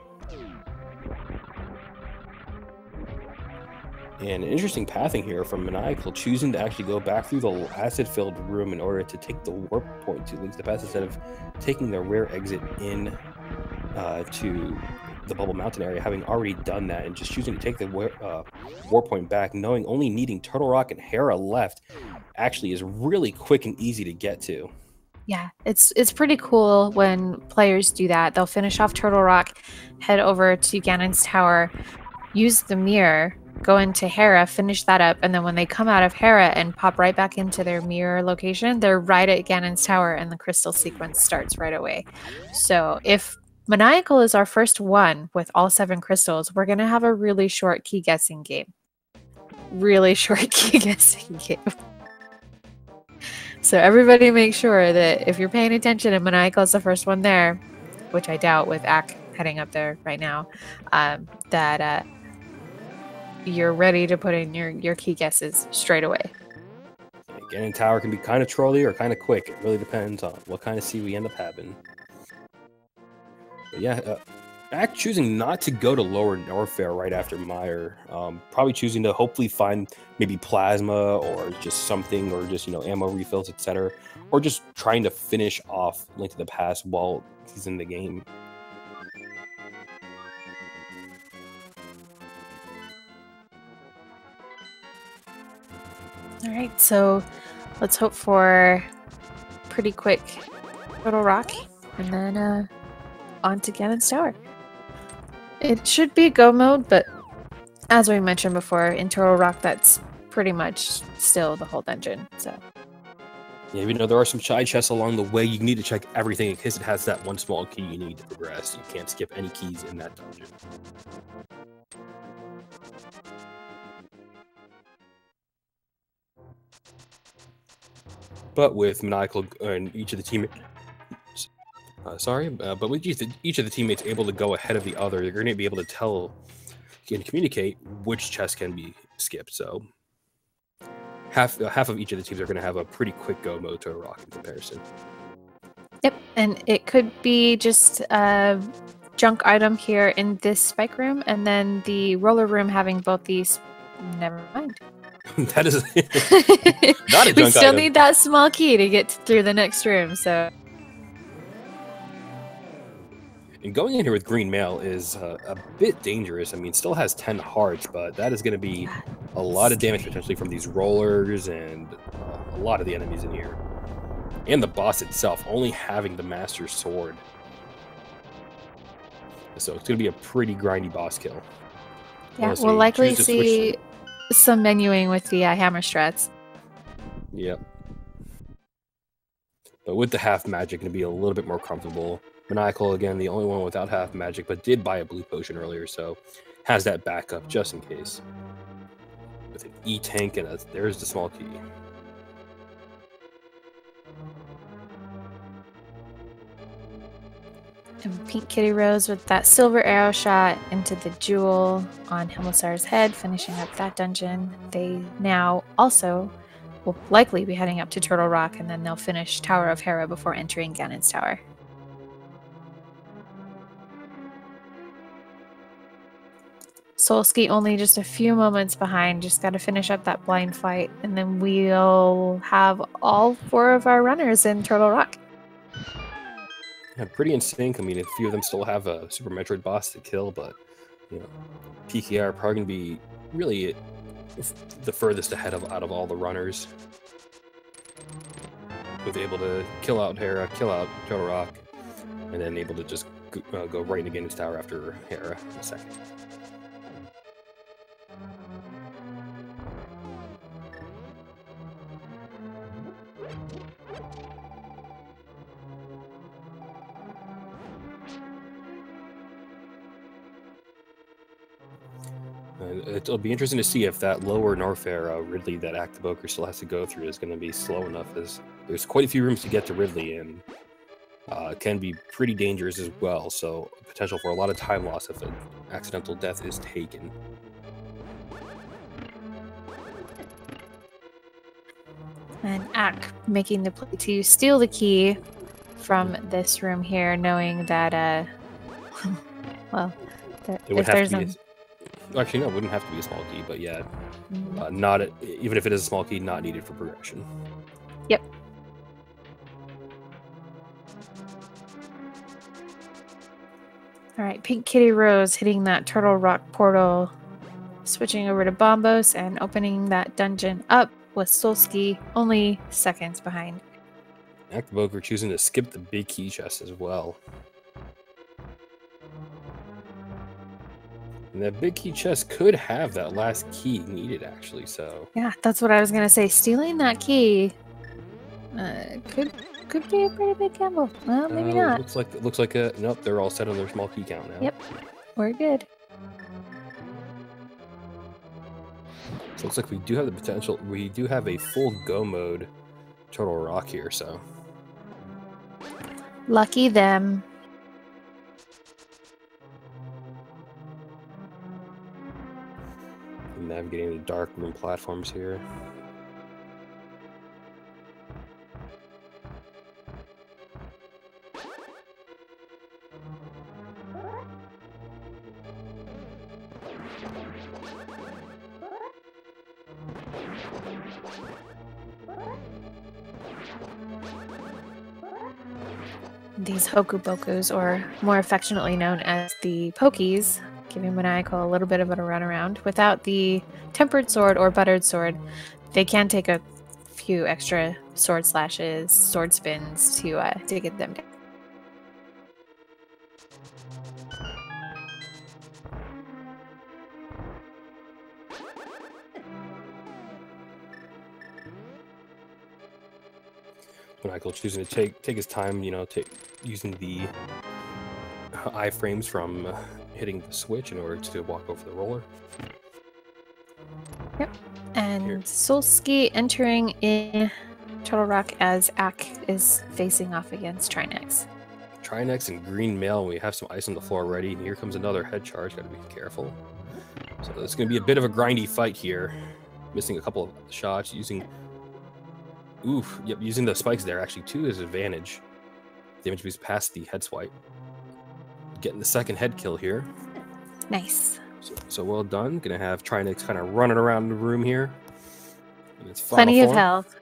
And an interesting pathing here from Maniacal, choosing to actually go back through the acid-filled room in order to take the warp point to Link's the Past instead of taking the rear exit in to the Bubble Mountain area, having already done that, and just choosing to take the warp point back, knowing only needing Turtle Rock and Hera left actually is really quick and easy to get to. Yeah, it's pretty cool when players do that. They'll finish off Turtle Rock, head over to Ganon's Tower, use the mirror, go into Hera, finish that up, and then when they come out of Hera and pop right back into their mirror location, they're right at Ganon's Tower and the crystal sequence starts right away. So if Maniacal is our first one with all 7 crystals, we're going to have a really short key guessing game. Really short key guessing game. So everybody make sure that if you're paying attention and Maniacal is the first one there, which I doubt with Ack heading up there right now, that you're ready to put in your key guesses straight away. Ganon Tower can be kind of trolly or kind of quick. It really depends on what kind of sea we end up having. But yeah, Ack choosing not to go to lower Norfair right after Meyer. Probably choosing to hopefully find maybe plasma or just something, or just ammo refills, etc. Or just trying to finish off Link to the Past while he's in the game. All right, so let's hope for pretty quick Turtle Rock, and then on to Ganon's Tower. It should be go mode, but as we mentioned before, in Turtle Rock, that's pretty much still the whole dungeon. So yeah, there are some side chests along the way. You need to check everything in case it has that one small key you need to progress. You can't skip any keys in that dungeon. But with Maniacal and each of the teammates, but with each of the teammates able to go ahead of the other, they're going to be able to tell and communicate which chest can be skipped. So half of each of the teams are going to have a pretty quick go mode to a rock in comparison. Yep, and it could be just a junk item here in this spike room, and then the roller room having both these. Never mind. That is not a junk item. We still need that small key to get through the next room, so. And going in here with green mail is a bit dangerous. I mean, still has 10 hearts, but that is going to be a lot of damage potentially from these rollers and a lot of the enemies in here. And the boss itself, only having the Master Sword. So it's going to be a pretty grindy boss kill. Yeah, we'll likely see some menuing with the hammer strats. Yep. But with the half magic, going to be a little bit more comfortable. Maniacal, again, the only one without half magic, but did buy a blue potion earlier, so has that backup just in case. With an E-tank and there's the small key. And PinkKittyRose with that silver arrow shot into the jewel on Helmsar's head, finishing up that dungeon. They now also will likely be heading up to Turtle Rock, and then they'll finish Tower of Hera before entering Ganon's Tower. Solski only just a few moments behind. Just got to finish up that blind fight, and then we'll have all 4 of our runners in Turtle Rock. Yeah, pretty in sync. I mean, a few of them still have a Super Metroid boss to kill, but you know, PKR are probably going to be really the furthest ahead out of all the runners. Was able to kill out Hera, kill out Turtle Rock, and then able to just go right into Ganon's Tower after Hera in a second. And it'll be interesting to see if that lower Norfair Ridley that AcktheBoker still has to go through is going to be slow enough, as there's quite a few rooms to get to Ridley, and can be pretty dangerous as well, so potential for a lot of time loss if an accidental death is taken. And Ack making the play to steal the key from this room here, knowing that, well, if there's a... Actually, no, it wouldn't have to be a small key, but yeah, even if it is a small key, not needed for progression. Yep. All right, PinkKittyRose hitting that Turtle Rock portal, switching over to Bombos and opening that dungeon up with Solski only seconds behind. AcktheBoker choosing to skip the big key chest as well. And that big key chest could have that last key needed, actually, so... Yeah, that's what I was going to say. Stealing that key could be a pretty big gamble. Well, maybe not. Looks like a... Nope, they're all set on their small key count now. Yep, we're good. So it looks like we do have the potential... We do have a full go mode Turtle Rock here, so... Lucky them. Navigating the dark room platforms here. These Hokubokus, or more affectionately known as the Pokies, giving Maniacal a little bit of a runaround. Without the tempered sword or buttered sword, they can take a few extra sword slashes, sword spins to get them down. Maniacal choosing to take his time, using the iframes from hitting the switch in order to walk over the roller. Yep. And Solski entering in Turtle Rock as Ack is facing off against Trinex. Trinex and Green Mail, we have some ice on the floor already, and here comes another head charge, gotta be careful. So it's gonna be a bit of a grindy fight here. Missing a couple of shots, using the spikes there actually to his advantage. Damage boost past the head swipe. Getting the second head kill here. Nice. So well done. Gonna have Trinex kind of running around the room here. And it's plenty of health.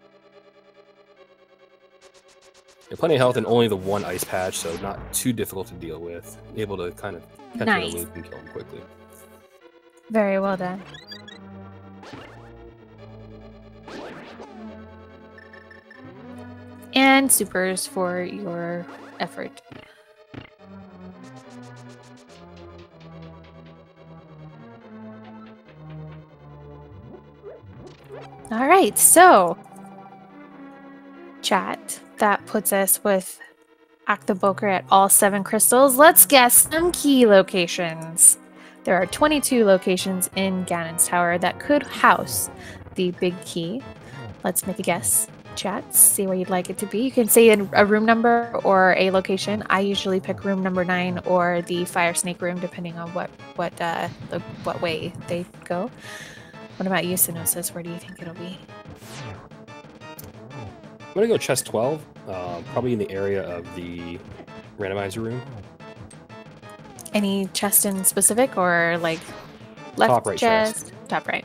Yeah, plenty of health and only the one ice patch, so not too difficult to deal with. Able to kind of catch him in the loop and kill him quickly. Very well done. And supers for your effort. All right, so chat, that puts us with AcktheBoker at all 7 crystals. Let's guess some key locations. There are 22 locations in Ganon's Tower that could house the big key. Let's make a guess. Chat, see where you'd like it to be. You can say a room number or a location. I usually pick room number 9 or the fire snake room, depending on what way they go. What about you, Synosis? Where do you think it'll be? I'm gonna go chest 12, probably in the area of the randomizer room. Any chest in specific, or like Left Top right chest. Top right.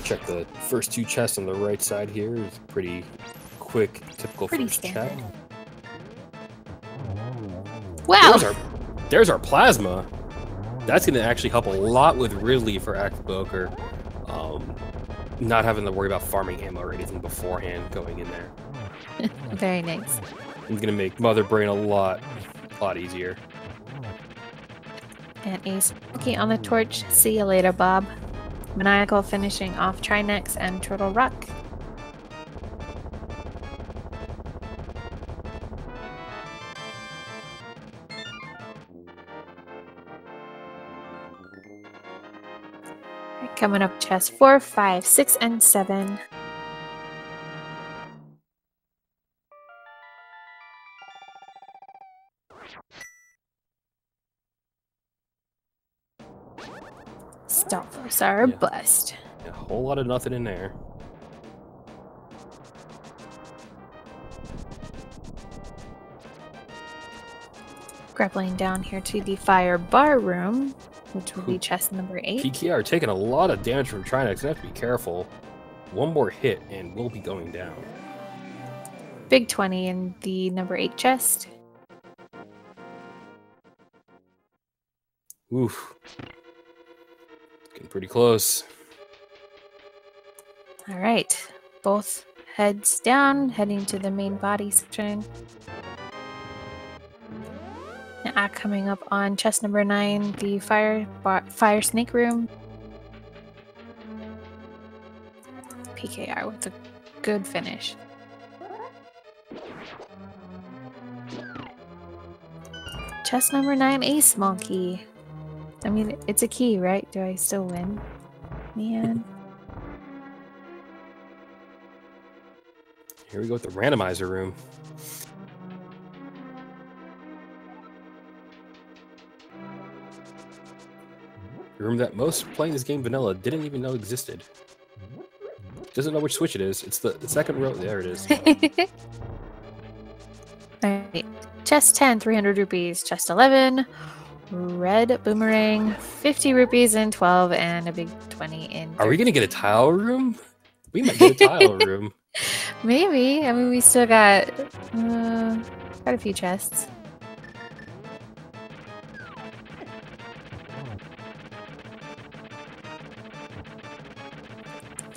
Check the first 2 chests on the right side here. It's pretty quick, typical Pretty first standard. check. Wow! There's our plasma. That's going to actually help a lot with Ridley for AcktheBoker. Not having to worry about farming ammo or anything beforehand going in there. Very nice. It's going to make Mother Brain a lot easier. And a Solski on the torch. See you later, Bob. Maniacal finishing off Trinex and Turtle Rock. Right, coming up, chest 4, 5, 6, and 7. Stalfos are a bust. A whole lot of nothing in there. Grappling down here to the fire bar room, which will be chest number 8. PKR taking a lot of damage from Trinex. I have to be careful. One more hit and we'll be going down. Big 20 in the number 8 chest. Oof. Getting pretty close. All right. Both heads down, heading to the main body section. Coming up on chest number 9, the fire snake room. PKR with a good finish. Chest number 9, a small key. I mean, it's a key, right? Do I still win? Man. Here we go with the randomizer room. The room that most playing this game vanilla didn't even know existed. Doesn't know which switch it is. It's the second row. There it is. Alright. Chest 10, 300 rupees. Chest 11, red boomerang, 50 rupees in 12, and a big 20 in 30. Are we going to get a tile room? We might get a tile room. Maybe. I mean, we still got a few chests.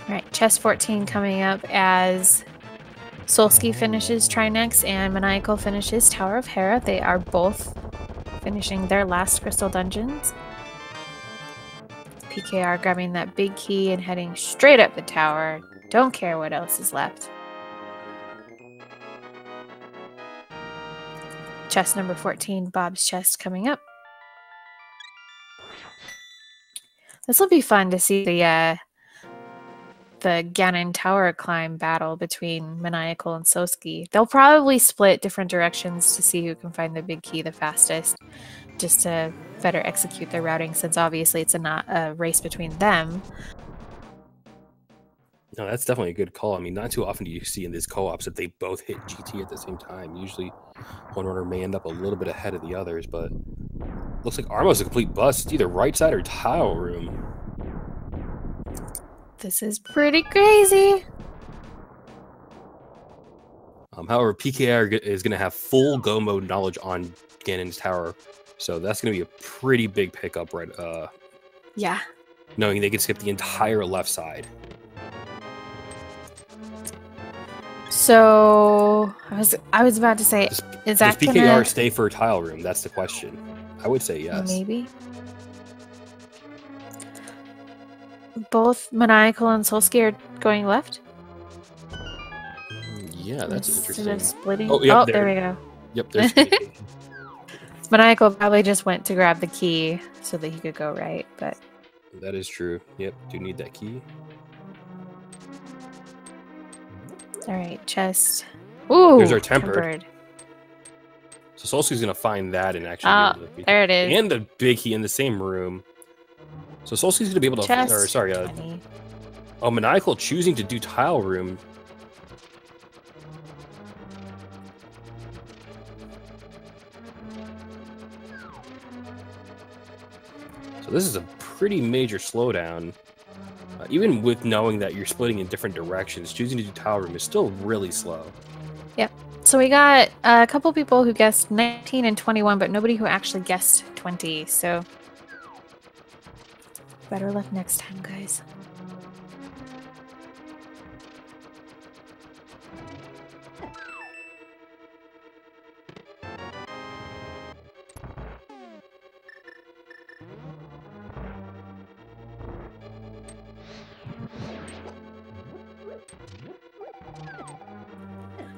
Alright, chest 14 coming up as Solski finishes Trinex and Maniacal finishes Tower of Hera. They are both finishing their last crystal dungeons. PKR grabbing that big key and heading straight up the tower. Don't care what else is left. Chest number 14, Bob's chest coming up. This will be fun to see the Ganon Tower climb battle between Maniacal and Solski. They'll probably split different directions to see who can find the big key the fastest, just to better execute their routing, since obviously it's not a race between them. No, that's definitely a good call. I mean, not too often do you see in these co-ops that they both hit GT at the same time. Usually one runner may end up a little bit ahead of the others, but looks like Armo's a complete bust. It's either right side or tile room. This is pretty crazy. However, PKR is going to have full go mode knowledge on Ganon's tower, so that's going to be a pretty big pickup, right? Yeah. Knowing they can skip the entire left side. So I was about to say, is that does PKR stay for a tile room? That's the question. I would say yes. Maybe. Both Maniacal and Solski are going left? Yeah, that's interesting. Instead of splitting. Oh, yep, there we go. Yep, there's the Maniacal probably just went to grab the key so that he could go right, but... That is true. Yep, do need that key. Alright, chest. Ooh, there's our tempered. So Solski's going to find that and actually... there it is. And the big key in the same room. So Solski's going to be able to... Chest or sorry, Oh, Maniacal choosing to do tile room. So this is a pretty major slowdown. Even with knowing that you're splitting in different directions, choosing to do tile room is still really slow. Yep. So we got a couple people who guessed 19 and 21, but nobody who actually guessed 20. So better luck next time, guys.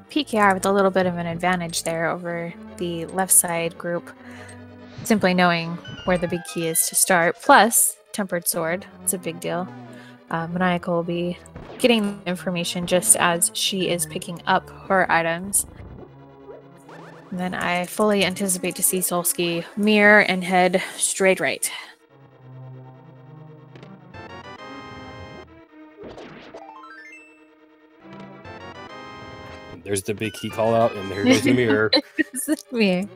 PKR with a little bit of an advantage there over the left side group, simply knowing where the big key is to start. Plus, Tempered Sword, it's a big deal. Maniacal will be getting information just as she is picking up her items. And then I fully anticipate to see Solski mirror and head straight right. There's the big key call out, and there goes the mirror. Mirror.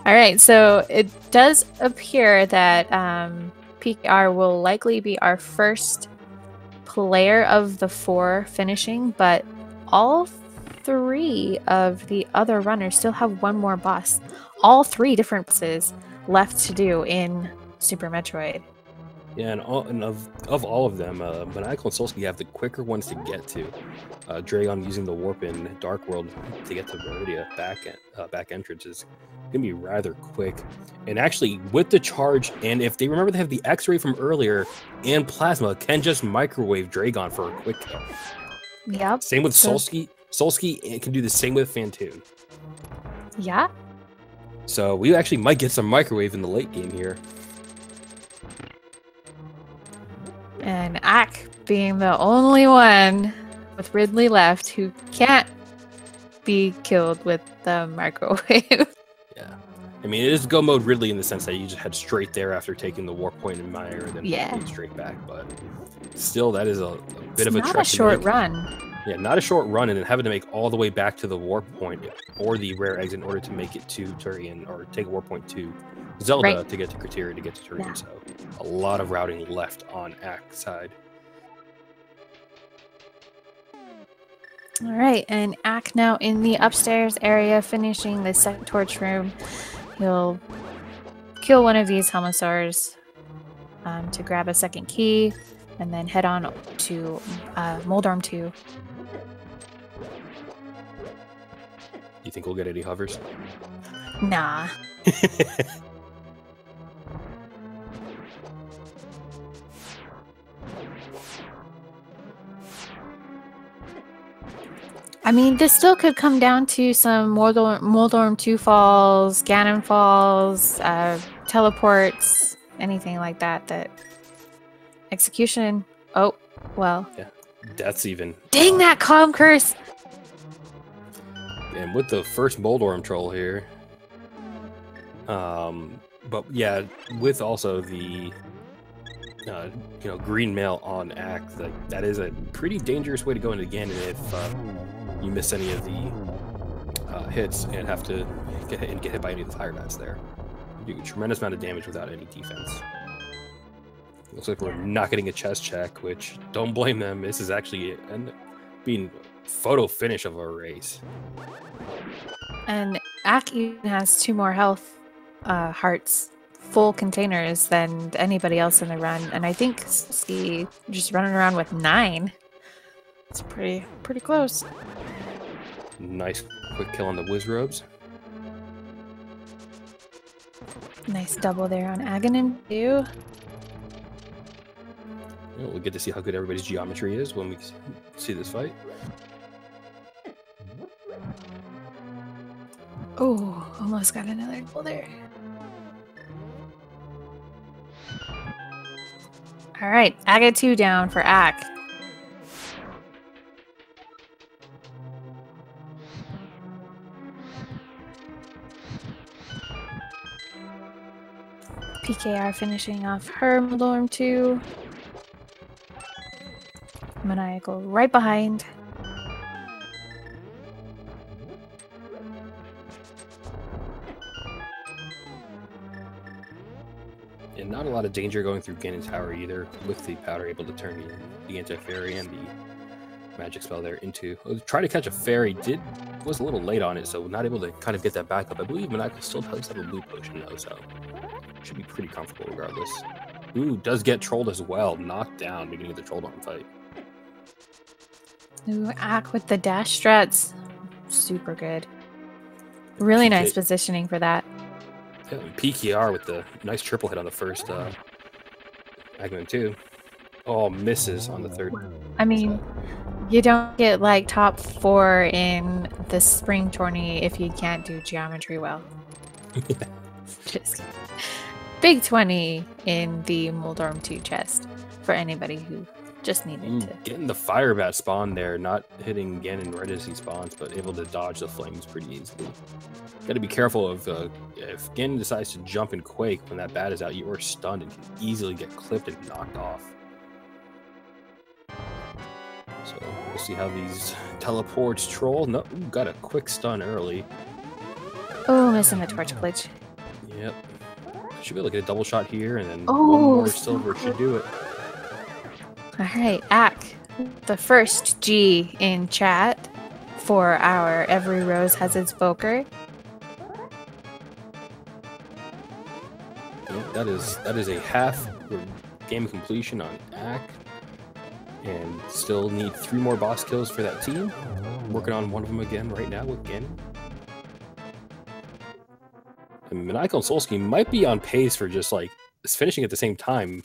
All right, so it does appear that PKR will likely be our first player of the 4 finishing, but all 3 of the other runners still have one more boss. All 3 different bosses left to do in Super Metroid. Yeah, and of all of them, Maniacal and Solski have the quicker ones to get to. Dragon using the warp in Dark World to get to Meridia back entrance is gonna be rather quick. And actually, with the charge, and if they remember they have the X-ray from earlier and Plasma, can just microwave Dragon for a quick kill. Yep. Same with Solski. Solski can do the same with Fantoon. Yeah. So we actually might get some microwave in the late game here. And Ack being the only one with Ridley left who can't be killed with the microwave. Yeah. I mean, it is go mode Ridley in the sense that you just head straight there after taking the warp point in Meyer and then straight back. But still, that is a bit of a trek. Not a short run. Yeah, not a short run, and then having to make all the way back to the warp point or the rare exit in order to make it to Turian or take a warp point to Zelda to get to Criteria to get to Turian. Yeah. So a lot of routing left on Ack's side. All right, and Ack now in the upstairs area, finishing the second torch room. He'll kill one of these Helmosaurs to grab a second key, and then head on to Moldorm 2. You think we'll get any hovers? Nah. I mean, this still could come down to some Moldorm 2 falls, Ganon falls, teleports, anything like that. That execution. Oh, well. Yeah, death's even. Dang that calm curse! And with the first Moldorm troll here. But yeah, with also the green mail on Ack, that is a pretty dangerous way to go into Ganon if you miss any of the hits and have to get hit by any of the fire bats there. You do a tremendous amount of damage without any defense. Looks like we're not getting a chest check, which don't blame them. This is actually being photo finish of a race. And Ack even has 2 more health hearts, full containers, than anybody else in the run. And I think Solski just running around with 9. It's pretty close. Nice quick kill on the Wizrobes. Nice double there on Aghanim too. Yeah, we'll get to see how good everybody's geometry is when we see this fight. Oh, almost got another double there. All right, Aga 2 down for Ack. PKR finishing off her Dorm 2. Maniacal right behind. And not a lot of danger going through Ganon Tower either, with the powder able to turn the anti-fairy and the magic spell there into. Try to catch a fairy, was a little late on it, so not able to kind of get that back up. I believe Maniacal still does have a blue potion though, so should be pretty comfortable regardless. Ooh, does get trolled as well, knocked down beginning of the troll down fight. Ooh, Ack with the dash struts, super good. Really nice positioning for that. Yeah, PKR with the nice triple hit on the first Agman too. Oh, misses on the third. I mean, you don't get like top 4 in the spring tourney if you can't do geometry well. Just kidding. Big 20 in the Moldorm 2 chest for anybody who just needed to. Getting the fire bat spawn there, not hitting Ganon right as he spawns, but able to dodge the flames pretty easily. Got to be careful of if Ganon decides to jump and quake when that bat is out, you are stunned and can easily get clipped and knocked off. So we'll see how these teleports troll. No, got a quick stun early. Oh, missing the torch glitch. Yep. Should be able to get a double shot here, and then one more silver should do it. All right, Ack, the first G in chat for our Every Rose Has Its Boker. Yeah, that is a half game completion on Ack, and still need 3 more boss kills for that team. Working on one of them again right now with Ganon. And Maniacal and Solski might be on pace for just like finishing at the same time.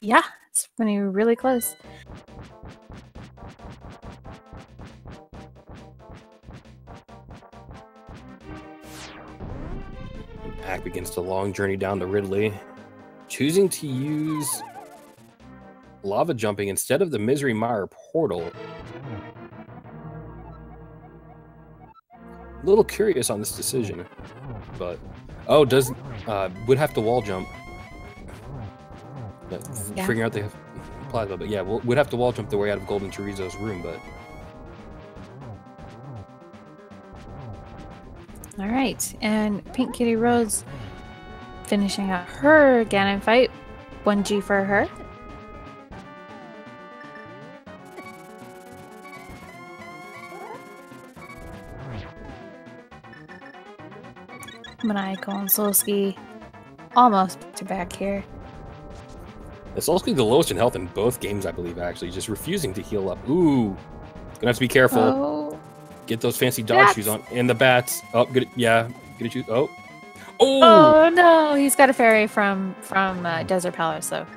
Yeah, it's when you're really close. Ack begins the long journey down to Ridley, choosing to use lava jumping instead of the Misery Mire portal. A little curious on this decision, but would have to wall jump. Yeah. Figuring out they have plasma, but yeah, would have to wall jump the way out of Golden Chorizo's room, but. All right, and PinkKittyRose finishing out her Ganon fight. 1G for her. Maniacal and Solski almost back to back here. It's Solski the lowest in health in both games, I believe, actually. Just refusing to heal up. Ooh. Gonna have to be careful. Oh. Get those fancy dog shoes on. And the bats. Oh, good. Yeah. Good at you. Oh. Oh! Oh, no. He's got a fairy from Desert Palace, though.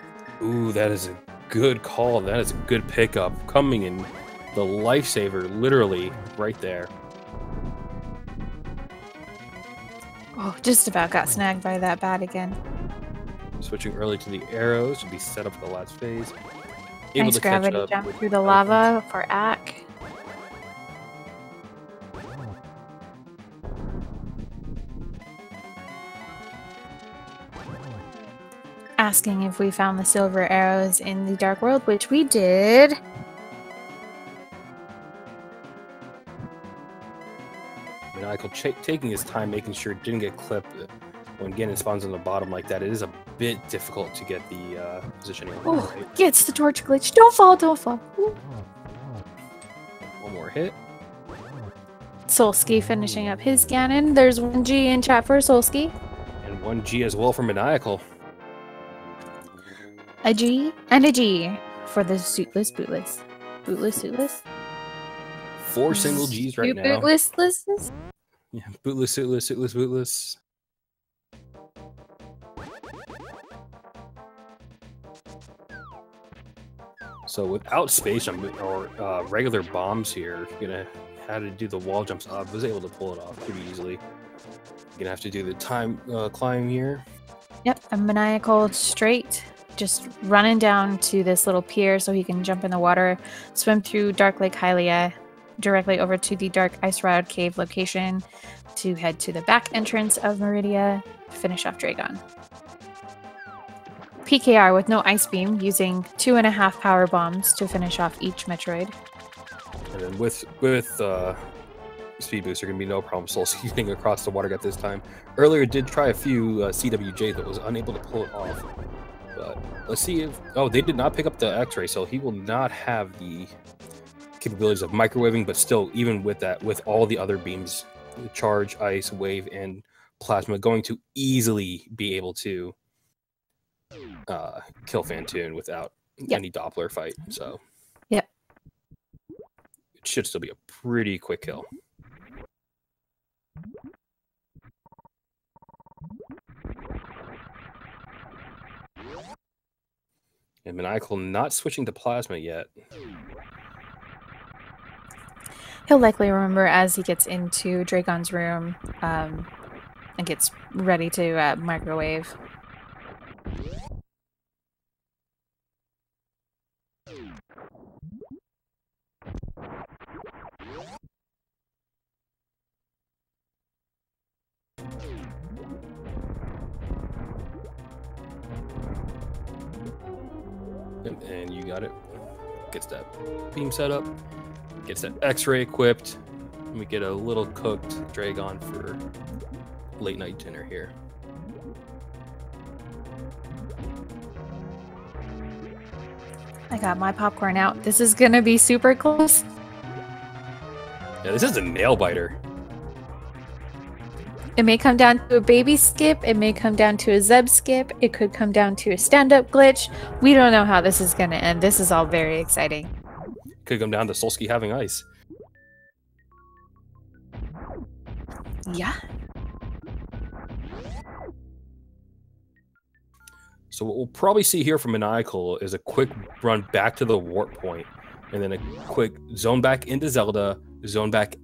Ooh, that is a good call. That is a good pickup. Coming in the lifesaver, literally, right there. Oh, just about got snagged by that bat again. Switching early to the arrows to be set up for the last phase. Able nice to gravity jump through the lava for Ack. Asking if we found the silver arrows in the Dark World, which we did. Maniacal taking his time, making sure it didn't get clipped. When Ganon spawns on the bottom like that, it is a bit difficult to get the positioning. Oh, right. Gets the torch glitch. Don't fall, don't fall. Ooh. One more hit. Solski finishing up his Ganon. There's 1G in chat for Solski. And 1G as well for Maniacal. A G and a G for the suitless bootless. Bootless suitless? 4 single Gs right now. Bootless. Yeah, bootless, suitless, suitless, bootless. So without space or regular bombs here, you're gonna have to do the wall jumps up. Was able to pull it off pretty easily. You're gonna have to do the time climb here. Yep, a Maniacal straight, just running down to this little pier so he can jump in the water, swim through Dark Lake Hylia, directly over to the Dark Ice Rod Cave location to head to the back entrance of Meridia to finish off Dragon. PKR with no Ice Beam, using 2.5 power bombs to finish off each Metroid. And then with Speed Boost, there are going to be no problem Solski getting across the water at this time. Earlier, it did try a few CWJ that was unable to pull it off. But let's see if... Oh, they did not pick up the X-Ray, so he will not have the capabilities of microwaving, but still, even with that, with all the other beams, Charge, Ice, Wave, and Plasma, going to easily be able to kill Phantoon without any Doppler fight. So, yep, it should still be a pretty quick kill. And Maniacal not switching to Plasma yet. He'll likely remember as he gets into Dragon's room and gets ready to microwave. And you got it. Gets that beam set up. Gets that X-ray equipped. And we get a little cooked Dragon for late night dinner here. I got my popcorn out. This is gonna be super close. Yeah, this is a nail biter. It may come down to a baby skip. It may come down to a Zeb skip. It could come down to a stand-up glitch. We don't know how this is going to end. This is all very exciting. Could come down to Solski having ice. Yeah. So what we'll probably see here from Maniacal is a quick run back to the warp point, and then a quick zone back into Zelda, zone back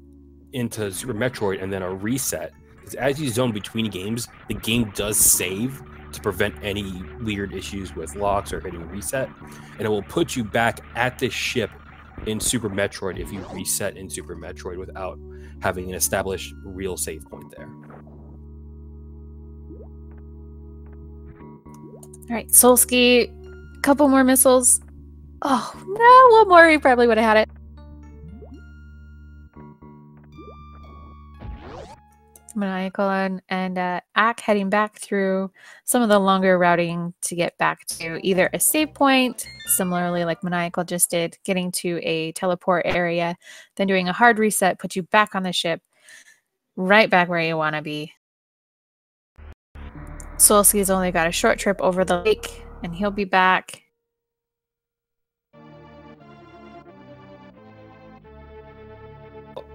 into Super Metroid, and then a reset. Because as you zone between games, the game does save to prevent any weird issues with locks or hitting reset, and it will put you back at the ship in Super Metroid if you reset in Super Metroid without having an established real save point there. All right, Solski, a couple more missiles. Oh, no, one more, he probably would have had it. Maniacal and Ack heading back through some of the longer routing to get back to either a save point, similarly like Maniacal just did, getting to a teleport area, then doing a hard reset, put you back on the ship, right back where you want to be. Solski's only got a short trip over the lake, and he'll be back.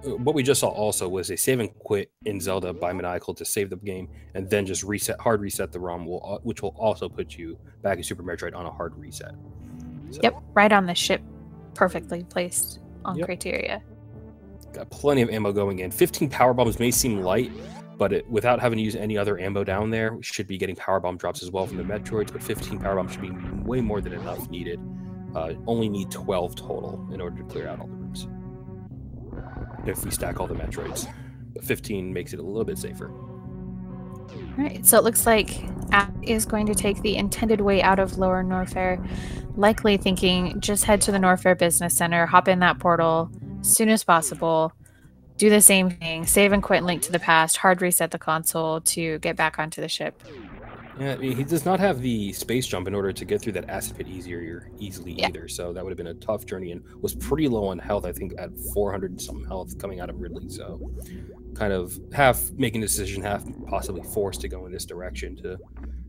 What we just saw also was a save and quit in Zelda by Maniacal to save the game, and then just hard reset the ROM, which will also put you back in Super Metroid on a hard reset. So, yep, right on the ship, perfectly placed on criteria. Got plenty of ammo going in. 15 power bombs may seem light, but without having to use any other ammo down there, we should be getting power bomb drops as well from the Metroids, but 15 power bombs should be way more than enough needed. Only need 12 total in order to clear out all the rooms, if we stack all the Metroids. But 15 makes it a little bit safer. All right, so it looks like Ack is going to take the intended way out of Lower Norfair, likely thinking just head to the Norfair Business Center, hop in that portal as soon as possible, do the same thing, save and quit and link to the past, hard reset the console to get back onto the ship. Yeah, I mean, he does not have the space jump in order to get through that acid pit easily either, so that would have been a tough journey, and was pretty low on health, I think at 400 and some health coming out of Ridley, so kind of half making a decision, half possibly forced to go in this direction to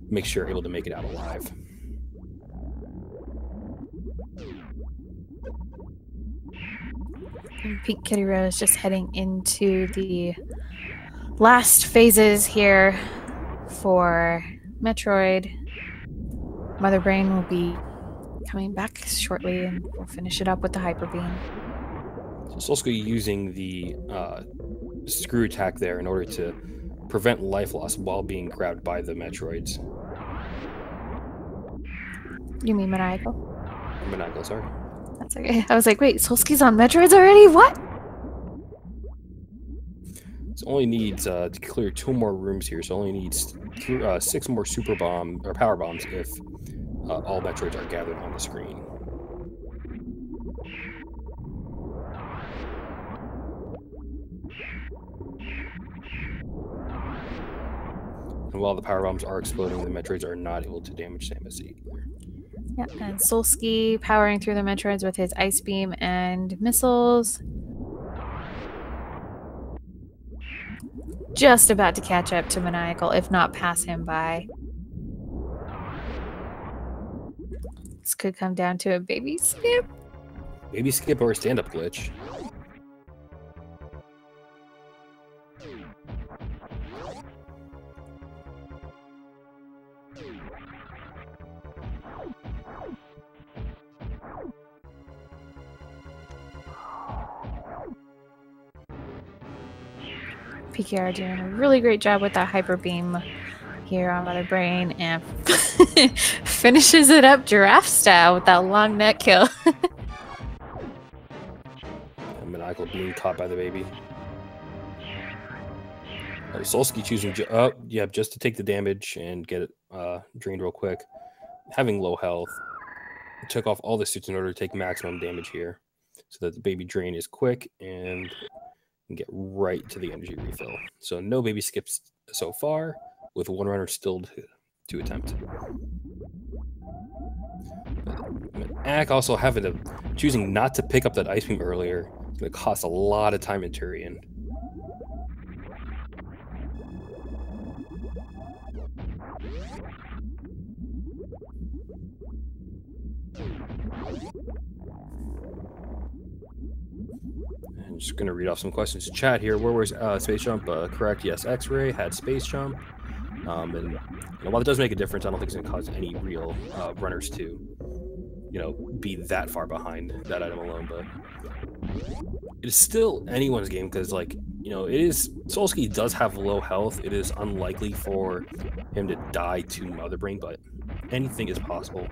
make sure able to make it out alive. PinkKittyRose just heading into the last phases here for Metroid. Mother Brain will be coming back shortly, and we'll finish it up with the Hyper Beam. So Solski using the screw attack there in order to prevent life loss while being grabbed by the Metroids. You mean Maniacal? Maniacal, sorry. That's okay. I was like, wait, Solski's on Metroids already? What? So only needs to clear 2 more rooms here. So only needs 6 more super bomb or power bombs if all Metroids are gathered on the screen. And while the power bombs are exploding, the Metroids are not able to damage SMZ3. Yeah, and Solski powering through the Metroids with his ice beam and missiles. Just about to catch up to Maniacal, if not pass him by. This could come down to a baby skip. Baby skip or a stand-up glitch. PKR doing a really great job with that hyper beam here on Mother Brain and finishes it up giraffe style with that long neck kill. And Maniacal being caught by the baby. Solski choosing just to take the damage and get it drained real quick. Having low health, took off all the suits in order to take maximum damage here, so that the baby drain is quick and get right to the energy refill. So no baby skips so far, with 1 runner still to attempt. Ack also choosing not to pick up that ice beam earlier. It's going to cost a lot of time in Turian. I'm just going to read off some questions in chat here. Where was space jump? Correct, yes. X-ray had space jump. And while it does make a difference, I don't think it's going to cause any real runners to, be that far behind that item alone. But it's still anyone's game because, it is Solski does have low health. It is unlikely for him to die to Mother Brain, but anything is possible.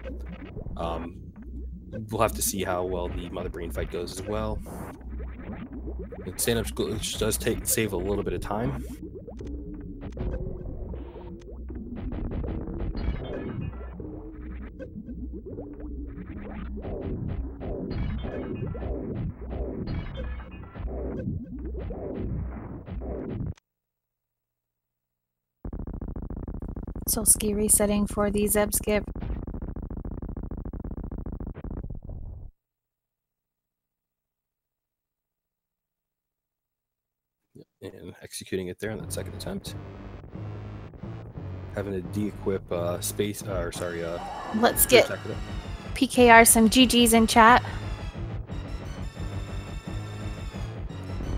We'll have to see how well the Mother Brain fight goes as well. Stand-up glitch does save a little bit of time. Solski resetting for the Zeb skip. And executing it there on that second attempt. Having to de-equip let's get PKR some GGs in chat.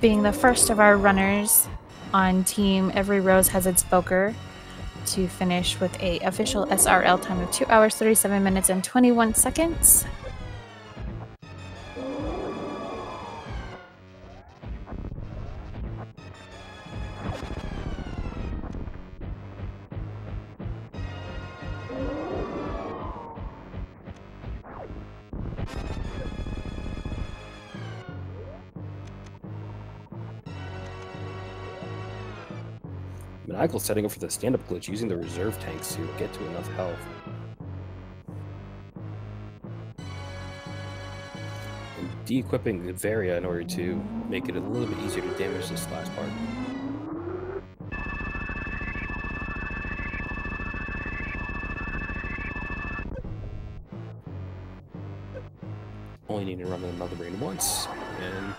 Being the first of our runners on team Every Rose Has Its Boker to finish with a official SRL time of 2 hours, 37 minutes, and 21 seconds. Maniacal setting up for the stand-up glitch using the reserve tanks to get to enough health. And de-equipping the Varia in order to make it a little bit easier to damage this last part. Only need to run the Mother Brain once, and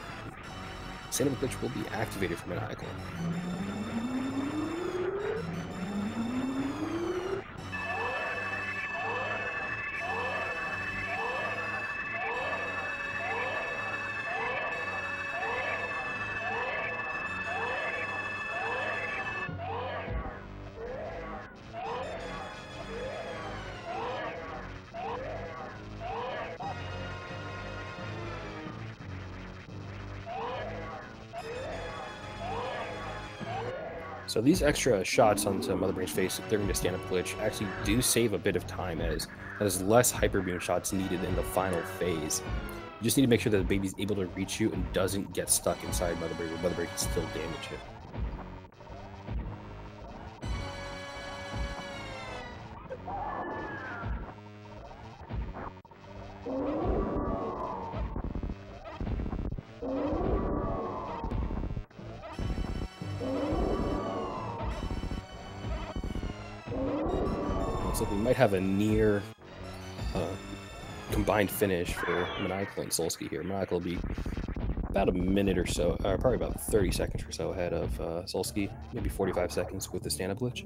stand-up glitch will be activated for Maniacal. So these extra shots onto Mother Brain's face during the stand-up glitch actually do save a bit of time, as there's less hyper beam shots needed in the final phase. You just need to make sure that the baby's able to reach you and doesn't get stuck inside Mother Brain, where Mother Brain can still damage it. Looks like we might have a near combined finish for Maniacal and Solski here. Maniacal will be about a minute or so, probably about 30 seconds or so ahead of Solski, maybe 45 seconds with the stand-up glitch.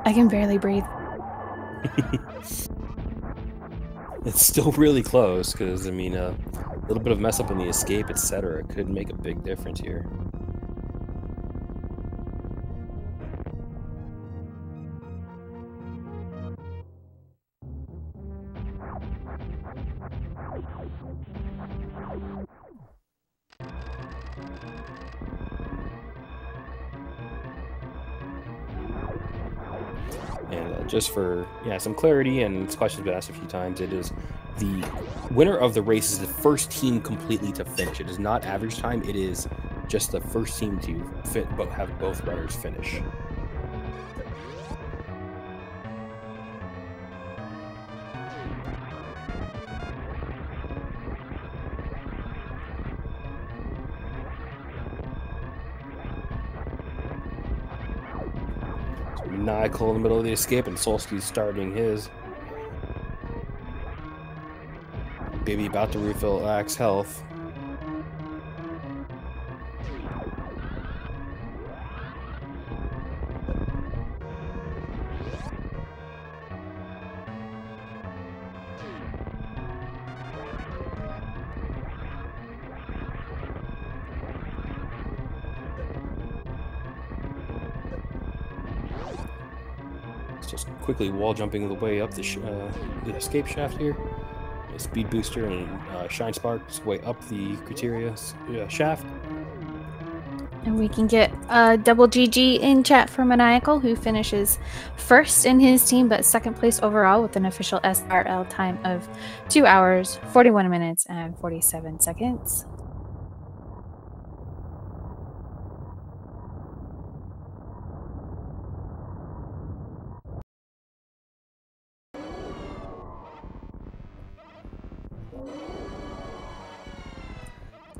I can barely breathe. It's still really close because, I mean, a little bit of mess up in the escape, etc. could make a big difference here. And just for some clarity, and this question's been asked a few times, it is the winner of the race is the first team completely to finish. It is not average time, it is just the first team to have both runners finish. Maniacal in the middle of the escape, and Solski's starting his. Baby about to refill Axe health. Just quickly wall jumping the way up the escape shaft here. A speed booster and shine sparks way up the criteria shaft. And we can get a double GG in chat for Maniacal, who finishes first in his team, but second place overall with an official SRL time of 2 hours, 41 minutes, and 47 seconds.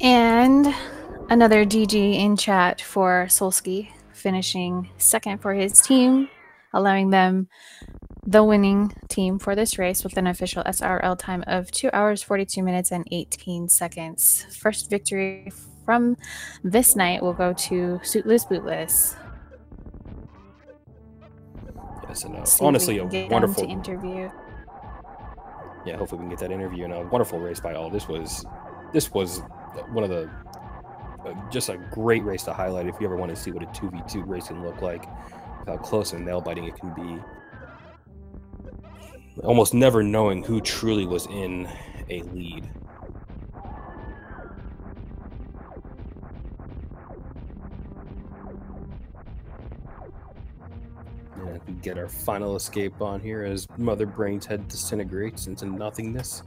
And another GG in chat for Solski, finishing second for his team, allowing them the winning team for this race with an official SRL time of 2 hours, 42 minutes, and 18 seconds. First victory from this night will go to Suitless Bootless. Yes, and honestly, a wonderful interview. Yeah, hopefully we can get that interview, and a wonderful race by all. This was one of the just a great race to highlight if you ever want to see what a 2v2 race can look like, how close and nail-biting it can be. Almost never knowing who truly was in a lead. And we get our final escape on here as Mother Brain's head disintegrates into nothingness.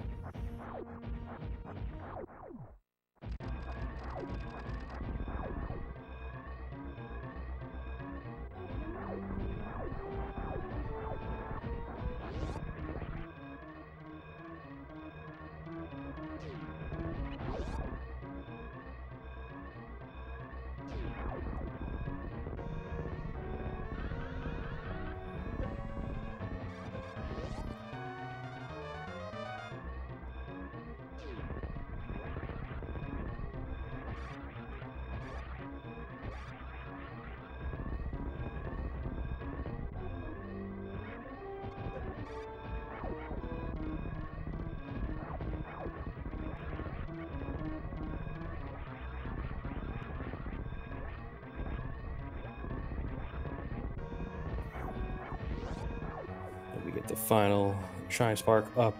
The final shine spark up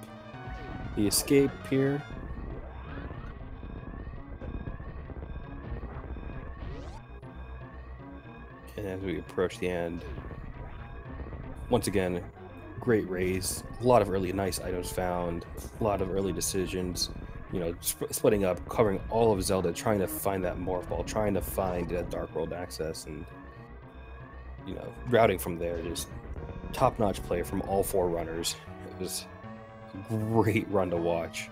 the escape here. And as we approach the end, once again, great race, a lot of early nice items found, a lot of early decisions, you know, splitting up, covering all of Zelda, trying to find that morph ball, trying to find that Dark World access, and, you know, routing from there, just top-notch play from all 4 runners. It was a great run to watch.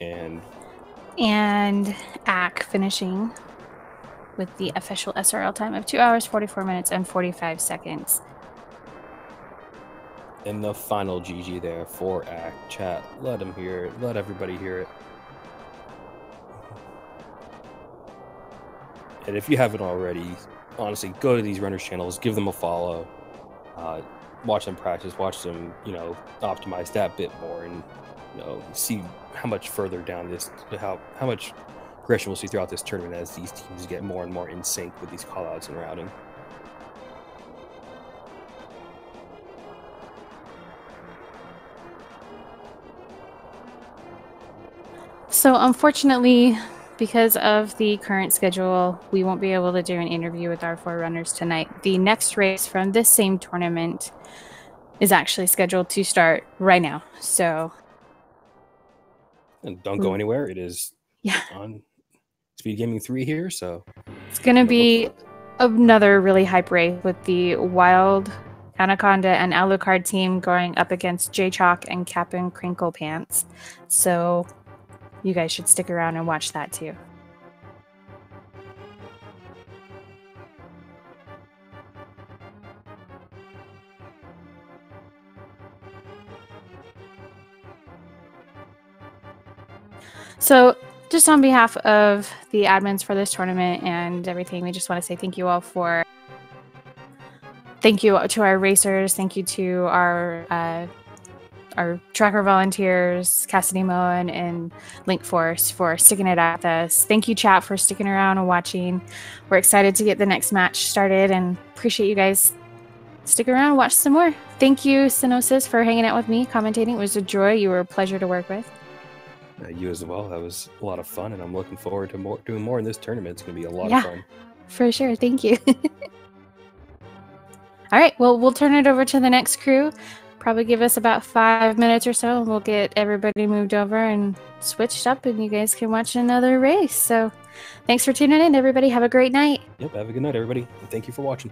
And Ack finishing with the official SRL time of 2 hours, 44 minutes, and 45 seconds. And the final GG there for Ack. Chat, let him hear it. Let everybody hear it. And if you haven't already, honestly, go to these runners' channels, give them a follow, watch them practice, watch them, optimize that bit more, and see how much further down this, how much progression we'll see throughout this tournament as these teams get more and more in sync with these callouts and routing. So unfortunately, because of the current schedule, we won't be able to do an interview with our 4 runners tonight. The next race from this same tournament is actually scheduled to start right now. So, and don't go anywhere. It is on Speed Gaming 3 here, so it's going to be another really hype race with the Wild, Anaconda, and Alucard team going up against J-Chalk and Cap'n Crinkle Pants. So you guys should stick around and watch that too. So just on behalf of the admins for this tournament and everything, we just want to say thank you all thank you to our racers, thank you to our tracker volunteers, Cassidy Moen and Link Force, for sticking it out with us. Thank you, chat, for sticking around and watching. We're excited to get the next match started and appreciate you guys. Stick around and watch some more. Thank you, Synosis, for hanging out with me, commentating. It was a joy. You were a pleasure to work with. You as well. That was a lot of fun, and I'm looking forward to doing more in this tournament. It's going to be a lot of fun. For sure. Thank you. All right. Well, we'll turn it over to the next crew. Probably give us about 5 minutes or so, and we'll get everybody moved over and switched up, and you guys can watch another race. So thanks for tuning in, everybody. Have a great night. Yep, have a good night, everybody. And thank you for watching.